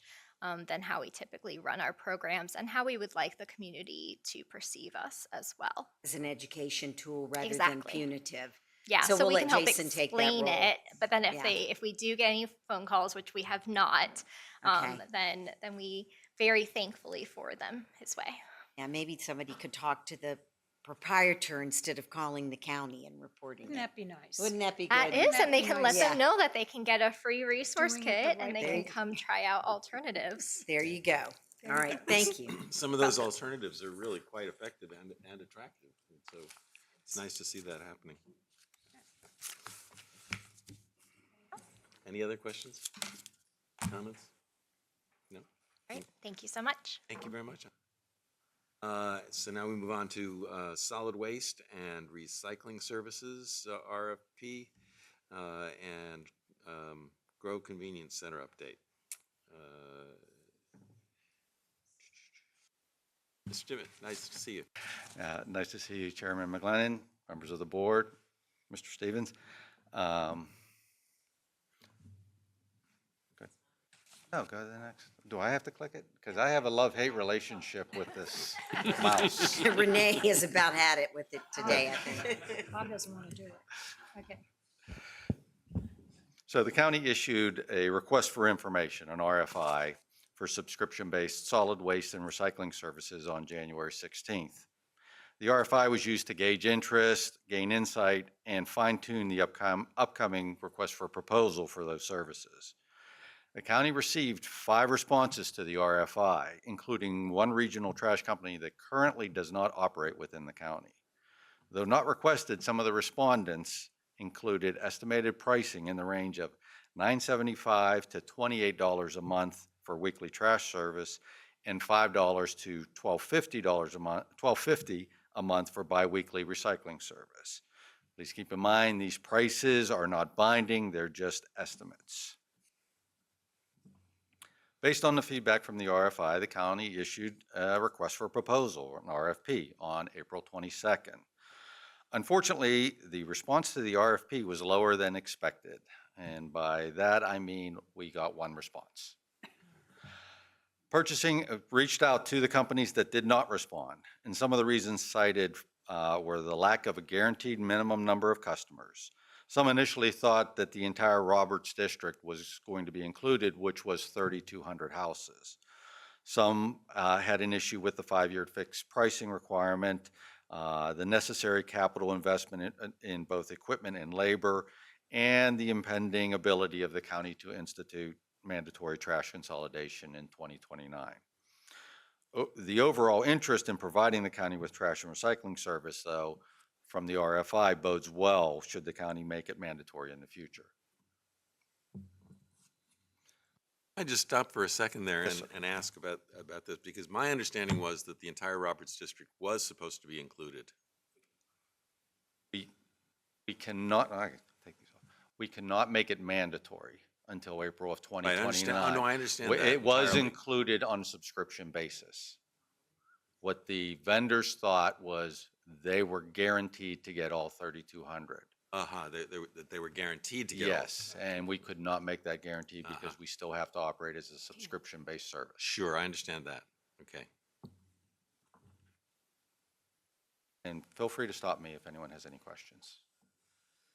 than how we typically run our programs and how we would like the community to perceive us as well. As an education tool rather than Exactly. punitive. Yeah, So so we'll we can let help Jason take that explain role. it, but then Yeah. if we do get any phone calls, which we have not, Okay. then we very thankfully forward them his way. Yeah, maybe somebody could talk to the proprietor instead of calling the county and reporting Wouldn't it. that be nice? Wouldn't that be good? That is, and they can let Yeah. them know that they can get a free resource Doing it the kit right and they way. can come try out alternatives. There you go. All right, thank you. Some of those alternatives are really quite effective and attractive. And so it's nice to see that happening. Any other questions? Comments? No? Great, thank you so much. Thank you very much. So now we move on to solid waste and recycling services, RFP, and Grow Convenience Center update. Mr. Dimmitt, nice to see you. Nice to see you, Chairman McGlennon, members of the board, Mr. Stevens. Good. No, go to the next. Do I have to click it? Because I have a love-hate relationship with this mouse. Renee has about had it with it today, I think. Bob doesn't want to do it. Okay. So the county issued a request for information, an RFI, for subscription-based solid waste and recycling services on January 16th. The RFI was used to gauge interest, gain insight, and fine-tune the upcoming request for proposal for those services. The county received 5 responses to the RFI, including one regional trash company that currently does not operate within the county. Though not requested, some of the respondents included estimated pricing in the range of $9.75 to $28 a month for weekly trash service and $5 to $12.50 a month for biweekly recycling service. Please keep in mind, these prices are not binding, they're just estimates. Based on the feedback from the RFI, the county issued a request for a proposal, an RFP, on April 22nd. Unfortunately, the response to the RFP was lower than expected. And by that, I mean we got 1 response. Purchasing reached out to the companies that did not respond. And some of the reasons cited were the lack of a guaranteed minimum number of customers. Some initially thought that the entire Roberts district was going to be included, which was 3,200 houses. Some had an issue with the 5-year fixed pricing requirement, the necessary capital investment in both equipment and labor, and the impending ability of the county to institute mandatory trash consolidation in 2029. The overall interest in providing the county with trash and recycling service, though, from the RFI bodes well should the county make it mandatory in the future. I just stop for a second there Yes, and ask about this, because my understanding was that the entire Roberts district was supposed to be included. We cannot, I can take these off. We cannot make it mandatory until April of 2029. Oh, no, I understand that It was entirely. included on a subscription basis. What the vendors thought was they were guaranteed to get all 3,200. They were guaranteed to get all. Yes, and we could not make that guarantee because we still have to operate as a subscription-based service. Sure, I understand that. Okay. And feel free to stop me if anyone has any questions.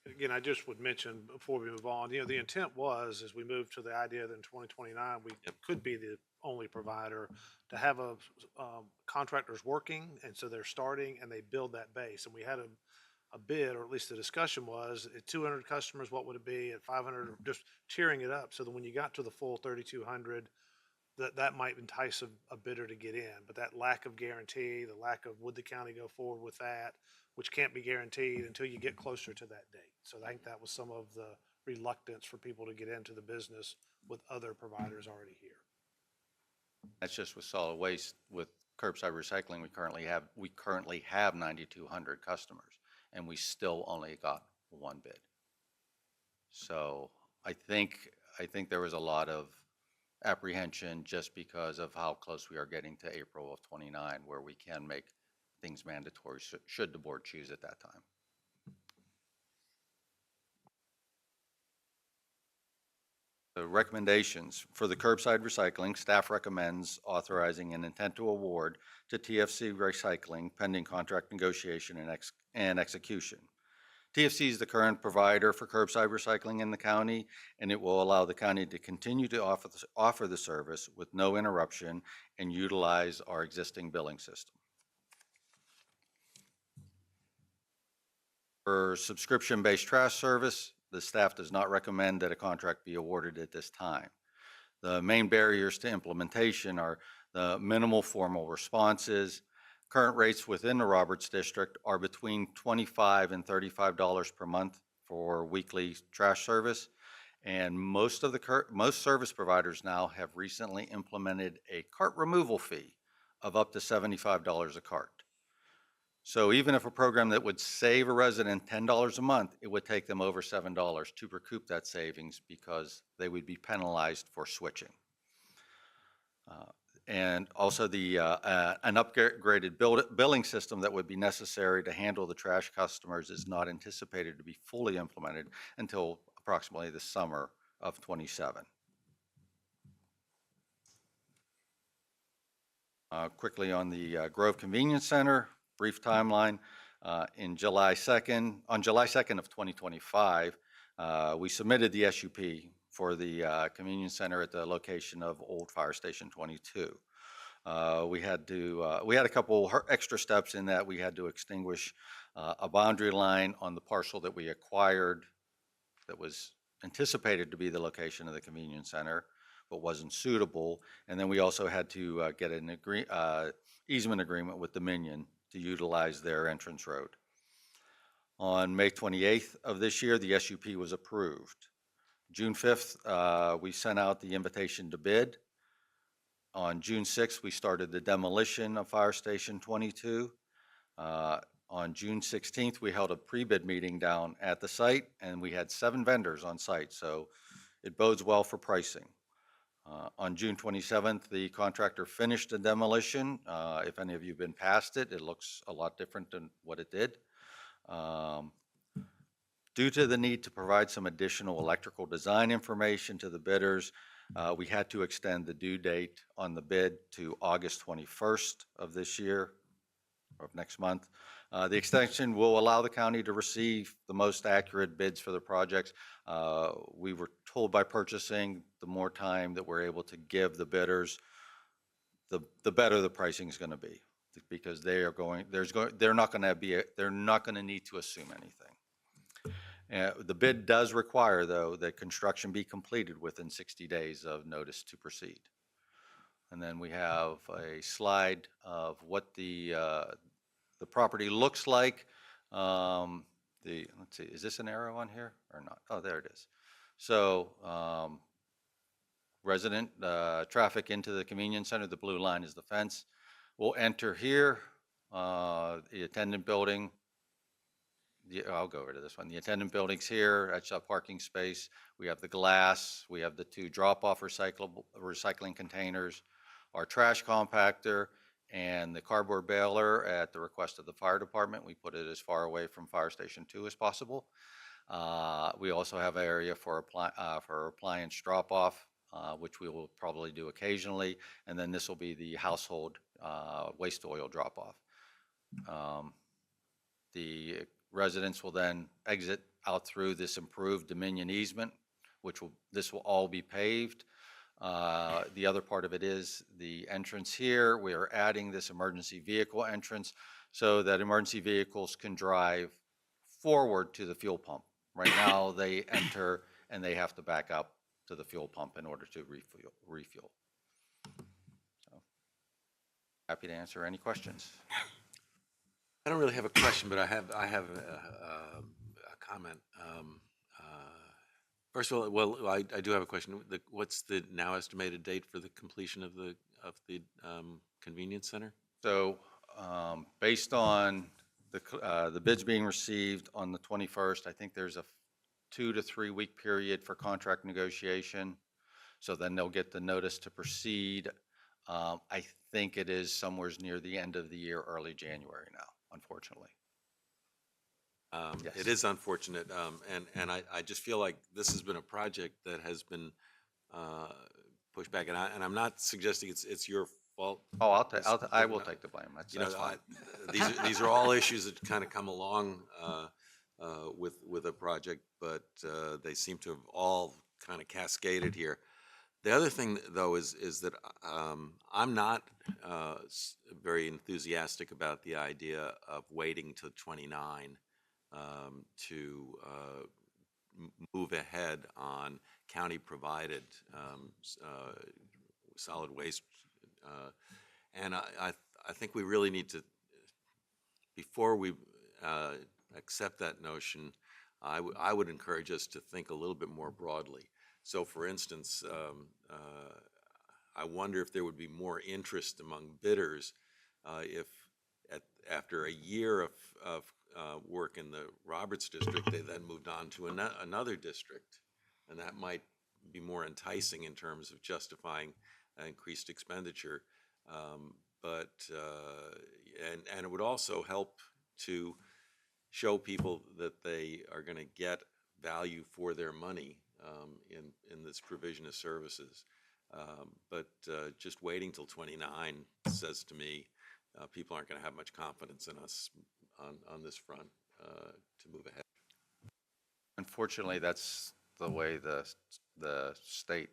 Again, I just would mention before we move on, the intent was, as we move to the idea that in 2029, we could be the only provider to have contractors working, and so they're starting and they build that base. And we had a bid, or at least the discussion was, at 200 customers, what would it be? At 500, just tiering it up so that when you got to the full 3,200, that might entice a bidder to get in. But that lack of guarantee, the lack of would the county go forward with that, which can't be guaranteed until you get closer to that date. So I think that was some of the reluctance for people to get into the business with other providers already here. That's just with solid waste. With curbside recycling, we currently have 9,200 customers, and we still only got 1 bid. So I think there was a lot of apprehension just because of how close we are getting to April of 29, where we can make things mandatory should the board choose at that time. The recommendations for the curbside recycling, staff recommends authorizing an intent to award to TFC Recycling pending contract negotiation and execution. TFC is the current provider for curbside recycling in the county, and it will allow the county to continue to offer the service with no interruption and utilize our existing billing system. For subscription-based trash service, the staff does not recommend that a contract be awarded at this time. The main barriers to implementation are the minimal formal responses. Current rates within the Roberts District are between $25 and $35 per month for weekly trash service. And most service providers now have recently implemented a cart removal fee of up to $75 a cart. So even if a program that would save a resident $10 a month, it would take them over $7 to recoup that savings because they would be penalized for switching. And also an upgraded billing system that would be necessary to handle the trash customers is not anticipated to be fully implemented until approximately the summer of '27. Quickly on the Grove Convenience Center, brief timeline. On July 2nd of 2025, we submitted the SUP for the convenience center at the location of Old Fire Station 22. We had a couple extra steps in that we had to extinguish a boundary line on the parcel that we acquired that was anticipated to be the location of the convenience center. but wasn't suitable. And then we also had to get an easement agreement with Dominion to utilize their entrance road. On May 28th of this year, the SUP was approved. June 5th, we sent out the invitation to bid. On June 6th, we started the demolition of Fire Station 22. On June 16th, we held a pre-bid meeting down at the site, and we had 7 vendors on site, so it bodes well for pricing. On June 27th, the contractor finished the demolition. If any of you have been past it, it looks a lot different than what it did. Due to the need to provide some additional electrical design information to the bidders, we had to extend the due date on the bid to August 21st of this year, of next month. The extension will allow the county to receive the most accurate bids for the projects. We were told by purchasing, the more time that we're able to give the bidders, the better the pricing is going to be, because they're not going to need to assume anything. The bid does require, though, that construction be completed within 60 days of notice to proceed. And then we have a slide of what the property looks like. Let's see, is this an arrow on here or not? Oh, there it is. So resident traffic into the convenience center, the blue line is the fence. We'll enter here, the attendant building. I'll go over to this one. The attendant building's here, that's a parking space. We have the glass, we have the 2 drop-off recycling containers, our trash compactor, and the cardboard baler. At the request of the fire department, we put it as far away from Fire Station 2 as possible. We also have an area for appliance drop-off, which we will probably do occasionally, and then this will be the household waste oil drop-off. The residents will then exit out through this improved Dominion easement, this will all be paved. The other part of it is the entrance here. We are adding this emergency vehicle entrance so that emergency vehicles can drive forward to the fuel pump. Right now, they enter and they have to back up to the fuel pump in order to refuel. So, happy to answer any questions. I don't really have a question, but I have a comment. First of all, well, I do have a question. What's the now estimated date for the completion of the convenience center? So, based on the bids being received on the 21st, I think there's a 2 to 3 week period for contract negotiation. So then they'll get the notice to proceed. I think it is somewhere near the end of the year, early January now, unfortunately. Yes. It is unfortunate, and I just feel like this has been a project that has been pushed back, and I'm not suggesting it's your fault. Oh, I will take the blame. That's fine. These are all issues that kind of come along with a project, but they seem to have all kind of cascaded here. The other thing, though, is that I'm not very enthusiastic about the idea of waiting till 29 to move ahead on county-provided solid waste. And I think we really need to, before we accept that notion, I would encourage us to think a little bit more broadly. So, for instance, I wonder if there would be more interest among bidders if after a year of work in the Roberts district, they then moved on to another district, and that might be more enticing in terms of justifying increased expenditure. And it would also help to show people that they are going to get value for their money in this provision of services. But just waiting till 29 says to me people aren't going to have much confidence in us on this front to move ahead. Unfortunately, that's the way the state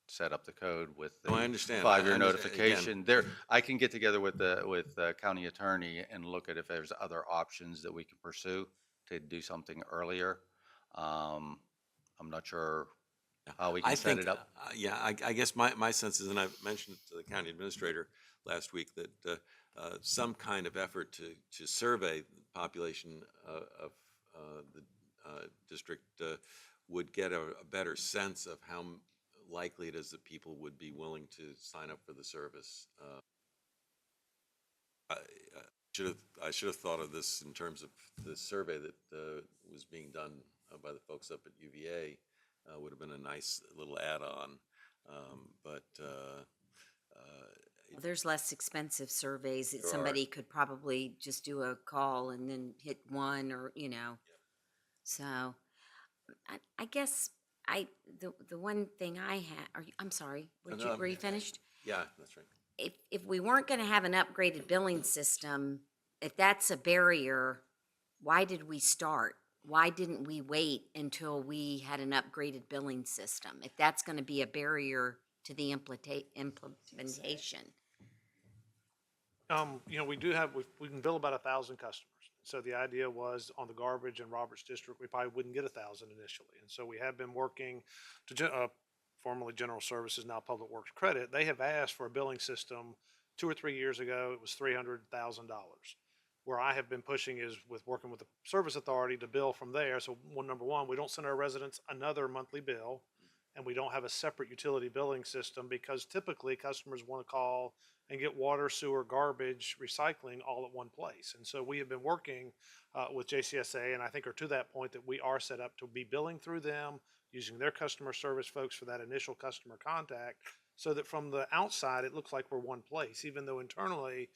set up the code with the I understand. 5-year notification. There, I can get together with the county attorney and look at if there's other options that we can pursue to do something earlier. I'm not sure how we I can set think, it up. yeah, I guess my sense is, and I've mentioned it to the county administrator last week, that some kind of effort to survey the population of the district would get a better sense of how likely it is that people would be willing to sign up for the service. I should have thought of this in terms of the survey that was being done by the folks up at UVA. Would have been a nice little add-on, but There's less expensive surveys that There are. somebody could probably just do a call and then hit one or, you know. So I guess the one thing I had, I'm sorry, were you finished? yeah, that's right. If we weren't gonna have an upgraded billing system, if that's a barrier, why did we start? Why didn't we wait until we had an upgraded billing system? If that's gonna be a barrier to the implementation. You know, we can bill about 1,000 customers. So the idea was on the garbage in Roberts District, we probably wouldn't get 1,000 initially. And so we have been working to, formerly General Services, now Public Works Credit. They have asked for a billing system 2 or 3 years ago. It was $300,000. Where I have been pushing is working with the Service Authority to bill from there. So number one, we don't send our residents another monthly bill, and we don't have a separate utility billing system because typically customers want to call and get water, sewer, garbage, recycling all at one place. And so we have been working with JCSA, and I think are to that point that we are set up to be billing through them, using their customer service folks for that initial customer contact, so that from the outside, it looks like we're one place, even though internally,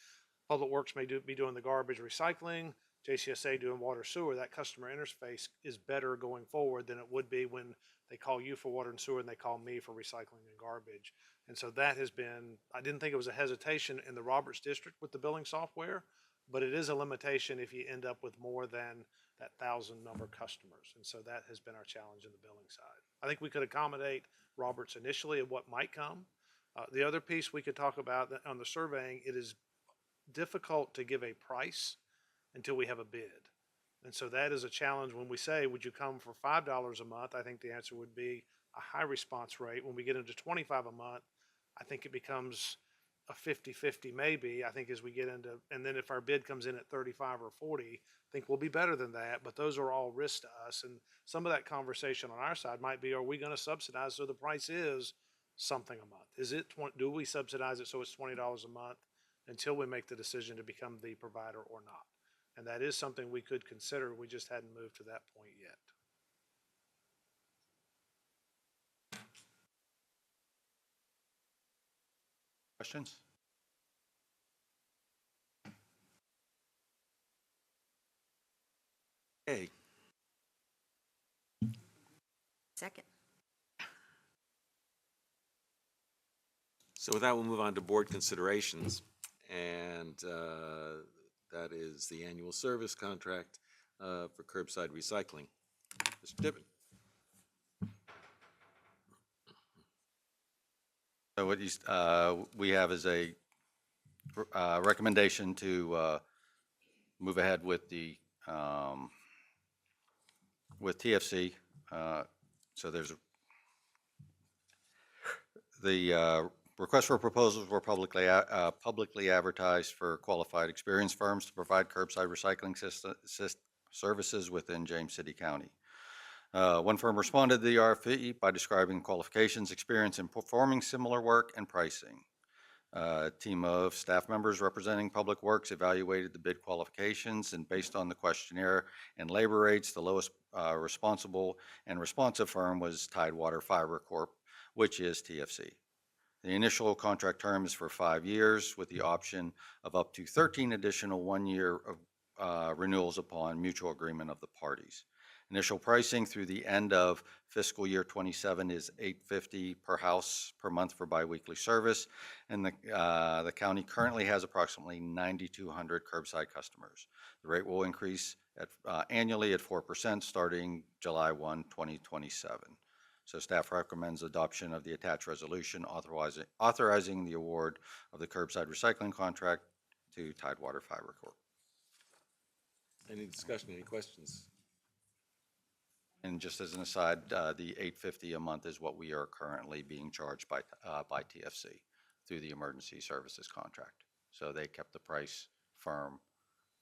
Public Works may be doing the garbage recycling, JCSA doing water sewer. That customer interface is better going forward than it would be when they call you for water and sewer and they call me for recycling and garbage. And so that has been, I didn't think it was a hesitation in the Roberts District with the billing software, but it is a limitation if you end up with more than that 1,000 number customers. And so that has been our challenge in the billing side. I think we could accommodate Roberts initially of what might come. The other piece we could talk about on the surveying, it is difficult to give a price until we have a bid. And so that is a challenge when we say, would you come for $5 a month? I think the answer would be a high response rate. When we get into $25 a month, I think it becomes a 50-50 maybe. I think as we get into, and then if our bid comes in at 35 or 40, I think we'll be better than that, but those are all risks to us. And some of that conversation on our side might be, are we going to subsidize so the price is something a month? Is it, do we subsidize it so it's $20 a month until we make the decision to become the provider or not? And that is something we could consider. We just hadn't moved to that point yet. Questions? Hey, Second. so with that, we'll move on to board considerations. And that is the annual service contract for curbside recycling. Mr. Tippett. So what we have is a recommendation to move ahead with the with TFC. So there's the request for proposals were publicly advertised for qualified experienced firms to provide curbside recycling services within James City County. One firm responded to the RFP by describing qualifications, experience in performing similar work, and pricing. A team of staff members representing Public Works evaluated the bid qualifications, and based on the questionnaire and labor rates, the lowest responsible and responsive firm was Tidewater Fiber Corp., which is TFC. The initial contract term is for 5 years with the option of up to 13 additional 1-year renewals upon mutual agreement of the parties. Initial pricing through the end of fiscal year 27 is $850 per house per month for biweekly service, and the county currently has approximately 9,200 curbside customers. The rate will increase annually at 4% starting July 1, 2027. So staff recommends adoption of the attached resolution authorizing the award of the curbside recycling contract to Tidewater Fiber Corp. Any discussion, any questions? And just as an aside, the $850 a month is what we are currently being charged by TFC through the emergency services contract. So they kept the price firm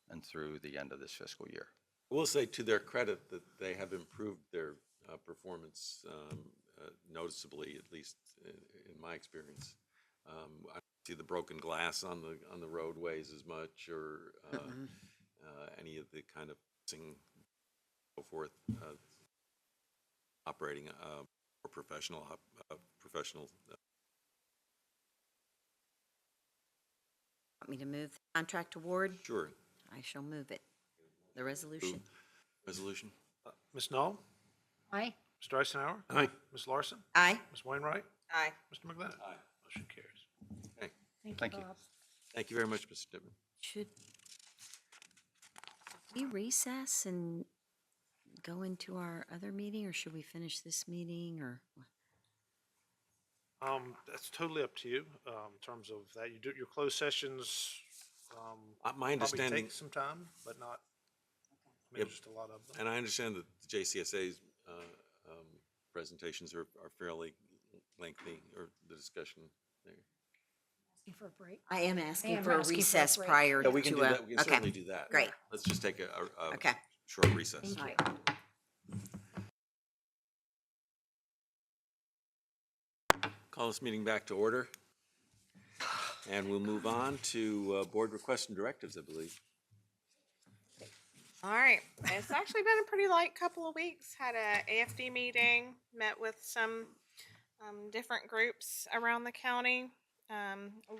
and through the end of this fiscal year. I will say to their credit that they have improved their performance noticeably, at least in my experience. I don't see the broken glass on the roadways as much, or any of the kind of so forth. Operating or professional. Want me to move the contract award? Sure. I shall move it. The resolution. Resolution. Ms. Knoll? Aye. Mr. Eisenhower? Aye. Ms. Larson? Aye. Ms. Wainwright? Aye. Mr. McGlinnan? Aye. Motion carries. Okay. Thank you. Bob. Thank you very much, Mr. Dittman. Should we recess and go into our other meeting, or should we finish this meeting, or? That's totally up to you, in terms of that. You do your closed sessions, My probably understanding, take some time, but not, I mean, Yep. just a lot of them. and I understand that the JCSA's presentations are fairly lengthy, or the discussion there. Asking for a break. I am I asking am for a asking for a recess break. prior Yeah, we can to do a. that. We can Okay. certainly do that. Great. Let's just take a Okay. short recess. Thank All you. right. Call this meeting back to order. And we'll move on to board requests and directives, I believe. All right. It's actually been a pretty light couple of weeks. Had a AFD meeting, met with some different groups around the county.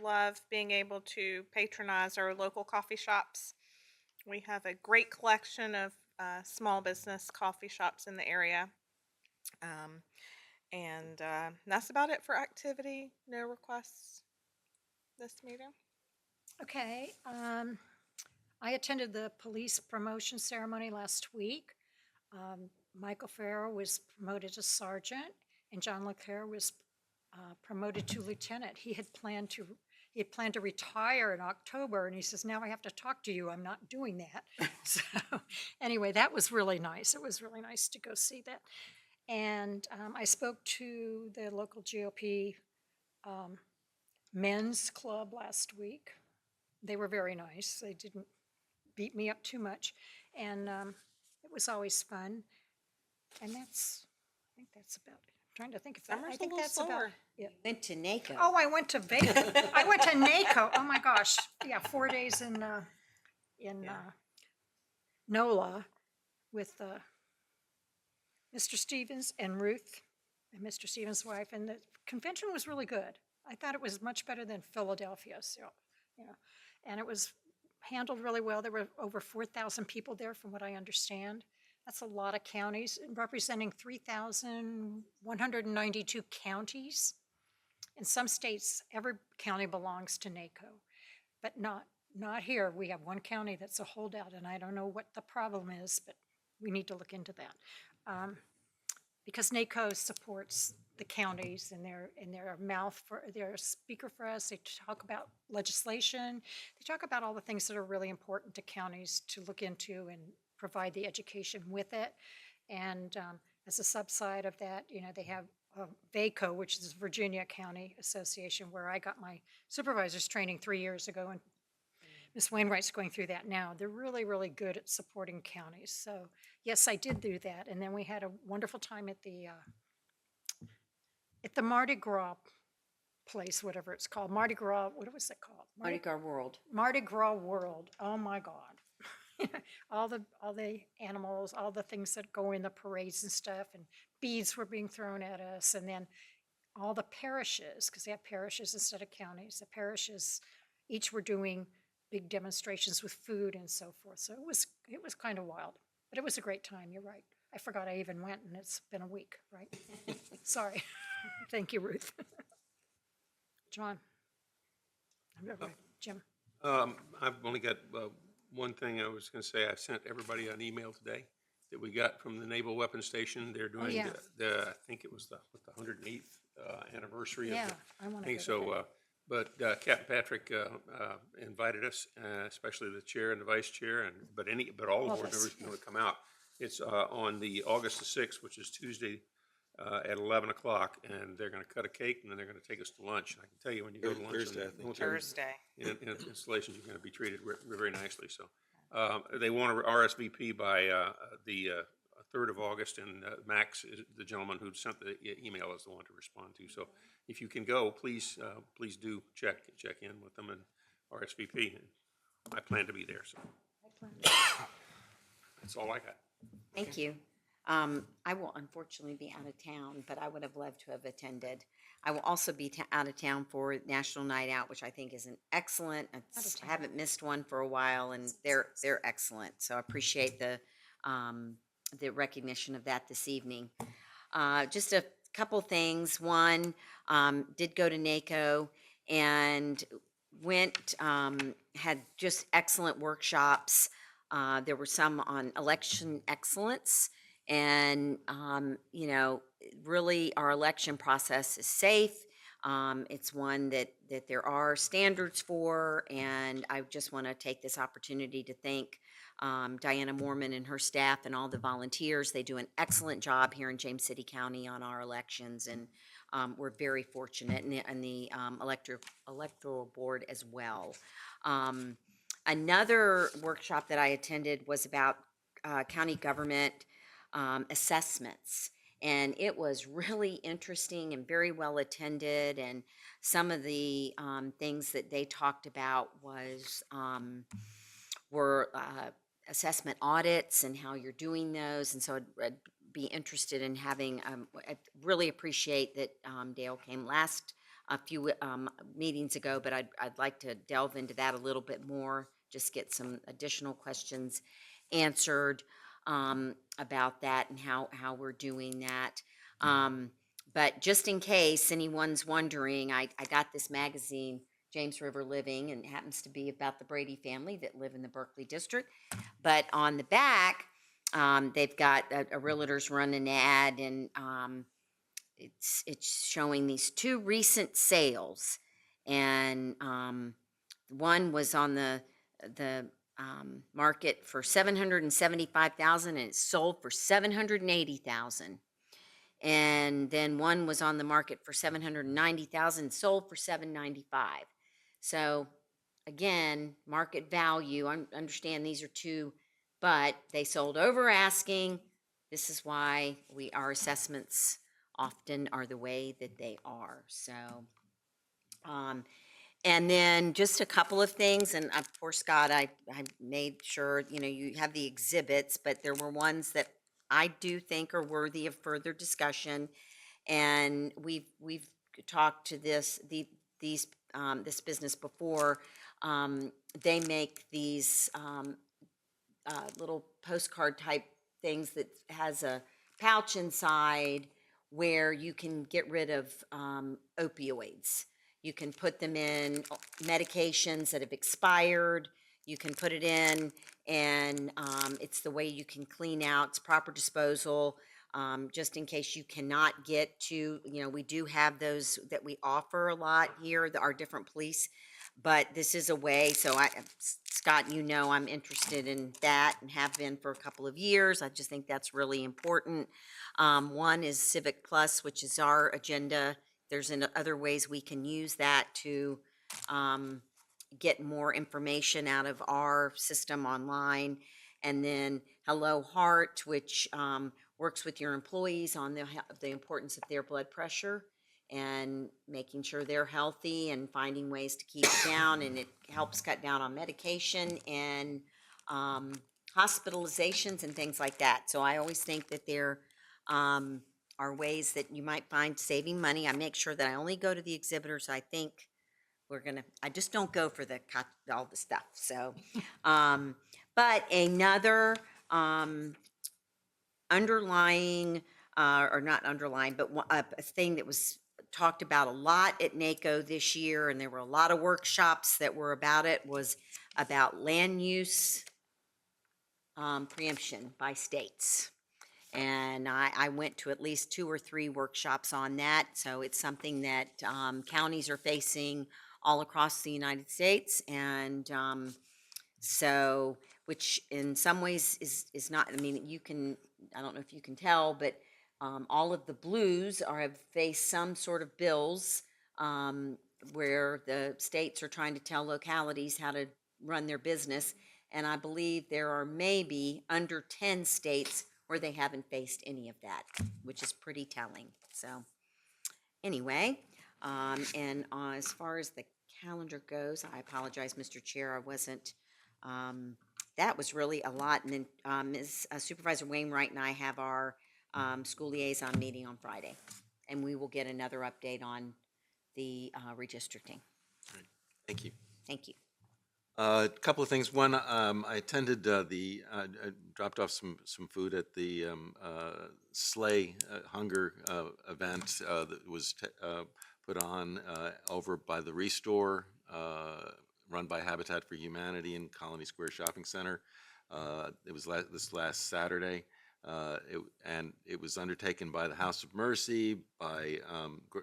Love being able to patronize our local coffee shops. We have a great collection of small business coffee shops in the area. And that's about it for activity. No requests this meeting. Okay, I attended the police promotion ceremony last week. Michael Farrow was promoted to sergeant, and John LeClaire was promoted to lieutenant. He had planned to retire in October, and he says, "Now I have to talk to you. I'm not doing that." So anyway, that was really nice. It was really nice to go see that. And I spoke to the local GOP men's club last week. They were very nice. They didn't beat me up too much. And it was always fun. And I think that's about it. I'm trying to think if that, Summer's I a think little that's about slower. it. Went to NACO. Oh, I went to I went to NACO. Oh my gosh. Yeah, 4 days in NOLA with Mr. Stevens and Ruth and Mr. Stevens' wife. And the convention was really good. I thought it was much better than Philadelphia. So, and it was handled really well. There were over 4,000 people there, from what I understand. That's a lot of counties, representing 3,192 counties. In some states, every county belongs to NACO, but not here. We have one county that's a holdout, and I don't know what the problem is, but we need to look into that. Because NACO supports the counties, and they're a speaker for us. They talk about legislation. They talk about all the things that are really important to counties to look into and provide the education with it. And as a subside of that, they have VACO, which is Virginia County Association, where I got my supervisors training 3 years ago, and Ms. Wainwright's going through that now. They're really, really good at supporting counties. So yes, I did do that. And then we had a wonderful time at the Mardi Gras place, whatever it's called. Mardi Gras, what was it called? Mardi Gras World. Mardi Gras World. Oh my God. all the animals, all the things that go in the parades and stuff, and beads were being thrown at us. And then all the parishes, because they have parishes instead of counties, the parishes each were doing big demonstrations with food and so forth. So it was kind of wild, but it was a great time. You're right. I forgot I even went, and it's been a week, right? Sorry. Thank you, Ruth. John. Jim. I've only got one thing I was going to say. I've sent everybody an email today that we got from the Naval Weapons Station. They're doing yeah. I think it was the 108th anniversary Yeah, of I want the to thing. go to So, but Captain Patrick invited us, especially the chair and the vice chair, but all the Love board us. members want to come out. It's on the August the 6th, which is Tuesday, at 11 o'clock, and they're going to cut a cake, and then they're going to take us to lunch. And I can tell you, when you go to lunch Thursday, I on think. military Thursday. installations, you're going to be treated very nicely. So they want to RSVP by the 3rd of August, and Max, the gentleman who sent the email, is the one to respond to. So if you can go, please do check in with them and RSVP. And I plan to be there, so that's all I got. Thank you. I will unfortunately be out of town, but I would have loved to have attended. I will also be out of town for National Night Out, which I think is an excellent. I haven't missed one for a while, and they're excellent. So I appreciate the recognition of that this evening. Just a couple things. One, did go to NACO and went, had just excellent workshops. There were some on election excellence, and you know, really our election process is safe. It's one that there are standards for, and I just want to take this opportunity to thank Diana Moorman and her staff and all the volunteers. They do an excellent job here in James City County on our elections, and we're very fortunate, and the electoral board as well. Another workshop that I attended was about county government assessments, and it was really interesting and very well attended. And some of the things that they talked about were assessment audits and how you're doing those. And so I'd be interested in having. I really appreciate that Dale came a few meetings ago, but I'd like to delve into that a little bit more, just get some additional questions answered about that and how we're doing that. But just in case anyone's wondering, I got this magazine, James River Living, and it happens to be about the Brady family that live in the Berkeley district. But on the back, they've got a realtor's run an ad, and it's showing these two recent sales, and one was on the market for $775,000, and it sold for $780,000. And then one was on the market for $790,000, sold for $795,000. So again, market value. I understand these are two, but they sold over asking. This is why our assessments often are the way that they are. So, and then just a couple of things, and of course, Scott, I made sure, you know, you have the exhibits, but there were ones that I do think are worthy of further discussion. And we've talked to this business before. They make these little postcard type things that has a pouch inside where you can get rid of opioids. You can put them in medications that have expired. You can put it in, and it's the way you can clean out. It's proper disposal, just in case you cannot get to, you know, we do have those that we offer a lot here, our different police, but this is a way. So Scott, you know, I'm interested in that and have been for a couple of years. I just think that's really important. One is Civic Plus, which is our agenda. There's other ways we can use that to get more information out of our system online. And then Hello Heart, which works with your employees on the importance of their blood pressure and making sure they're healthy and finding ways to keep it down. And it helps cut down on medication and hospitalizations and things like that. So I always think that there are ways that you might find saving money. I make sure that I only go to the exhibitors I think I just don't go for all the stuff. So, but another underlying, or not underlying, but a thing that was talked about a lot at NACO this year, and there were a lot of workshops that were about it, was about land use preemption by states. And I went to at least 2 or 3 workshops on that. So it's something that counties are facing all across the United States. And so which in some ways is not, I mean, you can, I don't know if you can tell, but all of the blues have faced some sort of bills where the states are trying to tell localities how to run their business. And I believe there are maybe under 10 states where they haven't faced any of that, which is pretty telling. So anyway, and as far as the calendar goes, I apologize, Mr. Chair, I wasn't, that was really a lot. And then Ms. Supervisor Wainwright and I have our school liaison meeting on Friday, and we will get another update on the redistricting. Thank you. Thank you. A couple of things. One, I attended I dropped off some food at the Sleigh Hunger event that was put on over by the Restore, run by Habitat for Humanity in Colony Square Shopping Center. It was this last Saturday, and it was undertaken by the House of Mercy, by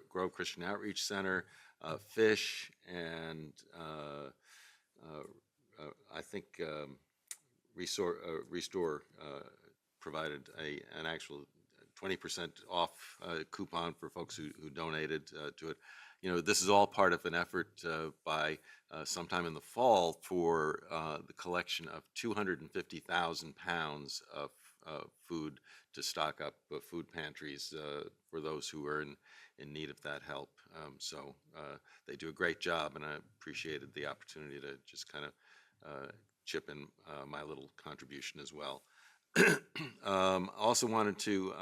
Grove Christian Outreach Center, Fish, and I think Restore provided an actual 20% off coupon for folks who donated to it. You know, this is all part of an effort by sometime in the fall for the collection of 250,000 pounds of food to stock up food pantries for those who are in need of that help. So they do a great job, and I appreciated the opportunity to just kind of chip in my little contribution as well. Also wanted to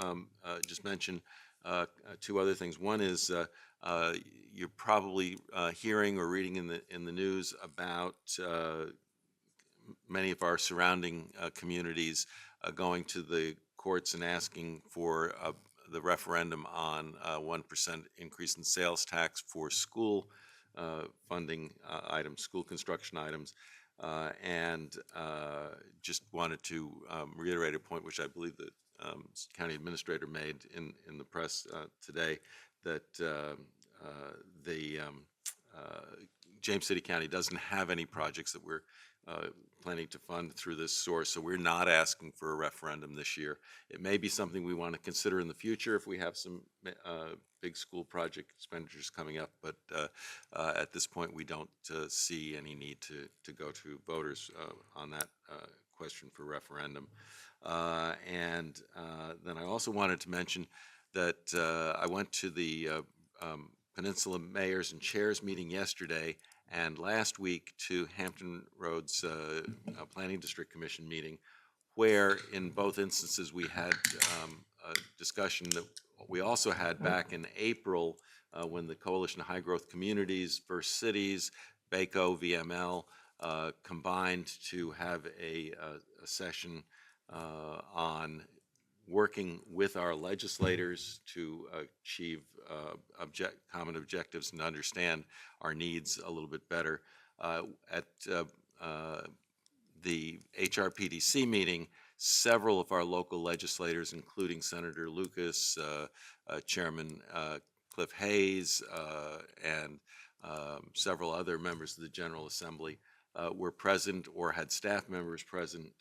just mention two other things. One is you're probably hearing or reading in the news about many of our surrounding communities going to the courts and asking for the referendum on 1% increase in sales tax for school funding items, school construction items. And just wanted to reiterate a point which I believe that county administrator made in the press today, that the James City County doesn't have any projects that we're planning to fund through this source, so we're not asking for a referendum this year. It may be something we want to consider in the future if we have some big school project expenditures coming up, but at this point we don't see any need to go to voters on that question for referendum. And then I also wanted to mention that I went to the Peninsula Mayors and Chairs meeting yesterday, and last week to Hampton Roads Planning District Commission meeting, where in both instances we had a discussion that we also had back in April when the Coalition of High Growth Communities, First Cities, BACO, VML combined to have a session on working with our legislators to achieve common objectives and understand our needs a little bit better. At the HRPDC meeting, several of our local legislators, including Senator Lucas, Chairman Cliff Hayes, and several other members of the General Assembly were present or had staff members present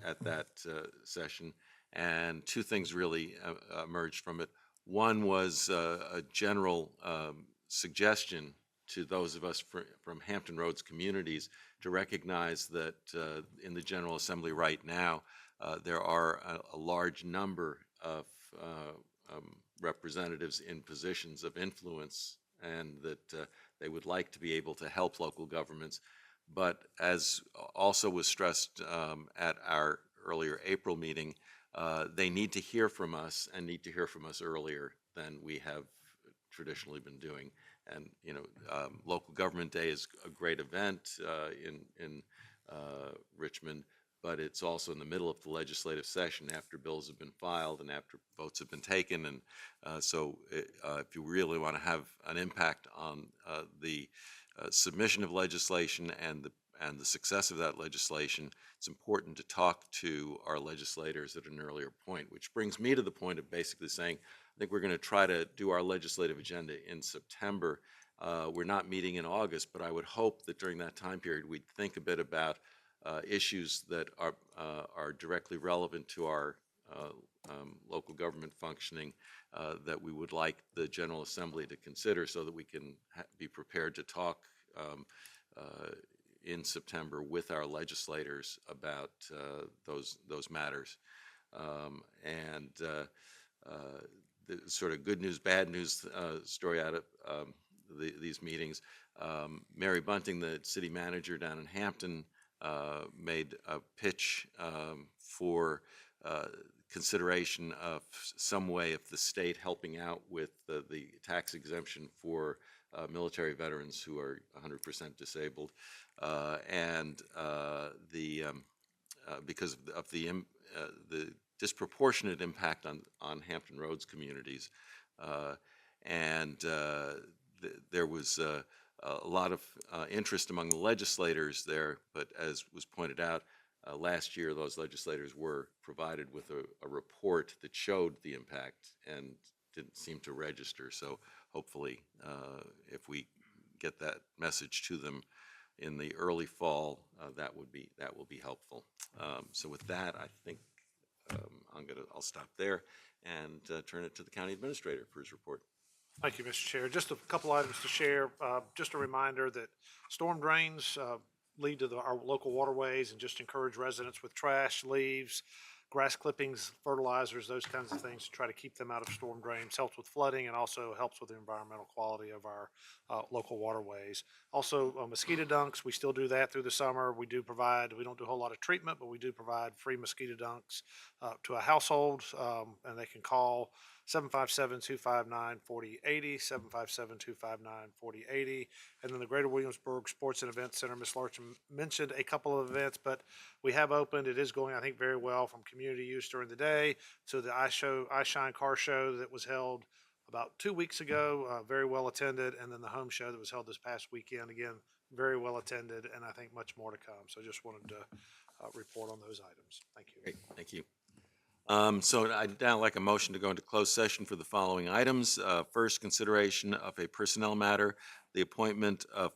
at that session. And two things really emerged from it. One was a general suggestion to those of us from Hampton Roads communities to recognize that in the General Assembly right now, there are a large number of representatives in positions of influence, and that they would like to be able to help local governments. But as also was stressed at our earlier April meeting, they need to hear from us, and need to hear from us earlier than we have traditionally been doing. And you know, Local Government Day is a great event in Richmond, but it's also in the middle of the legislative session after bills have been filed and after votes have been taken. And so if you really want to have an impact on the submission of legislation and the success of that legislation, it's important to talk to our legislators at an earlier point, which brings me to the point of basically saying, I think we're going to try to do our legislative agenda in September. We're not meeting in August, but I would hope that during that time period, we'd think a bit about issues that are directly relevant to our local government functioning that we would like the General Assembly to consider so that we can be prepared to talk in September with our legislators about those matters. The sort of good news, bad news story out of these meetings, Mary Bunting, the city manager down in Hampton, made a pitch for consideration of some way of the state helping out with the tax exemption for military veterans who are 100% disabled, because of the disproportionate impact on Hampton Roads communities, there was a lot of interest among the legislators there, but as was pointed out, last year those legislators were provided with a report that showed the impact and didn't seem to register. So hopefully if we get that message to them in the early fall, that will be helpful. So with that, I think I'll stop there and turn it to the county administrator for his report. Thank you, Mr. Chair. Just a couple items to share. Just a reminder that storm drains lead to our local waterways and just encourage residents with trash, leaves, grass clippings, fertilizers, those kinds of things to try to keep them out of storm drains. Helps with flooding and also helps with the environmental quality of our local waterways. Also, mosquito dunks, we still do that through the summer. We don't do a whole lot of treatment, but we do provide free mosquito dunks to a household, and they can call 757-259-4080, 757-259-4080. And then the Greater Williamsburg Sports and Events Center, Ms. Larchin mentioned a couple of events, but we have opened. It is going, I think, very well, from community use during the day to the I Shine car show that was held about 2 weeks ago, very well attended, and then the home show that was held this past weekend, again, very well attended, and I think much more to come. So just wanted to report on those items. Thank you. Great, thank you. So I'd now like a motion to go into closed session for the following items. First, consideration of a personnel matter, the appointment of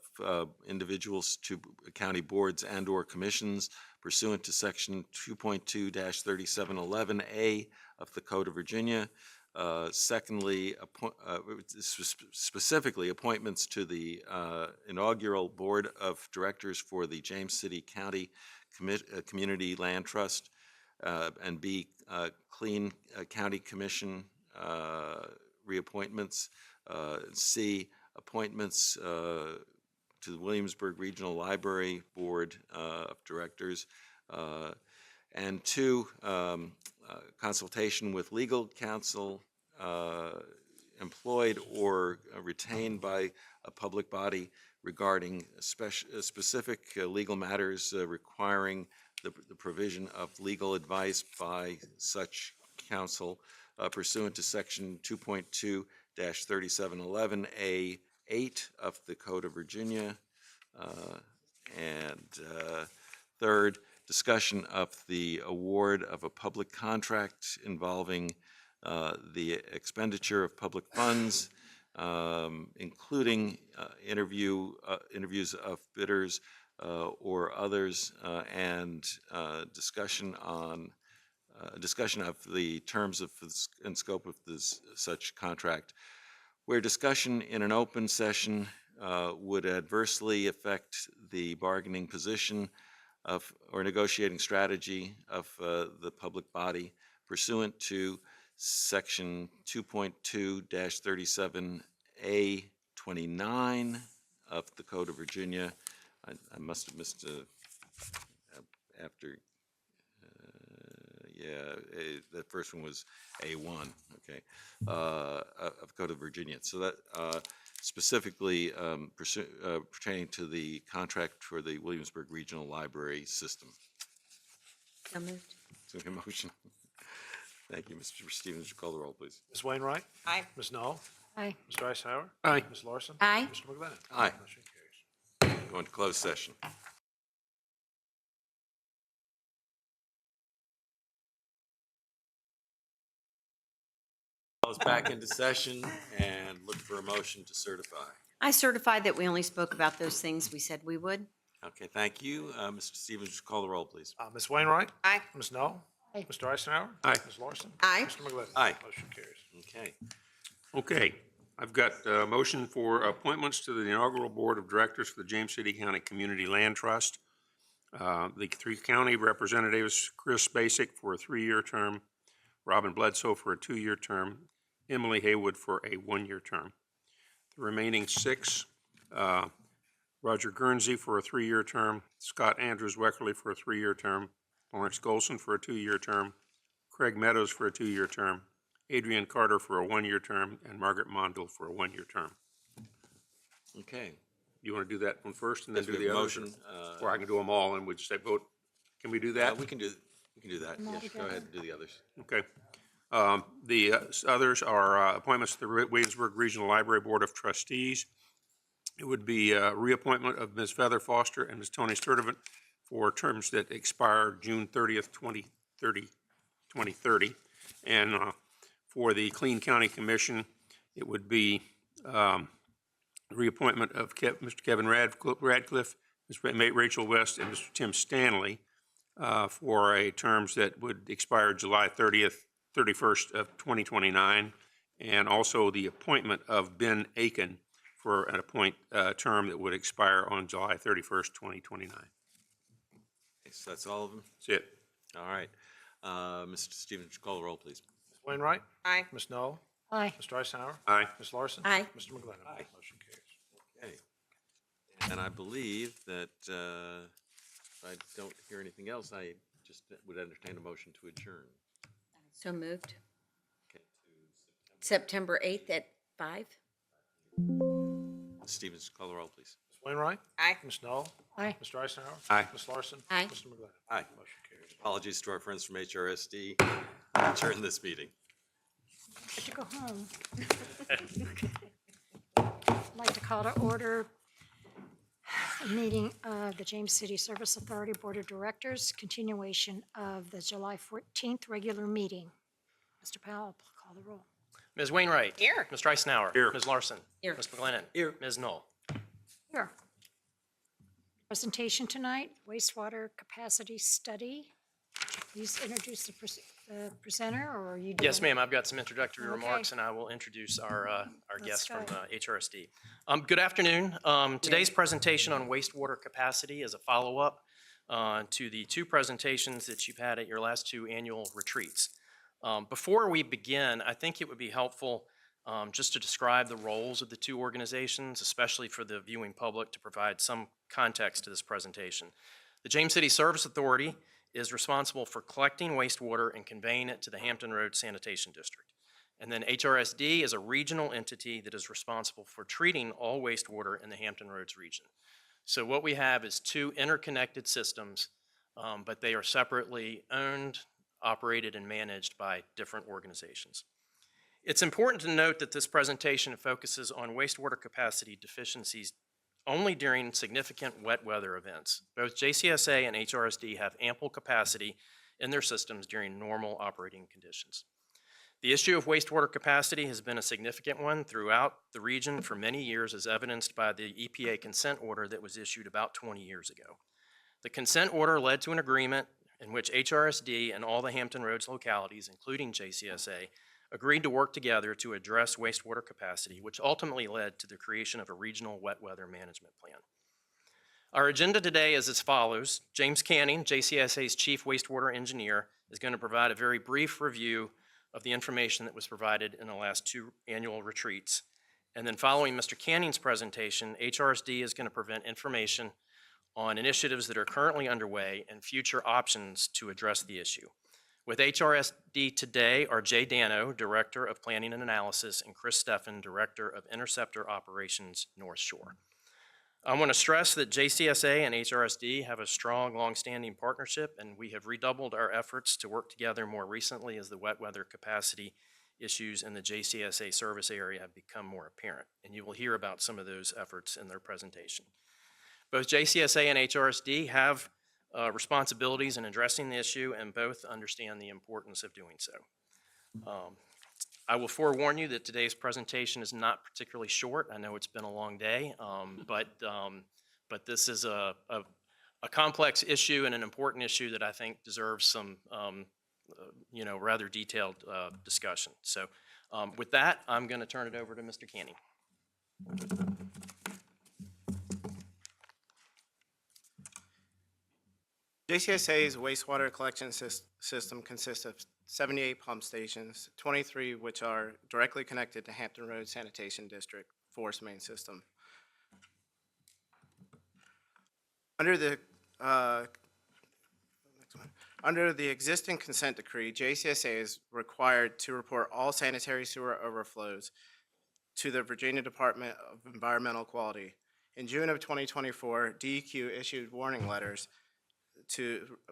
individuals to county boards and or commissions pursuant to section 2.2-3711A of the Code of Virginia. Secondly, specifically appointments to the inaugural board of directors for the James City County Community Land Trust. And B, Clean County Commission reappointments. C, appointments to the Williamsburg Regional Library Board of Directors. And two, consultation with legal counsel employed or retained by a public body regarding specific legal matters requiring the provision of legal advice by such counsel pursuant to section 2.2-3711A8 of the Code of Virginia. Third, discussion of the award of a public contract involving the expenditure of public funds, including interviews of bidders or others, and discussion of the terms of and scope of such contract, where discussion in an open session would adversely affect the bargaining position of or negotiating strategy of the public body pursuant to section 2.2-37A29 of the Code of Virginia. I must have missed after, that first one was A1, okay, of Code of Virginia. So that specifically pertaining to the contract for the Williamsburg Regional Library System. So moved. So a motion. Thank you, Mr. Stevens. Would you call the roll, please? Ms. Wainwright? Aye. Ms. Knoll? Aye. Mr. Eisenhower? Aye. Ms. Larson? Aye. Mr. McGlinnan? Aye. Motion carries. Go into closed session. Call us back into session and look for a motion to certify. I certify that we only spoke about those things we said we would. Okay, thank you. Mr. Stevens, just call the roll, please. Ms. Wainwright? Aye. Ms. Knoll? Aye. Mr. Eisenhower? Aye. Ms. Larson? Aye. Mr. McGlinnan? Aye. Motion carries. Okay. Okay, I've got a motion for appointments to the inaugural Board of Directors for the James City County Community Land Trust. The three county representatives, Chris Basic for a 3-year term, Robin Bledsoe for a 2-year term, Emily Haywood for a 1-year term. The remaining 6, Roger Guernsey for a 3-year term, Scott Andrews Weckerly for a 3-year term, Lawrence Golson for a 2-year term, Craig Meadows for a 2-year term, Adrian Carter for a 1-year term, and Margaret Mondel for a 1-year term. Okay. You want to do that one first and then Yes, do we the have a others? motion, Or I can do them all and we just say vote. Can we do that? We can do that. Yes, go ahead and do the others. Okay. The others are appointments to the Williamsburg Regional Library Board of Trustees. It would be a reappointment of Ms. Feather Foster and Ms. Tony Sturdivant for terms that expire June 30th, 2030. And for the Clean County Commission, it would be reappointment of Mr. Kevin Radcliffe, Ms. Rachel West, and Mr. Tim Stanley for a terms that would expire July 31st of 2029, and also the appointment of Ben Aiken for an term that would expire on July 31st, 2029. Okay, so that's all of them? That's it. All right. Mr. Stevens, call the roll, please. Ms. Wainwright? Aye. Ms. Knoll? Aye. Mr. Eisenhower? Aye. Ms. Larson? Aye. Mr. McGlinnan? Aye. Motion carries. Okay. And I believe that if I don't hear anything else, I just would entertain a motion to adjourn. So moved. Okay, September 8th at 5? Ms. Stevens, call the roll, please. Ms. Wainwright? Aye. Ms. Knoll? Aye. Mr. Eisenhower? Aye. Ms. Larson? Aye. Mr. McGlinnan? Aye. Motion carries. Apologies to our friends from HRSD. Adjourn this meeting. Good to go home. I'd like to call to order a meeting of the James City Service Authority Board of Directors, continuation of the July 14th regular meeting. Mr. Powell, call the roll. Ms. Wainwright. Here. Mr. Eisenhower. Here. Ms. Larson. Here. Ms. McGlinnan. Here. Ms. Knoll. Here. Presentation tonight, wastewater capacity study. Please introduce the presenter, or are you doing? Yes, ma'am. I've got some introductory Okay. remarks, and I will introduce our guest from go. HRSD. Good afternoon. Today's presentation on wastewater capacity is a follow-up to the 2 presentations that you've had at your last 2 annual retreats. Before we begin, I think it would be helpful just to describe the roles of the 2 organizations, especially for the viewing public, to provide some context to this presentation. The James City Service Authority is responsible for collecting wastewater and conveying it to the Hampton Roads Sanitation District. And then HRSD is a regional entity that is responsible for treating all wastewater in the Hampton Roads region. So what we have is 2 interconnected systems, but they are separately owned, operated, and managed by different organizations. It's important to note that this presentation focuses on wastewater capacity deficiencies only during significant wet weather events. Both JCSA and HRSD have ample capacity in their systems during normal operating conditions. The issue of wastewater capacity has been a significant one throughout the region for many years, as evidenced by the EPA consent order that was issued about 20 years ago. The consent order led to an agreement in which HRSD and all the Hampton Roads localities, including JCSA, agreed to work together to address wastewater capacity, which ultimately led to the creation of a regional wet weather management plan. Our agenda today is as follows. James Canning, JCSA's Chief Wastewater Engineer, is going to provide a very brief review of the information that was provided in the last 2 annual retreats. And then following Mr. Canning's presentation, HRSD is going to present information on initiatives that are currently underway and future options to address the issue. With HRSD today are Jay Dano, Director of Planning and Analysis, and Chris Steffen, Director of Interceptor Operations, North Shore. I want to stress that JCSA and HRSD have a strong, long-standing partnership, and we have redoubled our efforts to work together more recently as the wet weather capacity issues in the JCSA service area have become more apparent, and you will hear about some of those efforts in their presentation. Both JCSA and HRSD have responsibilities in addressing the issue, and both understand the importance of doing so. I will forewarn you that today's presentation is not particularly short. I know it's been a long day, but but this is a complex issue and an important issue that I think deserves some, rather detailed discussion. So with that, I'm going to turn it over to Mr. Canning. JCSA's wastewater collection system consists of 78 pump stations, 23 which are directly connected to Hampton Road Sanitation District force main system. Under the existing consent decree, JCSA is required to report all sanitary sewer overflows to the Virginia Department of Environmental Quality. In June of 2024, DEQ issued warning letters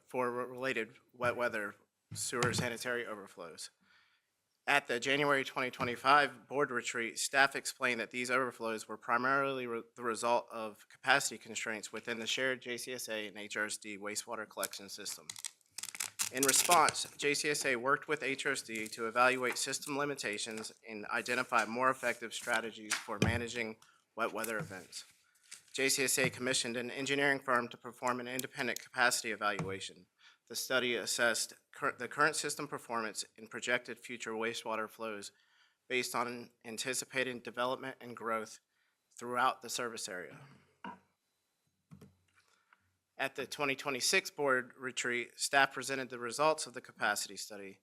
for related wet weather sewer sanitary overflows. At the January 2025 board retreat, staff explained that these overflows were primarily the result of capacity constraints within the shared JCSA and HRSD wastewater collection system. In response, JCSA worked with HRSD to evaluate system limitations and identify more effective strategies for managing wet weather events. JCSA commissioned an engineering firm to perform an independent capacity evaluation. The study assessed the current system performance and projected future wastewater flows based on anticipated development and growth throughout the service area. At the 2026 board retreat, staff presented the results of the capacity study.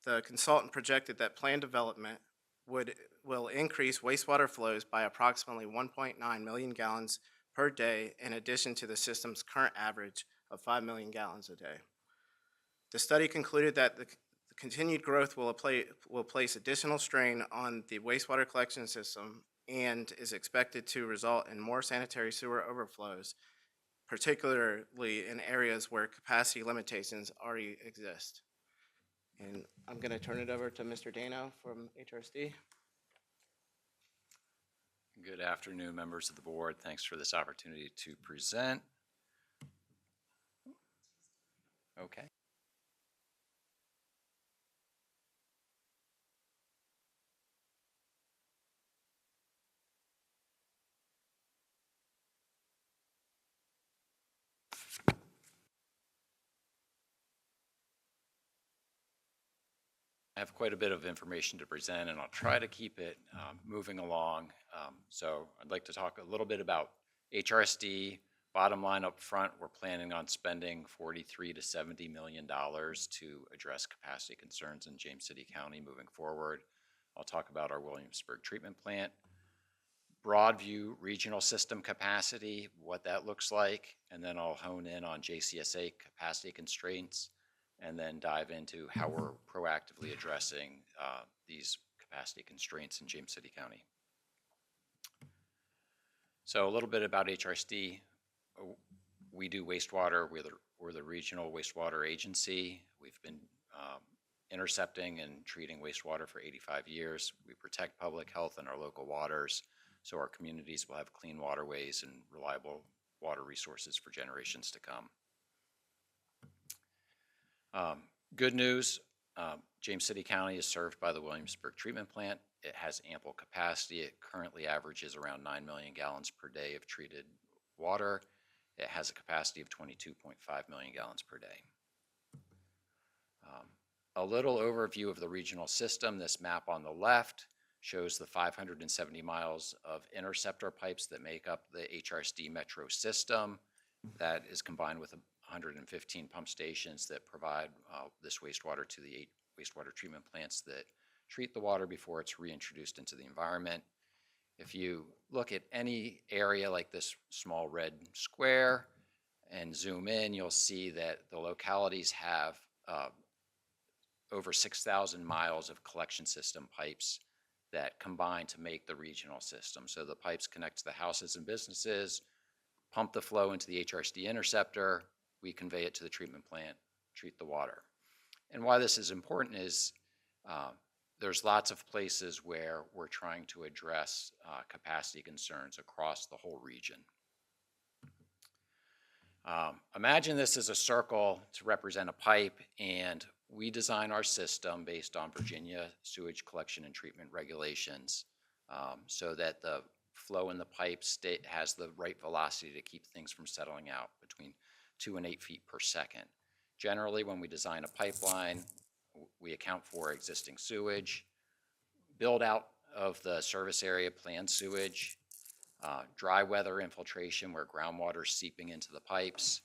The consultant projected that planned development will increase wastewater flows by approximately 1.9 million gallons per day in addition to the system's current average of 5 million gallons a day. The study concluded that the continued growth will place additional strain on the wastewater collection system and is expected to result in more sanitary sewer overflows, particularly in areas where capacity limitations already exist. And I'm going to turn it over to Mr. Dano from HRSD. Good afternoon, members of the board. Thanks for this opportunity to present. Okay. I have quite a bit of information to present, and I'll try to keep it moving along. So I'd like to talk a little bit about HRSD. Bottom line up front, we're planning on spending $43 to $70 million to address capacity concerns in James City County moving forward. I'll talk about our Williamsburg treatment plant. Broad view regional system capacity, what that looks like, and then I'll hone in on JCSA capacity constraints, and then dive into how we're proactively addressing these capacity constraints in James City County. So a little bit about HRSD. We do wastewater. We're the regional wastewater agency. We've been intercepting and treating wastewater for 85 years. We protect public health in our local waters, so our communities will have clean waterways and reliable water resources for generations to come. Good news, James City County is served by the Williamsburg treatment plant. It has ample capacity. It currently averages around 9 million gallons per day of treated water. It has a capacity of 22.5 million gallons per day. A little overview of the regional system. This map on the left shows the 570 miles of interceptor pipes that make up the HRSD metro system. That is combined with 115 pump stations that provide this wastewater to the 8 wastewater treatment plants that treat the water before it's reintroduced into the environment. If you look at any area like this small red square and zoom in, you'll see that the localities have over 6,000 miles of collection system pipes that combine to make the regional system. So the pipes connect to the houses and businesses, pump the flow into the HRSD interceptor, we convey it to the treatment plant, treat the water. And why this is important is there's lots of places where we're trying to address capacity concerns across the whole region. Imagine this as a circle to represent a pipe, and we design our system based on Virginia sewage collection and treatment regulations so that the flow in the pipe has the right velocity to keep things from settling out between 2 and 8 feet per second. Generally, when we design a pipeline, we account for existing sewage, build out of the service area planned sewage, dry weather infiltration where groundwater is seeping into the pipes,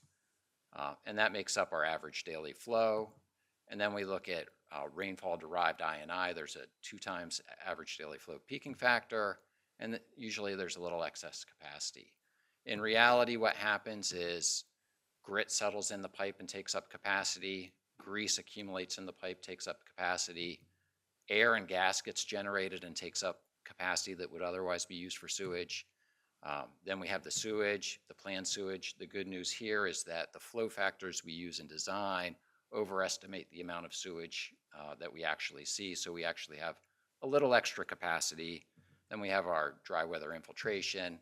and that makes up our average daily flow. And then we look at rainfall-derived I&I. There's a 2 times average daily flow peaking factor, and usually there's a little excess capacity. In reality, what happens is grit settles in the pipe and takes up capacity, grease accumulates in the pipe, takes up capacity, air and gas gets generated and takes up capacity that would otherwise be used for sewage. Then we have the sewage, the planned sewage. The good news here is that the flow factors we use in design overestimate the amount of sewage that we actually see, so we actually have a little extra capacity. Then we have our dry weather infiltration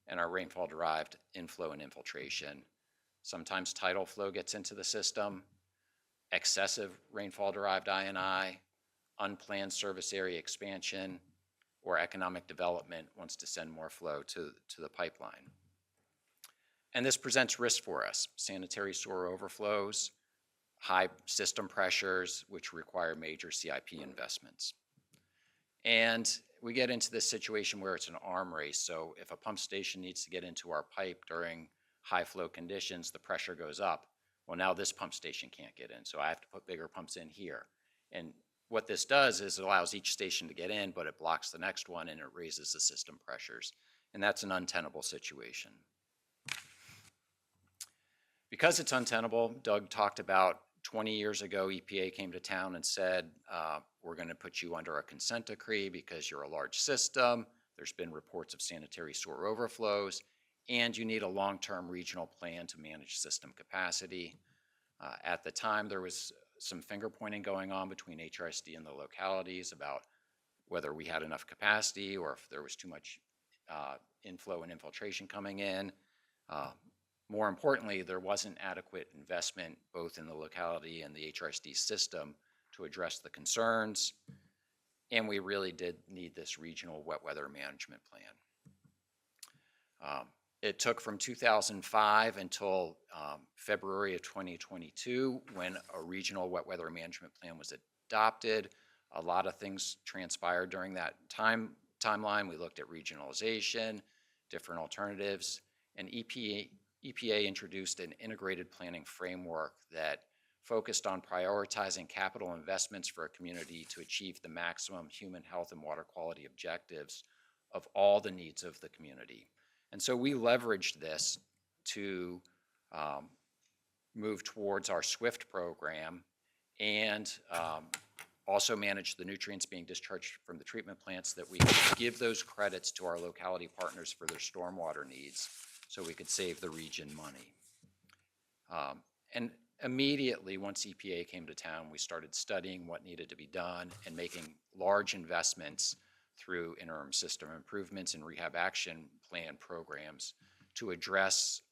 and our rainfall-derived inflow and infiltration. Sometimes tidal flow gets into the system, excessive rainfall-derived I&I, unplanned service area expansion, or economic development wants to send more flow to the pipeline. And this presents risk for us: sanitary sewer overflows, high system pressures, which require major CIP investments. And we get into this situation where it's an arm race. So if a pump station needs to get into our pipe during high flow conditions, the pressure goes up. Well, now this pump station can't get in, so I have to put bigger pumps in here. And what this does is it allows each station to get in, but it blocks the next one and it raises the system pressures. And that's an untenable situation. Because it's untenable, Doug talked about 20 years ago, EPA came to town and said, we're going to put you under a consent decree because you're a large system. There's been reports of sanitary sewer overflows, and you need a long-term regional plan to manage system capacity. At the time, there was some finger pointing going on between HRSD and the localities about whether we had enough capacity or if there was too much inflow and infiltration coming in. More importantly, there wasn't adequate investment both in the locality and the HRSD system to address the concerns, and we really did need this regional wet weather management plan. It took from 2005 until February of 2022 when a regional wet weather management plan was adopted. A lot of things transpired during that timeline. We looked at regionalization, different alternatives, and EPA introduced an integrated planning framework that focused on prioritizing capital investments for a community to achieve the maximum human health and water quality objectives of all the needs of the community. And so we leveraged this to move towards our SWIFT program and also manage the nutrients being discharged from the treatment plants, that we could give those credits to our locality partners for their stormwater needs so we could save the region money. And immediately, once EPA came to town, we started studying what needed to be done and making large investments through interim system improvements and rehab action plan programs to address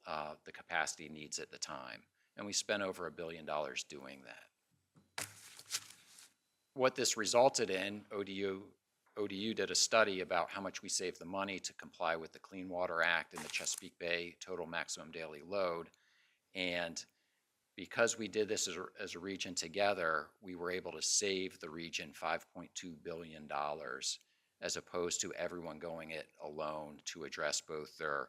the capacity needs at the time. And we spent over $1 billion doing that. What this resulted in, ODU did a study about how much we saved the money to comply with the Clean Water Act and the Chesapeake Bay total maximum daily load. And because we did this as a region together, we were able to save the region $5.2 billion, as opposed to everyone going it alone to address both their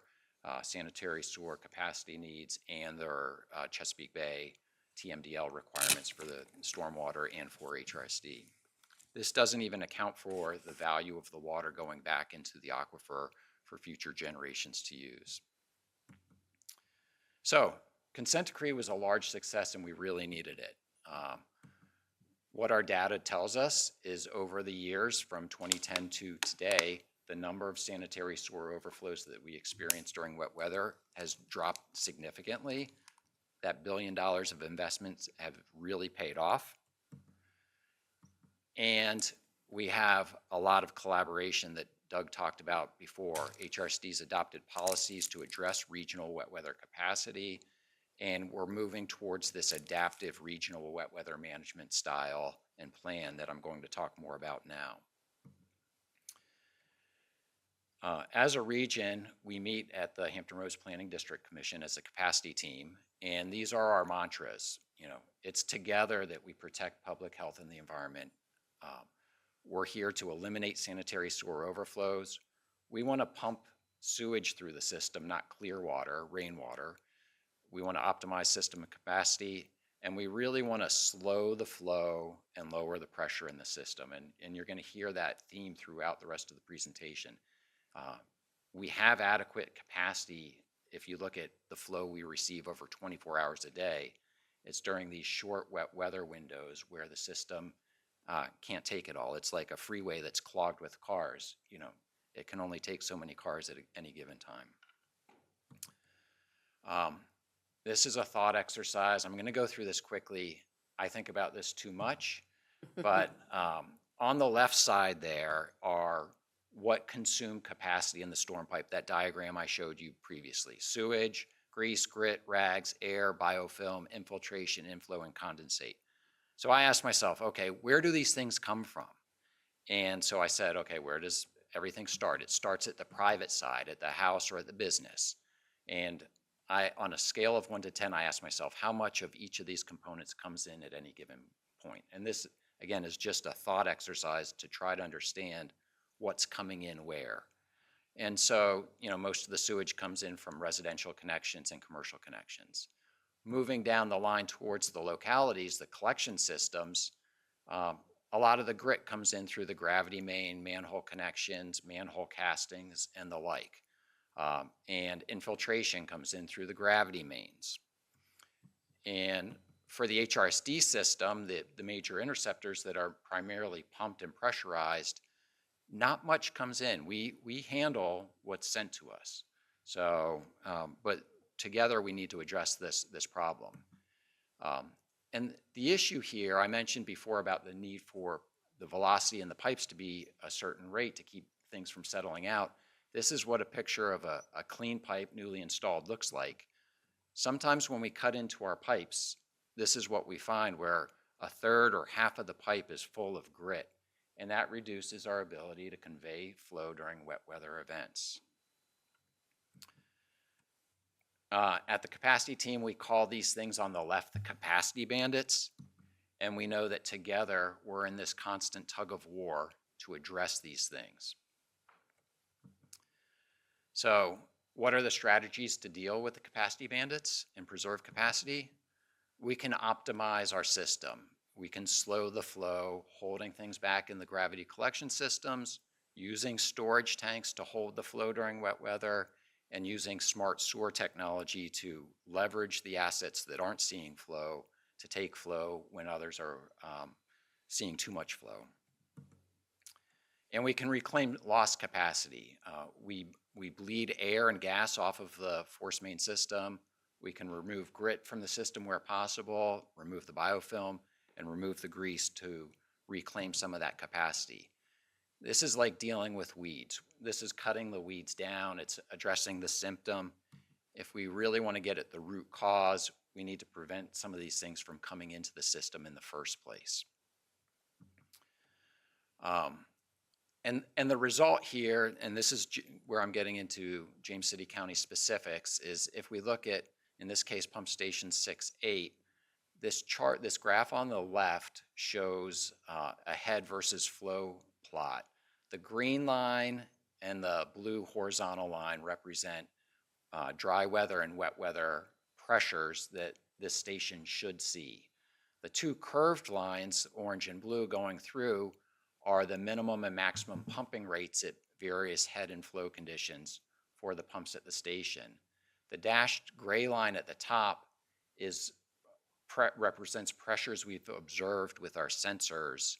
sanitary sewer capacity needs and their Chesapeake Bay TMDL requirements for the stormwater and for HRSD. This doesn't even account for the value of the water going back into the aquifer for future generations to use. So, consent decree was a large success and we really needed it. What our data tells us is over the years from 2010 to today, the number of sanitary sewer overflows that we experienced during wet weather has dropped significantly. That $1 billion of investments have really paid off. And we have a lot of collaboration that Doug talked about before. HRSD's adopted policies to address regional wet weather capacity, and we're moving towards this adaptive regional wet weather management style and plan that I'm going to talk more about now. As a region, we meet at the Hampton Roads Planning District Commission as a capacity team, and these are our mantras. It's together that we protect public health and the environment. We're here to eliminate sanitary sewer overflows. We want to pump sewage through the system, not clear water, rainwater. We want to optimize system capacity, and we really want to slow the flow and lower the pressure in the system. And you're going to hear that theme throughout the rest of the presentation. We have adequate capacity. If you look at the flow we receive over 24 hours a day, it's during these short wet weather windows where the system can't take it all. It's like a freeway that's clogged with cars. It can only take so many cars at any given time. This is a thought exercise. I'm going to go through this quickly. I think about this too much, but on the left side there are what consume capacity in the storm pipe, that diagram I showed you previously. Sewage, grease, grit, rags, air, biofilm, infiltration, inflow, and condensate. So I asked myself, okay, where do these things come from? And so I said, okay, where does everything start? It starts at the private side, at the house or at the business. And on a scale of 1 to 10, I asked myself, how much of each of these components comes in at any given point? And this, again, is just a thought exercise to try to understand what's coming in where. And so, most of the sewage comes in from residential connections and commercial connections. Moving down the line towards the localities, the collection systems, a lot of the grit comes in through the gravity main, manhole connections, manhole castings, and the like. And infiltration comes in through the gravity mains. And for the HRSD system, the major interceptors that are primarily pumped and pressurized, not much comes in. We handle what's sent to us. So, but together we need to address this problem. And the issue here, I mentioned before about the need for the velocity in the pipes to be a certain rate to keep things from settling out. This is what a picture of a clean pipe newly installed looks like. Sometimes when we cut into our pipes, this is what we find, where a third or half of the pipe is full of grit, and that reduces our ability to convey flow during wet weather events. At the capacity team, we call these things on the left the capacity bandits, and we know that together we're in this constant tug of war to address these things. So what are the strategies to deal with the capacity bandits and preserve capacity? We can optimize our system. We can slow the flow, holding things back in the gravity collection systems, using storage tanks to hold the flow during wet weather, and using smart sewer technology to leverage the assets that aren't seeing flow to take flow when others are seeing too much flow. And we can reclaim lost capacity. We bleed air and gas off of the force main system. We can remove grit from the system where possible, remove the biofilm, and remove the grease to reclaim some of that capacity. This is like dealing with weeds. This is cutting the weeds down. It's addressing the symptom. If we really want to get at the root cause, we need to prevent some of these things from coming into the system in the first place. And the result here, and this is where I'm getting into James City County specifics, is if we look at, in this case, pump station 6-8, this chart, this graph on the left shows a head versus flow plot. The green line and the blue horizontal line represent dry weather and wet weather pressures that this station should see. The two curved lines, orange and blue, going through are the minimum and maximum pumping rates at various head and flow conditions for the pumps at the station. The dashed gray line at the top represents pressures we've observed with our sensors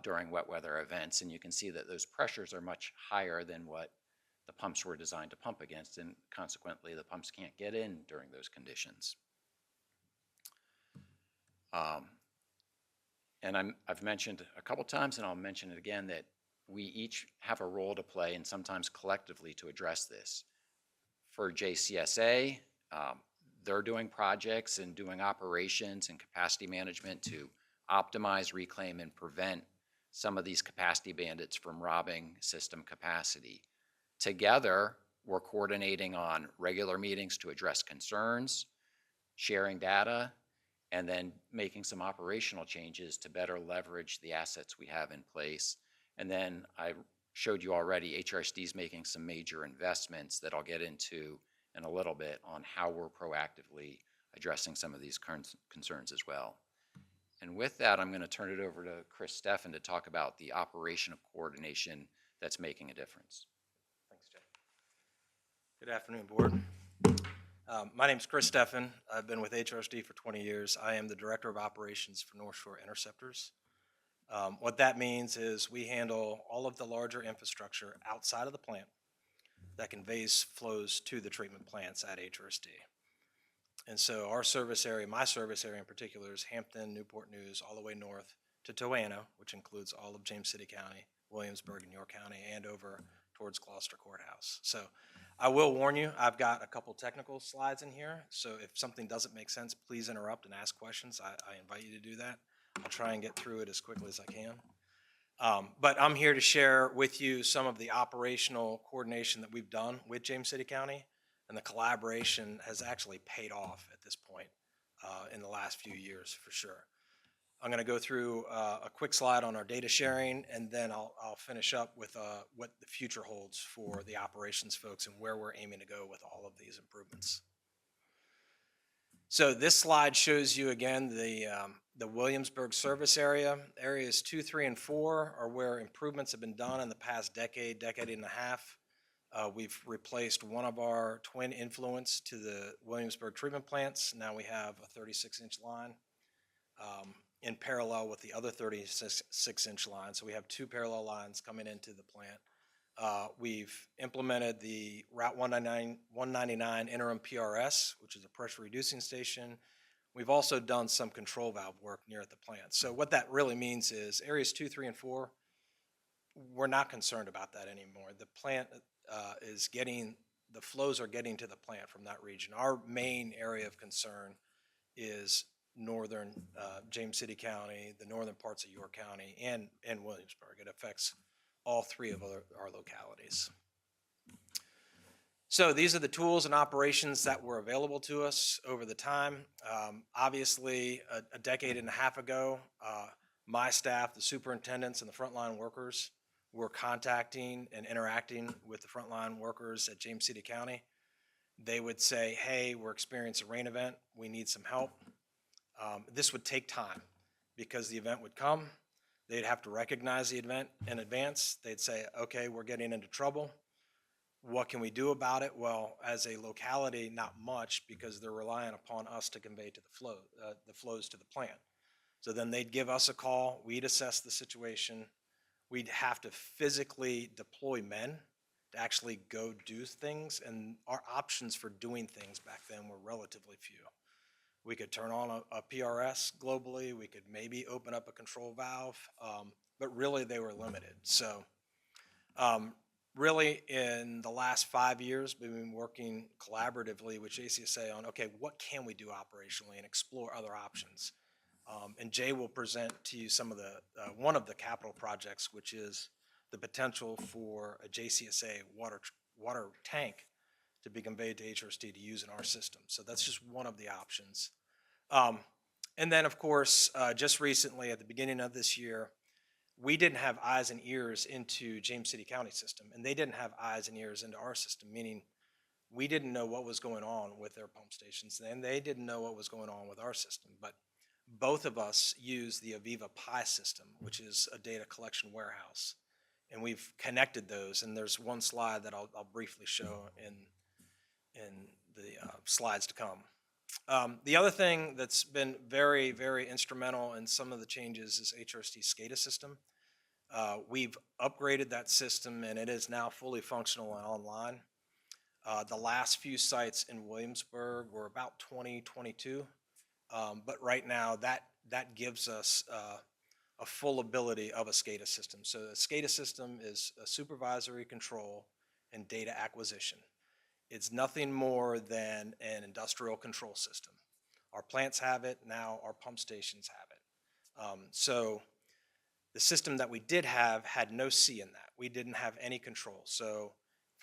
during wet weather events, and you can see that those pressures are much higher than what the pumps were designed to pump against, and consequently the pumps can't get in during those conditions. And I've mentioned a couple times, and I'll mention it again, that we each have a role to play, and sometimes collectively, to address this. For JCSA, they're doing projects and doing operations and capacity management to optimize, reclaim, and prevent some of these capacity bandits from robbing system capacity. Together, we're coordinating on regular meetings to address concerns, sharing data, and then making some operational changes to better leverage the assets we have in place. And then I showed you already, HRSD is making some major investments that I'll get into in a little bit on how we're proactively addressing some of these current concerns as well. And with that, I'm going to turn it over to Chris Steffen to talk about the operation of coordination that's making a difference. Thanks, Jay. Good afternoon, Board. My name's Chris Steffen. I've been with HRSD for 20 years. I am the Director of Operations for North Shore Interceptors. What that means is we handle all of the larger infrastructure outside of the plant that conveys flows to the treatment plants at HRSD. And so our service area, my service area in particular, is Hampton, Newport News, all the way north to Toano, which includes all of James City County, Williamsburg, and York County, and over towards Gloucester Courthouse. So I will warn you, I've got a couple technical slides in here, so if something doesn't make sense, please interrupt and ask questions. I invite you to do that. I'll try and get through it as quickly as I can. But I'm here to share with you some of the operational coordination that we've done with James City County, and the collaboration has actually paid off at this point in the last few years for sure. I'm going to go through a quick slide on our data sharing, and then I'll finish up with what the future holds for the operations folks and where we're aiming to go with all of these improvements. So this slide shows you again the Williamsburg service area. Areas 2, 3, and 4 are where improvements have been done in the past decade and a half. We've replaced one of our twin influents to the Williamsburg treatment plants. Now we have a 36-inch line in parallel with the other 36-inch line. So we have 2 parallel lines coming into the plant. We've implemented the Route 199 interim PRS, which is a pressure reducing station. We've also done some control valve work near at the plant. So what that really means is areas 2, 3, and 4, we're not concerned about that anymore. The plant is getting, the flows are getting to the plant from that region. Our main area of concern is northern James City County, the northern parts of York County, and Williamsburg. It affects all 3 of our localities. So these are the tools and operations that were available to us over the time. Obviously, a decade and a half ago, my staff, the superintendents, and the frontline workers were contacting and interacting with the frontline workers at James City County. They would say, hey, we're experiencing a rain event. We need some help. This would take time because the event would come. They'd have to recognize the event in advance. They'd say, okay, we're getting into trouble. What can we do about it? Well, as a locality, not much, because they're relying upon us to convey to the flows to the plant. So then they'd give us a call. We'd assess the situation. We'd have to physically deploy men to actually go do things, and our options for doing things back then were relatively few. We could turn on a PRS globally. We could maybe open up a control valve, but really they were limited. So really in the last 5 years, we've been working collaboratively with JCSA on, okay, what can we do operationally and explore other options. And Jay will present to you some of the, one of the capital projects, which is the potential for a JCSA water tank to be conveyed to HRSD to use in our system. So that's just one of the options. And then of course, just recently at the beginning of this year, we didn't have eyes and ears into James City County system, and they didn't have eyes and ears into our system, meaning we didn't know what was going on with their pump stations, and they didn't know what was going on with our system. But both of us use the Aviva Pi system, which is a data collection warehouse, and we've connected those. And there's one slide that I'll briefly show in the slides to come. The other thing that's been very, very instrumental in some of the changes is HRSD's SCADA system. We've upgraded that system, and it is now fully functional and online. The last few sites in Williamsburg were about 2022, but right now that gives us a full ability of a SCADA system. So a SCADA system is a supervisory control and data acquisition. It's nothing more than an industrial control system. Our plants have it, now our pump stations have it. So the system that we did have had no C in that. We didn't have any control. So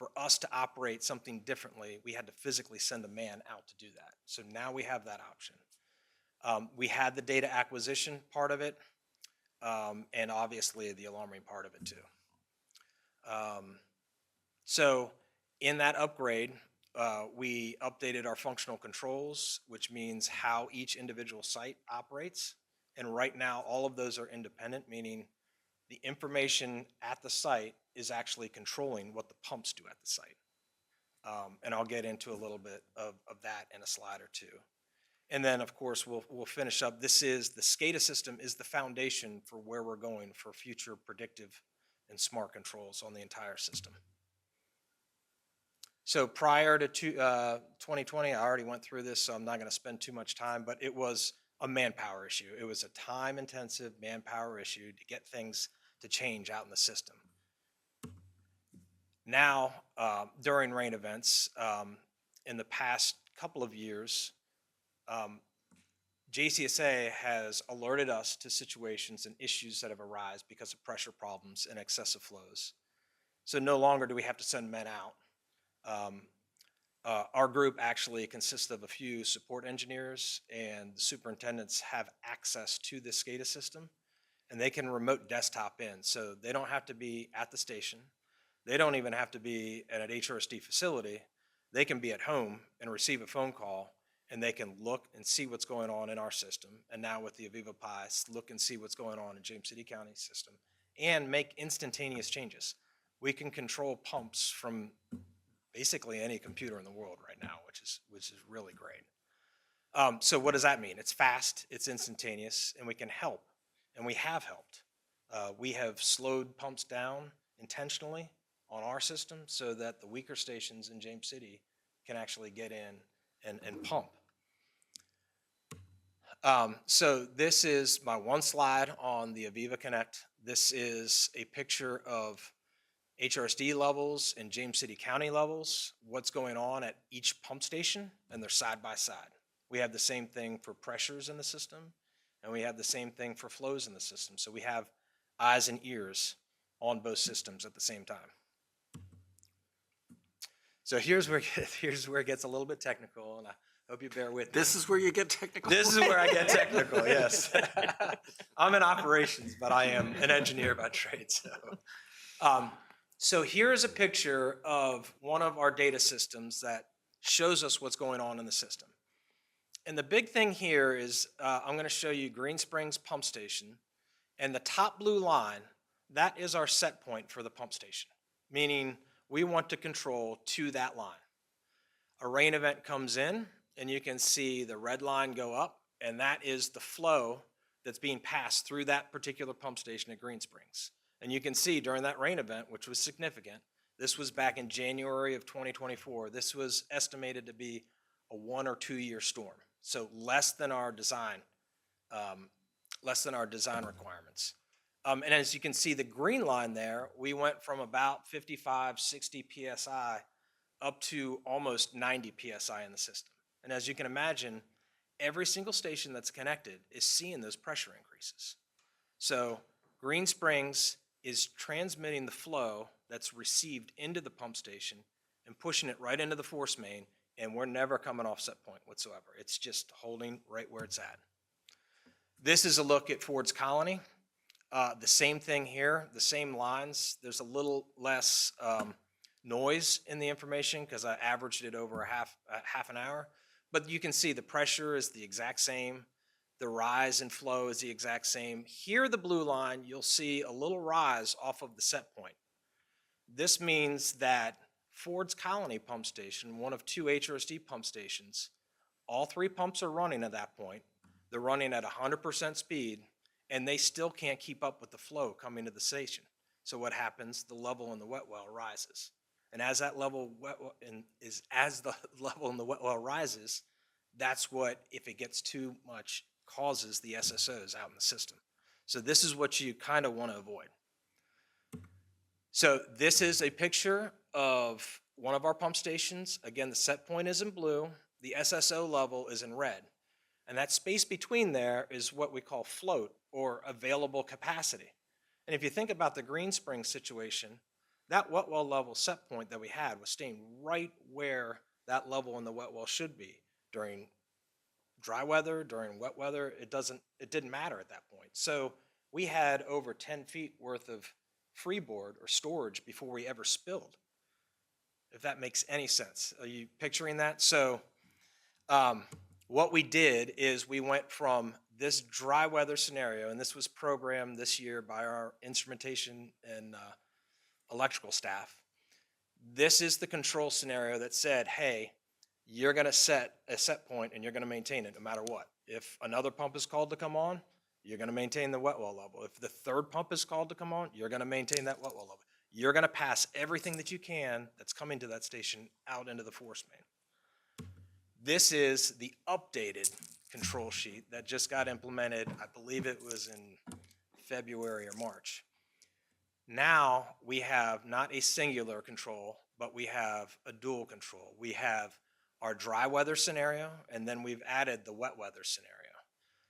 For us to operate something differently, we had to physically send a man out to do that. So now we have that option. We had the data acquisition part of it, and obviously the alarming part of it too. So in that upgrade, we updated our functional controls, which means how each individual site operates. And right now, all of those are independent, meaning the information at the site is actually controlling what the pumps do at the site. And I'll get into a little bit of that in a slide or two. And then, of course, we'll finish up. This is, the SCADA system is the foundation for where we're going for future predictive and smart controls on the entire system. So prior to 2020, I already went through this, so I'm not going to spend too much time, but it was a manpower issue. It was a time-intensive manpower issue to get things to change out in the system. Now, during rain events, in the past couple of years, JCSA has alerted us to situations and issues that have arisen because of pressure problems and excessive flows. So no longer do we have to send men out. Our group actually consists of a few support engineers, and the superintendents have access to the SCADA system, and they can remote desktop in. So they don't have to be at the station. They don't even have to be at an HRSD facility. They can be at home and receive a phone call, and they can look and see what's going on in our system. And now with the Aviva Pi, look and see what's going on in James City County system and make instantaneous changes. We can control pumps from basically any computer in the world right now, which is really great. So what does that mean? It's fast, it's instantaneous, and we can help, and we have helped. We have slowed pumps down intentionally on our system so that the weaker stations in James City can actually get in and pump. So this is my one slide on the Aviva Connect. This is a picture of HRSD levels and James City County levels, what's going on at each pump station, and they're side by side. We have the same thing for pressures in the system, and we have the same thing for flows in the system. So we have eyes and ears on both systems at the same time. So here's where it gets a little bit technical, and I hope you bear with me. This is where you get technical? This is where I get technical, yes. I'm in operations, but I am an engineer by trade. So here's a picture of one of our data systems that shows us what's going on in the system. And the big thing here is I'm going to show you Green Springs Pump Station, and the top blue line, that is our set point for the pump station, meaning we want to control to that line. A rain event comes in, and you can see the red line go up, and that is the flow that's being passed through that particular pump station at Green Springs. And you can see during that rain event, which was significant, this was back in January of 2024, this was estimated to be a 1 or 2 year storm. So less than our design requirements. And as you can see, the green line there, we went from about 55, 60 PSI up to almost 90 PSI in the system. And as you can imagine, every single station that's connected is seeing those pressure increases. So Green Springs is transmitting the flow that's received into the pump station and pushing it right into the force main, and we're never coming off set point whatsoever. It's just holding right where it's at. This is a look at Ford's Colony. The same thing here, the same lines. There's a little less noise in the information because I averaged it over half an hour. But you can see the pressure is the exact same. The rise and flow is the exact same. Here, the blue line, you'll see a little rise off of the set point. This means that Ford's Colony pump station, one of 2 HRSD pump stations, all 3 pumps are running at that point. They're running at 100% speed, and they still can't keep up with the flow coming to the station. So what happens? The level in the wet well rises. And as the level in the wet well rises, that's what, if it gets too much, causes the SSOs out in the system. So this is what you kind of want to avoid. So this is a picture of one of our pump stations. Again, the set point is in blue. The SSO level is in red. And that space between there is what we call float, or available capacity. And if you think about the Green Springs situation, that wet well level set point that we had was staying right where that level in the wet well should be during dry weather, during wet weather. It didn't matter at that point. So we had over 10 feet worth of freeboard or storage before we ever spilled, if that makes any sense. Are you picturing that? So what we did is we went from this dry weather scenario, and this was programmed this year by our instrumentation and electrical staff. This is the control scenario that said, hey, you're going to set a set point and you're going to maintain it no matter what. If another pump is called to come on, you're going to maintain the wet well level. If the third pump is called to come on, you're going to maintain that wet well level. You're going to pass everything that you can that's coming to that station out into the force main. This is the updated control sheet that just got implemented. I believe it was in February or March. Now we have not a singular control, but we have a dual control. We have our dry weather scenario, and then we've added the wet weather scenario.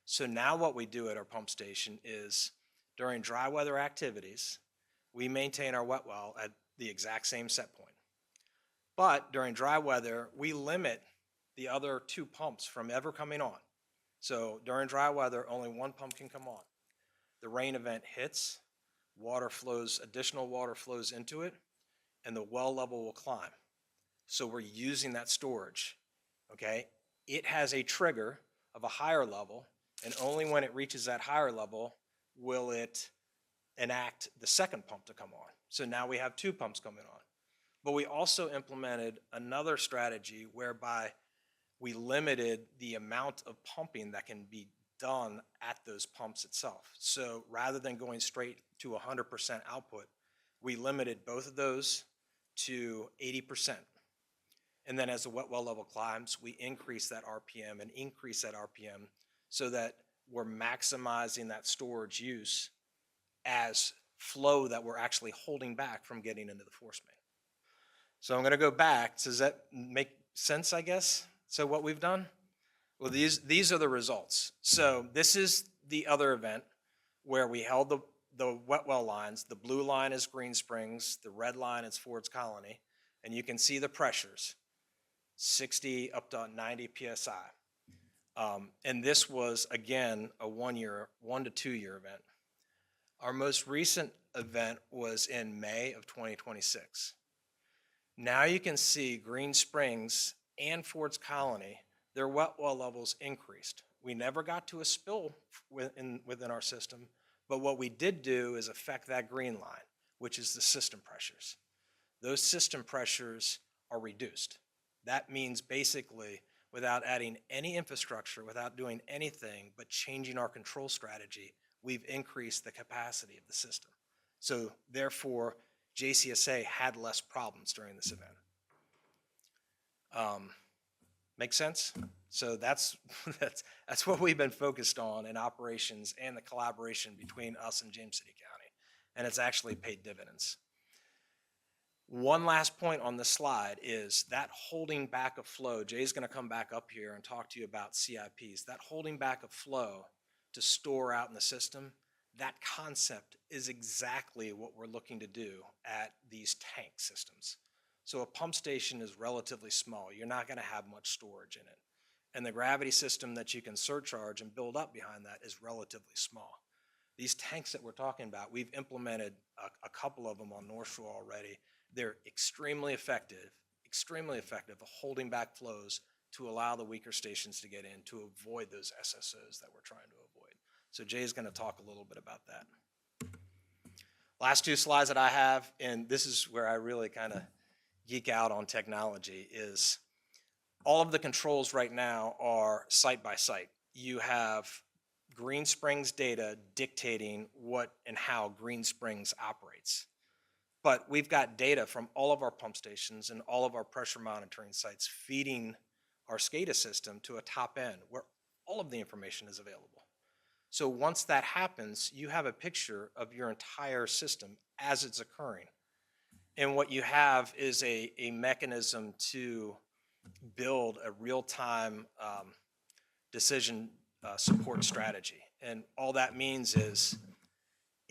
So now what we do at our pump station is during dry weather activities, we maintain our wet well at the exact same set point. But during dry weather, we limit the other two pumps from ever coming on. So during dry weather, only one pump can come on. The rain event hits, water flows, additional water flows into it, and the well level will climb. So we're using that storage, okay? It has a trigger of a higher level, and only when it reaches that higher level will it enact the second pump to come on. So now we have two pumps coming on. But we also implemented another strategy whereby we limited the amount of pumping that can be done at those pumps itself. So rather than going straight to 100% output, we limited both of those to 80%. And then as the wet well level climbs, we increase that RPM and increase that RPM so that we're maximizing that storage use as flow that we're actually holding back from getting into the force main. So I'm going to go back. Does that make sense, I guess? So what we've done? Well, these are the results. So this is the other event where we held the wet well lines. The blue line is Green Springs. The red line is Ford's Colony. And you can see the pressures, 60 up to 90 PSI. And this was, again, a 1 to 2 year event. Our most recent event was in May of 2026. Now you can see Green Springs and Ford's Colony, their wet well levels increased. We never got to a spill within our system, but what we did do is affect that green line, which is the system pressures. Those system pressures are reduced. That means basically without adding any infrastructure, without doing anything but changing our control strategy, we've increased the capacity of the system. So therefore, JCSA had less problems during this event. Make sense? So that's what we've been focused on in operations and the collaboration between us and James City County. And it's actually paid dividends. One last point on this slide is that holding back of flow. Jay's going to come back up here and talk to you about CIPs. That holding back of flow to store out in the system, that concept is exactly what we're looking to do at these tank systems. So a pump station is relatively small. You're not going to have much storage in it. And the gravity system that you can surcharge and build up behind that is relatively small. These tanks that we're talking about, we've implemented a couple of them on North Shore already. They're extremely effective of holding back flows to allow the weaker stations to get in to avoid those SSOs that we're trying to avoid. So Jay's going to talk a little bit about that. Last two slides that I have, and this is where I really kind of geek out on technology, is all of the controls right now are site by site. You have Green Springs data dictating what and how Green Springs operates. But we've got data from all of our pump stations and all of our pressure monitoring sites feeding our SCADA system to a top end where all of the information is available. So once that happens, you have a picture of your entire system as it's occurring. And what you have is a mechanism to build a real-time decision support strategy. And all that means is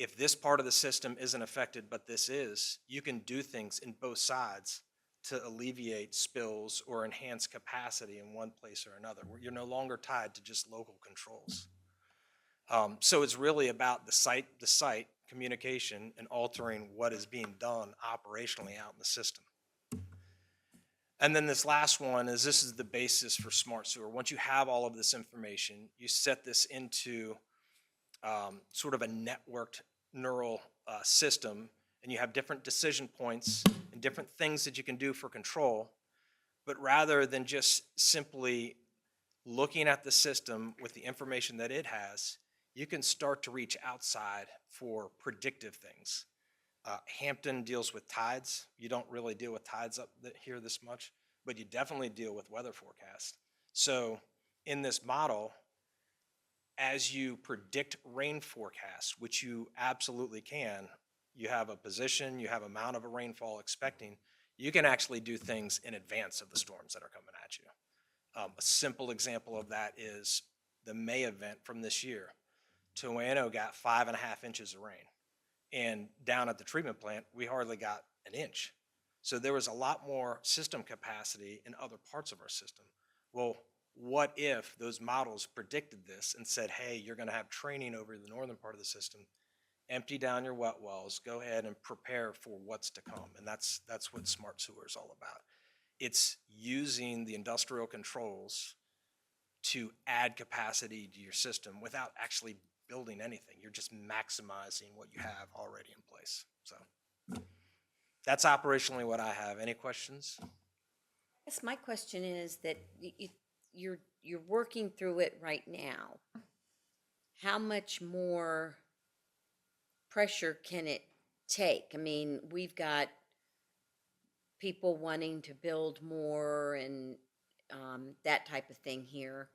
if this part of the system isn't affected, but this is, you can do things in both sides to alleviate spills or enhance capacity in one place or another. Where you're no longer tied to just local controls. So it's really about the site communication and altering what is being done operationally out in the system. And then this last one is, this is the basis for smart sewer. Once you have all of this information, you set this into sort of a networked neural system, and you have different decision points and different things that you can do for control. But rather than just simply looking at the system with the information that it has, you can start to reach outside for predictive things. Hampton deals with tides. You don't really deal with tides up here this much, but you definitely deal with weather forecast. So in this model, as you predict rain forecasts, which you absolutely can, you have a position, you have amount of a rainfall expecting, you can actually do things in advance of the storms that are coming at you. A simple example of that is the May event from this year. Toano got 5.5 inches of rain. And down at the treatment plant, we hardly got an inch. So there was a lot more system capacity in other parts of our system. Well, what if those models predicted this and said, hey, you're gonna have training over the northern part of the system, empty down your wet wells, go ahead and prepare for what's to come. And that's what smart sewer is all about. It's using the industrial controls to add capacity to your system without actually building anything. You're just maximizing what you have already in place. So that's operationally what I have. Any questions? I guess my question is that you're working through it right now. How much more pressure can it take? I mean, we've got people wanting to build more and that type of thing here.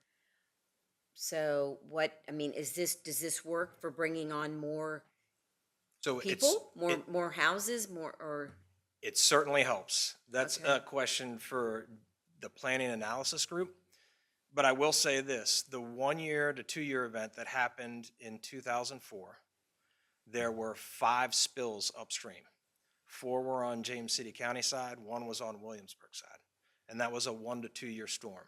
So does this work for bringing on more people, more houses, or? It certainly helps. That's a question for the planning analysis group. But I will say this, the 1 year to 2 year event that happened in 2004, there were 5 spills upstream. 4 were on James City County side, 1 was on Williamsburg side. And that was a 1 to 2 year storm.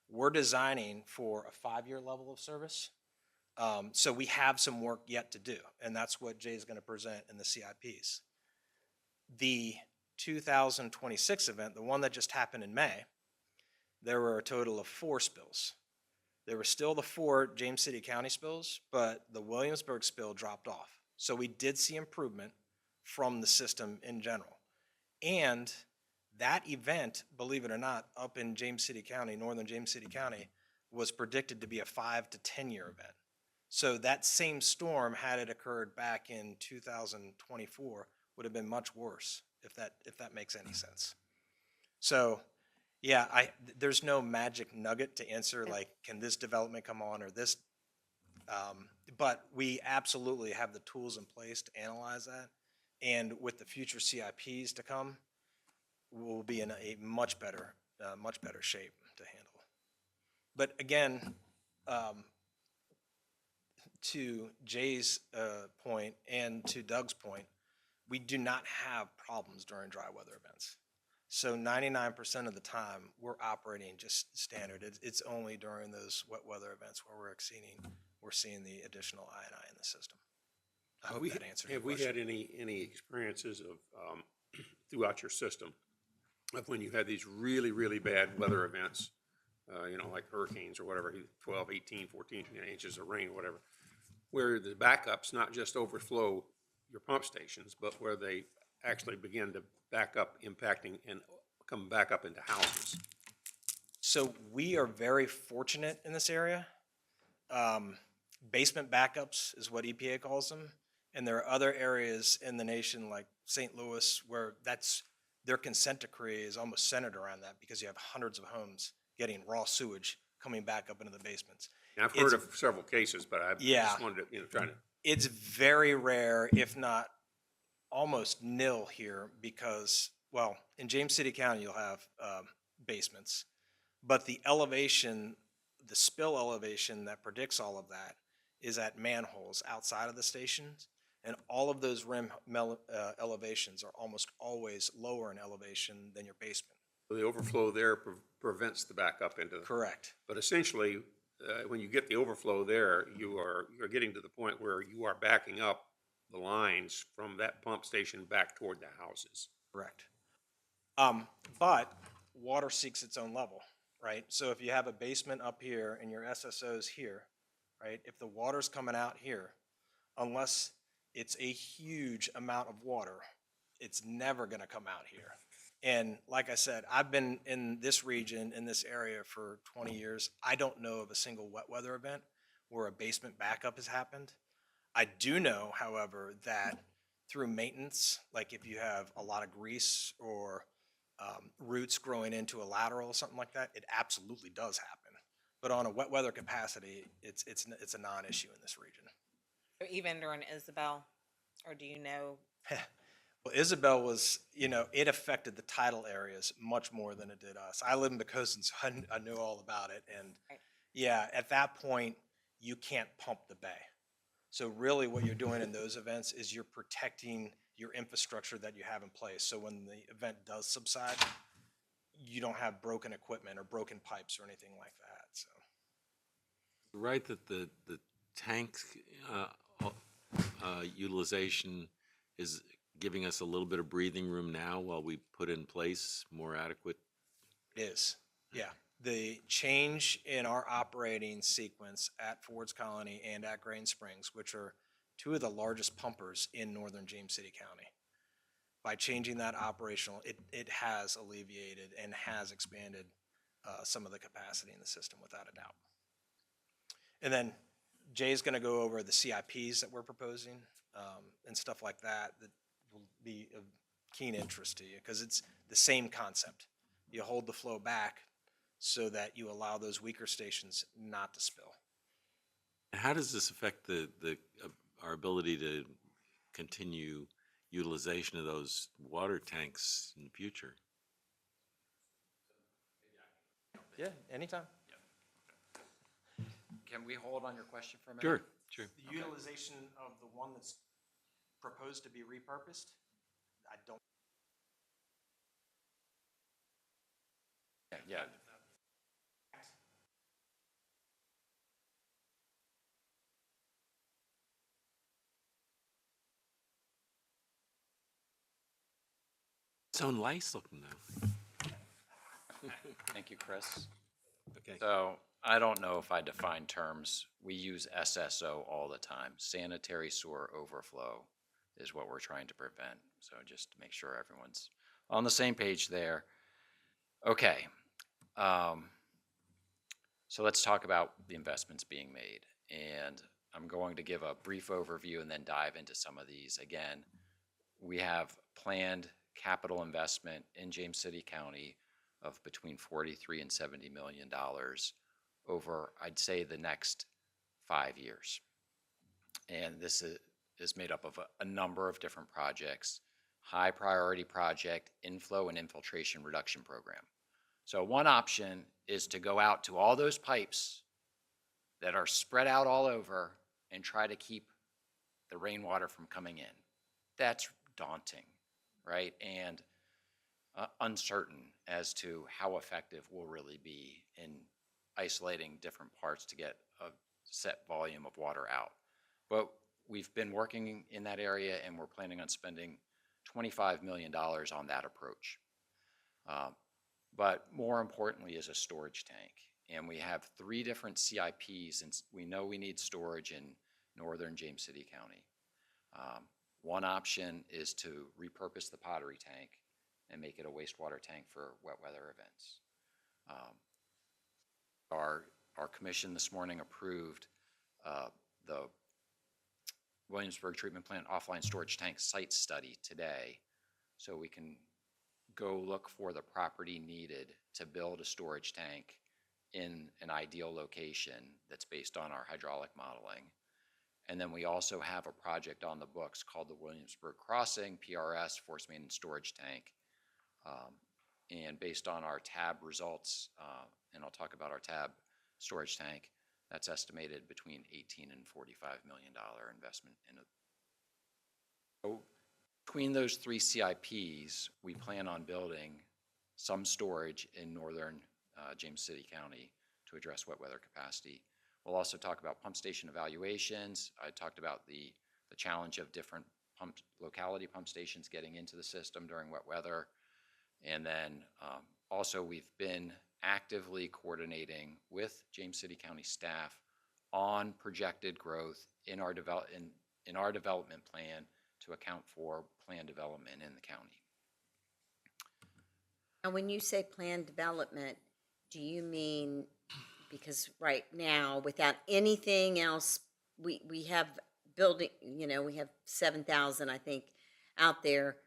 We're designing for a 5-year level of service. So we have some work yet to do, and that's what Jay's gonna present in the CIPs. The 2026 event, the one that just happened in May, there were a total of 4 spills. There were still the 4 James City County spills, but the Williamsburg spill dropped off. So we did see improvement from the system in general. And that event, believe it or not, up in James City County, northern James City County, was predicted to be a 5 to 10 year event. So that same storm, had it occurred back in 2024, would have been much worse, if that makes any sense. So yeah, there's no magic nugget to answer, like, can this development come on or this, but we absolutely have the tools in place to analyze that. And with the future CIPs to come, we'll be in a much better shape to handle. But again, to Jay's point and to Doug's point, we do not have problems during dry weather events. So 99% of the time, we're operating just standard. It's only during those wet weather events where we're seeing the additional I&I in the system. I hope that answers your question. Have we had any experiences of throughout your system of when you had these really, really bad weather events, like hurricanes or whatever, 12, 18, 14 inches of rain, whatever, where the backups not just overflow your pump stations, but where they actually begin to back up, impacting and come back up into houses? So we are very fortunate in this area. Basement backups is what EPA calls them. And there are other areas in the nation like St. Louis where their consent decree is almost centered around that, because you have hundreds of homes getting raw sewage coming back up into the basements. And I've heard of several cases, but I just wanted to, try to. It's very rare, if not almost nil here, because, well, in James City County, you'll have basements, but the elevation, the spill elevation that predicts all of that is at manholes outside of the stations. And all of those rim elevations are almost always lower in elevation than your basement. So the overflow there prevents the backup into the. Correct. But essentially, when you get the overflow there, you're getting to the point where you are backing up the lines from that pump station back toward the houses. Correct. But water seeks its own level, right? So if you have a basement up here and your SSO's here, right? If the water's coming out here, unless it's a huge amount of water, it's never gonna come out here. And like I said, I've been in this region, in this area for 20 years. I don't know of a single wet weather event where a basement backup has happened. I do know, however, that through maintenance, like if you have a lot of grease or roots growing into a lateral or something like that, it absolutely does happen. But on a wet weather capacity, it's a non-issue in this region. So even during Isabel, or do you know? Well, Isabel was, it affected the tidal areas much more than it did us. I live in Pocosin, so I knew all about it. And yeah, at that point, you can't pump the bay. So really what you're doing in those events is you're protecting your infrastructure that you have in place. So when the event does subside, you don't have broken equipment or broken pipes or anything like that, so. Right, that the tank utilization is giving us a little bit of breathing room now while we put in place more adequate. It is, yeah. The change in our operating sequence at Ford's Colony and at Grange Springs, which are two of the largest pumpers in northern James City County. By changing that operational, it has alleviated and has expanded some of the capacity in the system without a doubt. And then Jay's gonna go over the CIPs that we're proposing and stuff like that will be of keen interest to you because it's the same concept. You hold the flow back so that you allow those weaker stations not to spill. How does this affect our ability to continue utilization of those water tanks in the future? Yeah, anytime. Can we hold on your question for a minute? Sure, sure. The utilization of the one that's proposed to be repurposed, I don't. Yeah. Its own lice looking now. Thank you, Chris. Okay. So I don't know if I define terms. We use SSO all the time. Sanitary sewer overflow is what we're trying to prevent. So just to make sure everyone's on the same page there. Okay. So let's talk about the investments being made. And I'm going to give a brief overview and then dive into some of these. Again, we have planned capital investment in James City County of between $43 and $70 million over, I'd say, the next 5 years. And this is made up of a number of different projects. High priority project, inflow and infiltration reduction program. So one option is to go out to all those pipes that are spread out all over and try to keep the rainwater from coming in. That's daunting, right? And uncertain as to how effective we'll really be in isolating different parts to get a set volume of water out. But we've been working in that area and we're planning on spending $25 million on that approach. But more importantly is a storage tank. And we have 3 different CIPs, and we know we need storage in northern James City County. One option is to repurpose the pottery tank and make it a wastewater tank for wet weather events. Our commission this morning approved the Williamsburg Treatment Plant offline storage tank site study today, so we can go look for the property needed to build a storage tank in an ideal location that's based on our hydraulic modeling. And then we also have a project on the books called the Williamsburg Crossing PRS Force Main and Storage Tank. And based on our TAB results, and I'll talk about our TAB storage tank, that's estimated between $18 and $45 million investment in So between those three CIPs, we plan on building some storage in northern James City County to address wet weather capacity. We'll also talk about pump station evaluations. I talked about the challenge of different locality pump stations getting into the system during wet weather. And then also we've been actively coordinating with James City County staff on projected growth in our development plan to account for planned development in the county. And when you say planned development, do you mean, because right now, without anything else, we have building, we have 7,000, I think, out there.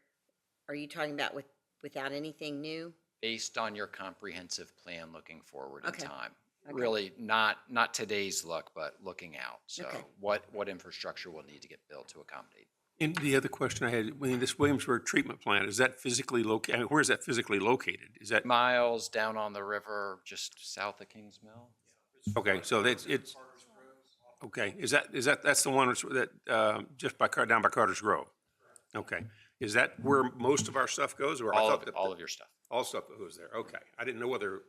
Are you talking about without anything new? Based on your comprehensive plan looking forward in Okay. time. Okay. Really not today's look, but looking out. So Okay. what infrastructure will need to get built to accommodate? And the other question I had, when this Williamsburg treatment plant, is that physically located? I mean, where is that physically located? Is that, Miles down on the river, just south of Kings Mill? okay, so it's, okay, that's the one that, just down by Carter's Grove? Okay, is that where most of our stuff goes, or? I thought that All of your stuff. all stuff that goes there, okay. I didn't know whether,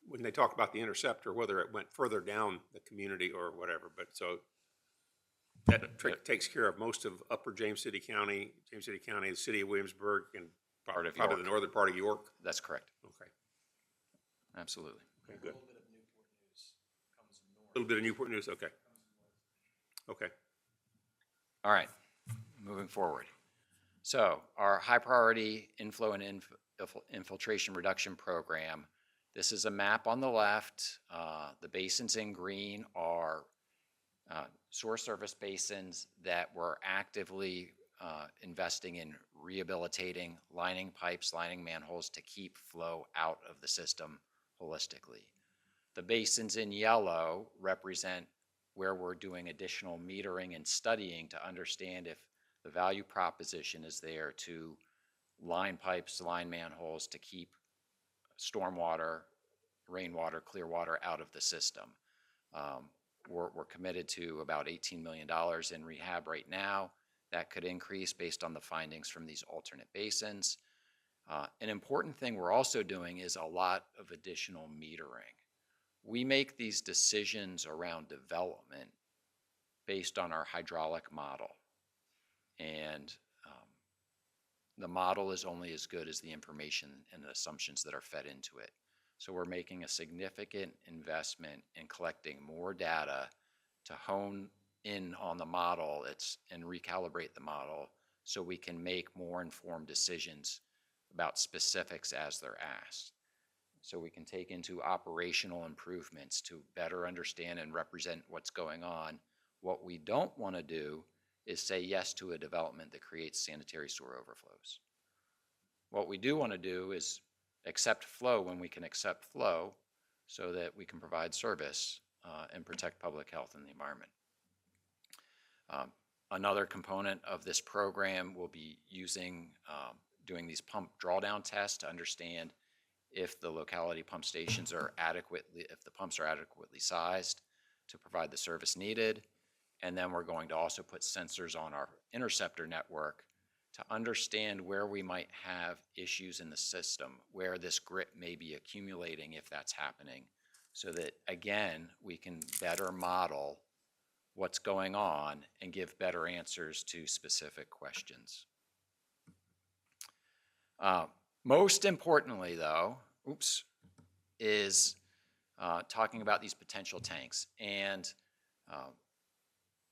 when they talked about the interceptor, whether it went further down the community or whatever, but so that takes care of most of upper James City County, the city of Williamsburg, and Part of probably York. the northern part of York? That's correct. Okay, Absolutely. okay, good. A little bit of Newport News, okay. Okay. All right, moving forward. So our high priority inflow and infiltration reduction program, this is a map on the left. The basins in green are source service basins that we're actively investing in rehabilitating, lining pipes, lining manholes to keep flow out of the system holistically. The basins in yellow represent where we're doing additional metering and studying to understand if the value proposition is there to line pipes, line manholes to keep stormwater, rainwater, clear water out of the system. We're committed to about $18 million in rehab right now. That could increase based on the findings from these alternate basins. An important thing we're also doing is a lot of additional metering. We make these decisions around development based on our hydraulic model. And the model is only as good as the information and the assumptions that are fed into it. So we're making a significant investment in collecting more data to hone in on the model and recalibrate the model so we can make more informed decisions about specifics as they're asked. So we can take into operational improvements to better understand and represent what's going on. What we don't want to do is say yes to a development that creates sanitary sewer overflows. What we do want to do is accept flow when we can accept flow so that we can provide service and protect public health and the environment. Another component of this program will be doing these pump drawdown tests to understand if the locality pump stations are if the pumps are adequately sized to provide the service needed. And then we're going to also put sensors on our interceptor network to understand where we might have issues in the system, where this grit may be accumulating if that's happening, so that, again, we can better model what's going on and give better answers to specific questions. Most importantly, though, is talking about these potential tanks. And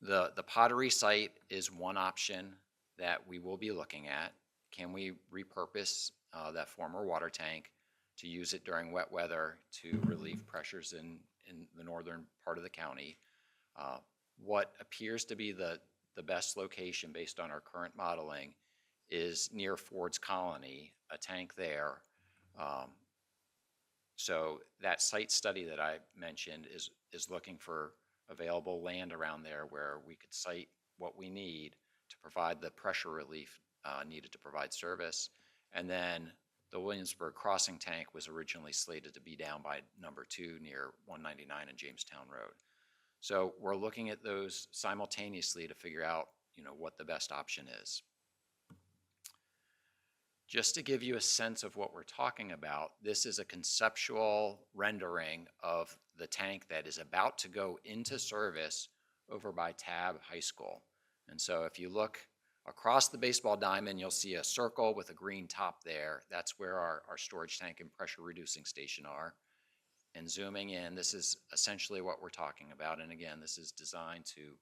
the pottery site is one option that we will be looking at. Can we repurpose that former water tank to use it during wet weather to relieve pressures in the northern part of the county? What appears to be the best location based on our current modeling is near Ford's Colony, a tank there. So that site study that I mentioned is looking for available land around there where we could site what we need to provide the pressure relief needed to provide service. And then the Williamsburg crossing tank was originally slated to be down by number 2 near 199 and Jamestown Road. So we're looking at those simultaneously to figure out, what the best option is. Just to give you a sense of what we're talking about, this is a conceptual rendering of the tank that is about to go into service over by Tab High School. And so if you look across the baseball diamond, you'll see a circle with a green top there. That's where our storage tank and pressure reducing station are. And zooming in, this is essentially what we're talking about. And again, this is designed to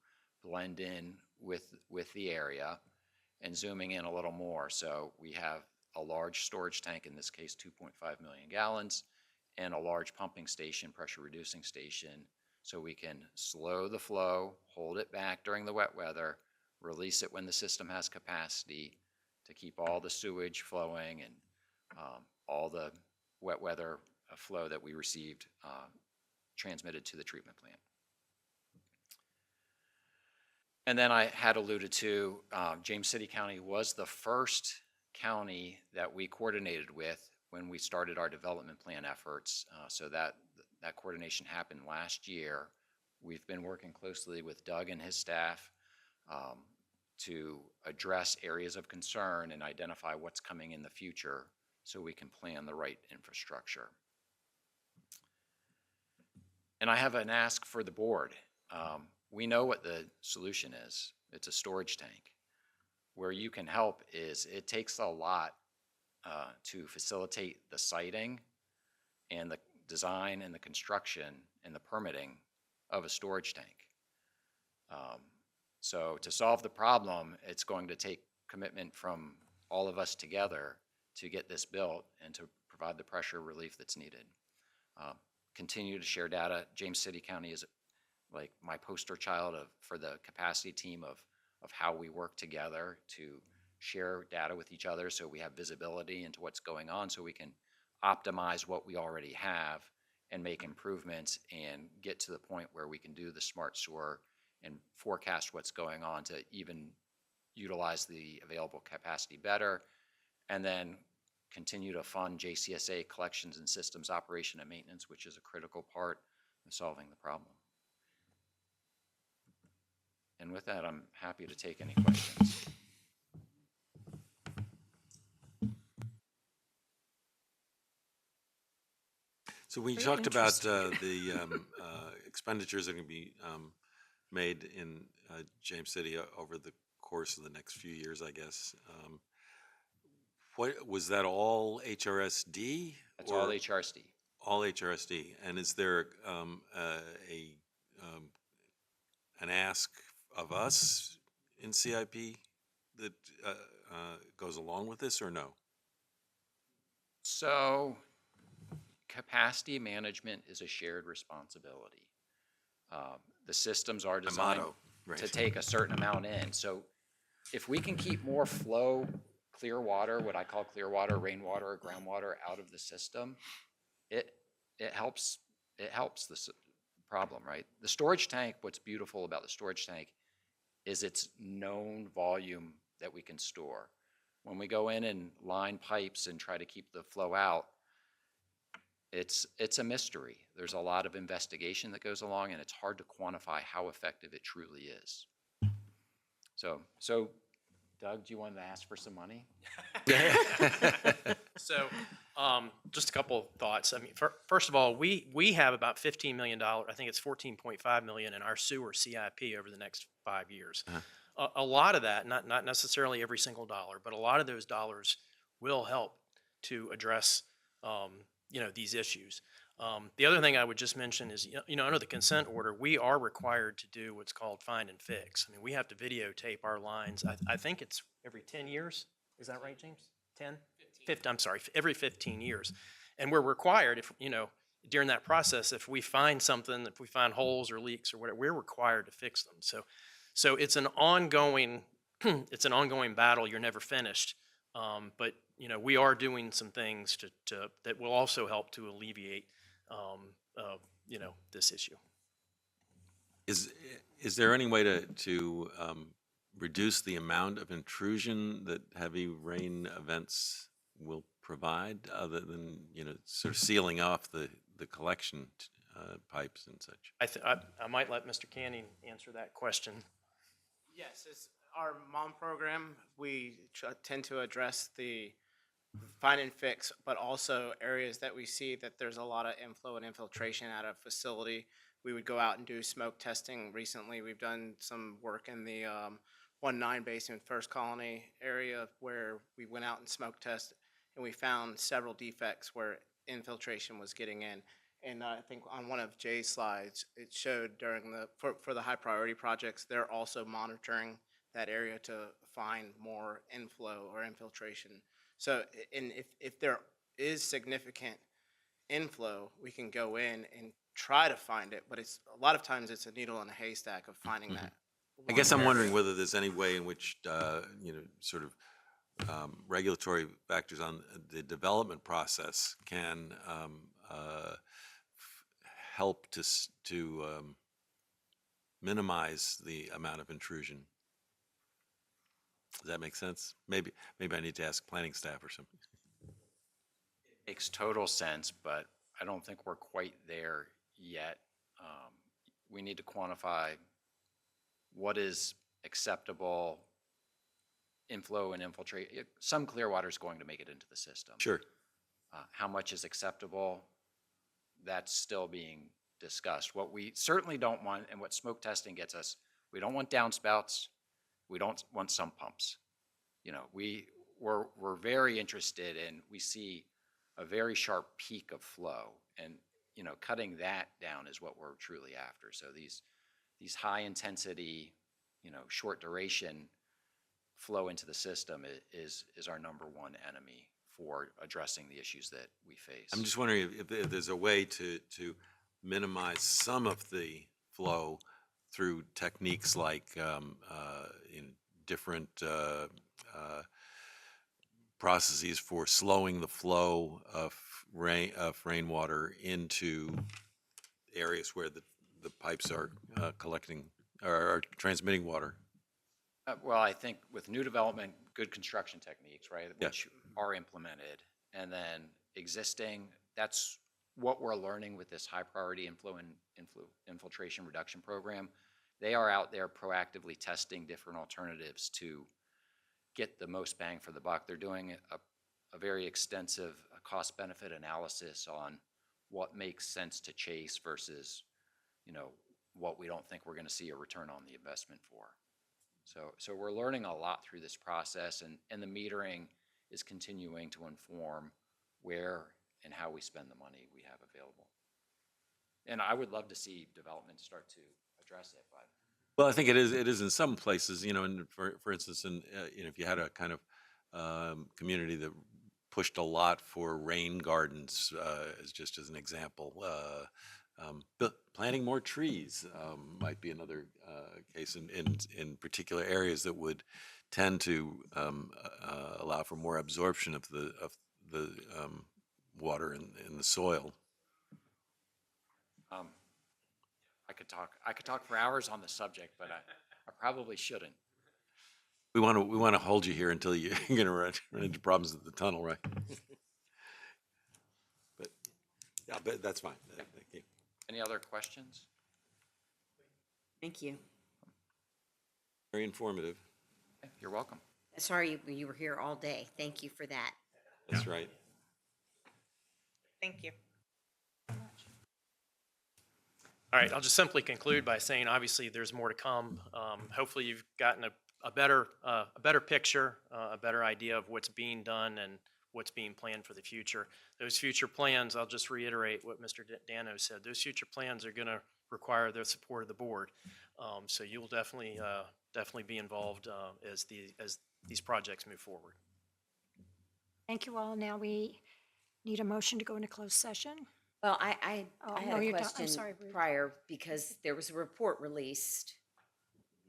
blend in with the area. And zooming in a little more, so we have a large storage tank, in this case 2.5 million gallons, and a large pumping station, pressure reducing station, so we can slow the flow, hold it back during the wet weather, release it when the system has capacity to keep all the sewage flowing and all the wet weather flow that we received transmitted to the treatment plant. And then I had alluded to, James City County was the first county that we coordinated with when we started our development plan efforts. So that coordination happened last year. We've been working closely with Doug and his staff to address areas of concern and identify what's coming in the future so we can plan the right infrastructure. And I have an ask for the board. We know what the solution is. It's a storage tank. Where you can help is it takes a lot to facilitate the siting and the design and the construction and the permitting of a storage tank. So to solve the problem, it's going to take commitment from all of us together to get this built and to provide the pressure relief that's needed. Continue to share data. James City County is like my poster child for the capacity team of how we work together to share data with each other so we have visibility into what's going on, so we can optimize what we already have and make improvements and get to the point where we can do the smart sewer and forecast what's going on to even utilize the available capacity better, and then continue to fund JCSA collections and systems operation and maintenance, which is a critical part of solving the problem. And with that, I'm happy to take any questions. So we Very talked about interesting. the expenditures that are going to be made in James City over the course of the next few years, I guess. What was that all HRSD? That's all HRSD. All HRSD. And is there an ask of us in CIP that goes along with this, or no? So capacity management is a shared responsibility. The systems are designed to take a certain amount in. So if we can keep more flow, clear water, what I call clear water, rainwater, or groundwater out of the system, it helps the problem, right? The storage tank, what's beautiful about the storage tank is its known volume that we can store. When we go in and line pipes and try to keep the flow out, it's a mystery. There's a lot of investigation that goes along, and it's hard to quantify how effective it truly is. So Doug, do you want to ask for some money? So, just a couple thoughts. I mean, first of all, we have about $15 million, I think it's $14.5 million in our sewer CIP over the next 5 years. A lot of that, not necessarily every single dollar, but a lot of those dollars will help to address, these issues. The other thing I would just mention is, under the consent order, we are required to do what's called find and fix. I mean, we have to videotape our lines. I think it's every 10 years. Is that right, James? 10? 15, I'm sorry, every 15 years. And we're required, if during that process, if we find something, if we find holes or leaks or whatever, we're required to fix them. So it's an ongoing, battle. You're never finished. But we are doing some things that will also help to alleviate, this issue. Is there any way to reduce the amount of intrusion that heavy rain events will provide, other than sort of sealing off the collection pipes and such? I might let Mr. Canning answer that question. Yes, it's our MOM program. We tend to address the find and fix, but also areas that we see that there's a lot of inflow and infiltration out of facility. We would go out and do smoke testing. Recently, we've done some work in the 1-9 basin First Colony area where we went out and smoke test, and we found several defects where infiltration was getting in. And I think on one of Jay's slides, it showed during for the high priority projects, they're also monitoring that area to find more inflow or infiltration. So, and if there is significant inflow, we can go in and try to find it, but it's a lot of times it's a needle in a haystack of finding that. I guess I'm one wondering area. whether there's any way in which, sort of regulatory factors on the development process can help to minimize the amount of intrusion. Does that make sense? Maybe I need to ask planning staff or something. Makes total sense, but I don't think we're quite there yet. We need to quantify what is acceptable inflow and infiltrate. Some clear water is going to make it into the system. Sure. How much is acceptable? That's still being discussed. What we certainly don't want, and what smoke testing gets us, we don't want downspouts. We don't want sump pumps. You know, we're very interested in, we see a very sharp peak of flow, and you know, cutting that down is what we're truly after. So these high intensity, you know, short duration flow into the system is our number one enemy for addressing the issues that we face. I'm just wondering if there's a way to minimize some of the flow through techniques like in different processes for slowing the flow of rainwater into areas where the pipes are collecting or are transmitting water. Well, I think with new development, good construction techniques, right, Yeah. which are implemented, and then existing, that's what we're learning with this high priority infiltration reduction program. They are out there proactively testing different alternatives to get the most bang for the buck. They're doing a very extensive cost-benefit analysis on what makes sense to chase versus, you know, what we don't think we're going to see a return on the investment for. So we're learning a lot through this process, and the metering is continuing to inform where and how we spend the money we have available. And I would love to see development start to address it, but Well, I think it is in some places, you know, and for instance, you know, if you had a kind of community that pushed a lot for rain gardens, as an example, planting more trees might be another case in particular areas that would tend to allow for more absorption of the water in the soil. I could talk for hours on the subject, but I probably shouldn't. We want to hold you here until you're going to run into problems at the tunnel, right? But yeah, but that's fine. Thank you. Any other questions? Thank you. Very informative. You're welcome. Sorry you were here all day. Thank you for that. That's right. Thank you. All right, I'll just simply conclude by saying, obviously, there's more to come. Hopefully, you've gotten a better picture, a better idea of what's being done and what's being planned for the future. Those future plans, I'll just reiterate what Mr. Dano said. Those future plans are going to require the support of the board. So you'll definitely be involved as these projects move forward. Thank you all. Now we need a motion to go into closed session. Well, I Oh, had no, a you're done. I'm question sorry, Ruth. prior because there was a report released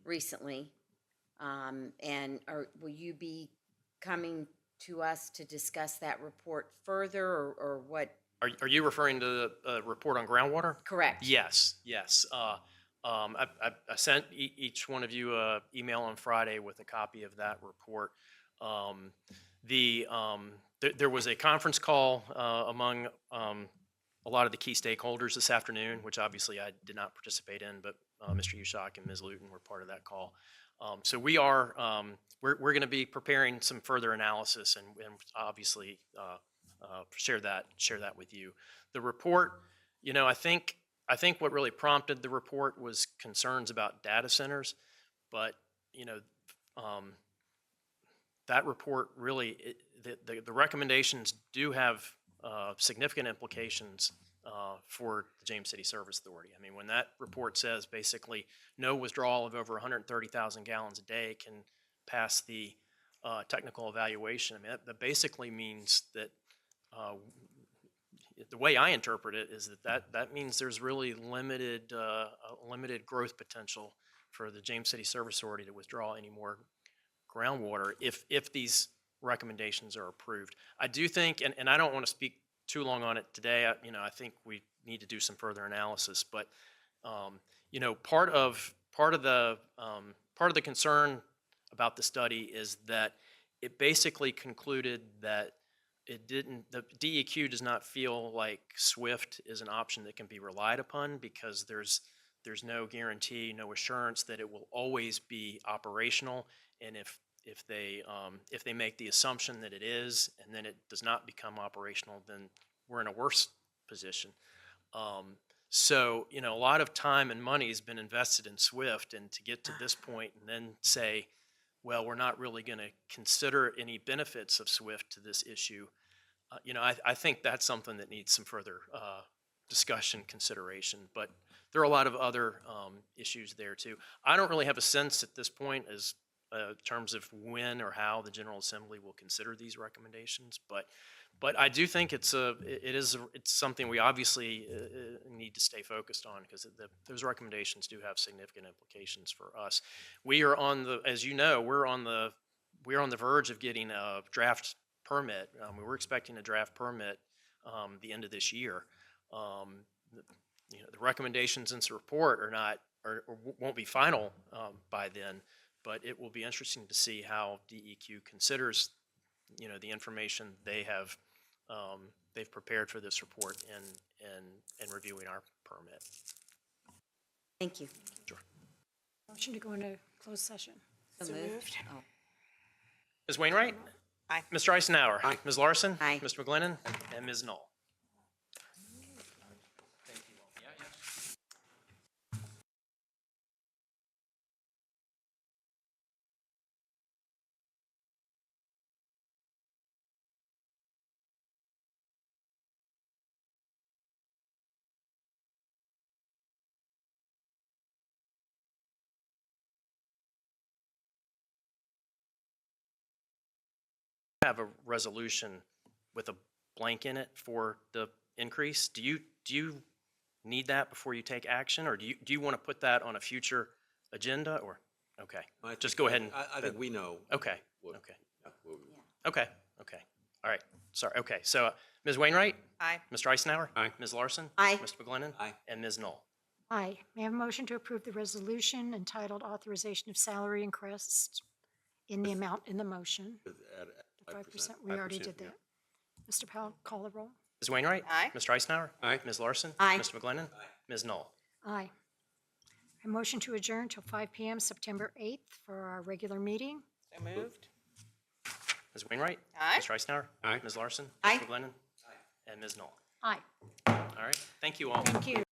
recently. Will you be coming to us to discuss that report further or what? Are you referring to the report on groundwater? Correct. Yes. I sent each one of you an email on Friday with a copy of that report. There was a conference call among a lot of the key stakeholders this afternoon, which obviously I did not participate in, but Mr. Ushak and Ms. Luton were part of that call. So we are, we're going to be preparing some further analysis and obviously share that with you. The report, you know, I think what really prompted the report was concerns about data centers, but you know, that report really, the recommendations do have significant implications for the James City Service Authority. I mean, when that report says basically no withdrawal of over 130,000 gallons a day can pass the technical evaluation, I mean, that basically means that the way I interpret it is that means there's really limited growth potential for the James City Service Authority to withdraw any more groundwater if these recommendations are approved. I do think, and I don't want to speak too long on it today. You know, I think we need to do some further analysis. But you know, part of the concern about the study is that it basically concluded that the DEQ does not feel like SWIFT is an option that can be relied upon because there's no guarantee, no assurance that it will always be operational. And if they make the assumption that it is, and then it does not become operational, then we're in a worse position. So, you know, a lot of time and money has been invested in SWIFT, and to get to this point and then say, well, we're not really going to consider any benefits of SWIFT to this issue, you know, I think that's something that needs some further discussion, consideration. But there are a lot of other issues there too. I don't really have a sense at this point as in terms of when or how the General Assembly will consider these recommendations, but I do think it's something we obviously need to stay focused on because those recommendations do have significant implications for us. We are as you know, we're on the verge of getting a draft permit. We're expecting a draft permit the end of this year. You know, the recommendations in this report won't be final by then. But it will be interesting to see how DEQ considers, you know, the information they've prepared for this report and reviewing our permit. Thank you. Sure. Motion to go into closed session. So moved. Oh. Ms. Wainwright? Aye. Mr. Eisenhower? Aye. Ms. Larson? Aye. Mr. McGlinnan? And Ms. Knoll? Have a resolution with a blank in it for the increase. Do you need that before you take action, or do you want to put that on a future agenda, or okay? Just go ahead and. I think we know. Okay. Okay. All right. Sorry. Okay. So Ms. Wainwright. Aye. Mr. Eisenhower. Aye. Ms. Larson. Aye. Mr. McGlinnan. Aye. And Ms. Knoll. Aye. May I have a motion to approve the resolution entitled Authorization of Salary and Crest in the amount in the motion? The 5%, we already did that. Mr. Powell, call the roll. Ms. Wainwright. Aye. Mr. Eisenhower. Aye. Ms. Larson. Aye. Mr. McGlinnan. Ms. Knoll. Aye. A motion to adjourn till 5 p.m. September 8th for our regular meeting. So moved. Ms. Wainwright. Aye. Mr. Eisenhower. Aye. Ms. Larson. Aye. Mr. McGlinnan. And Ms. Knoll. Aye. All right. Thank you all. Thank you.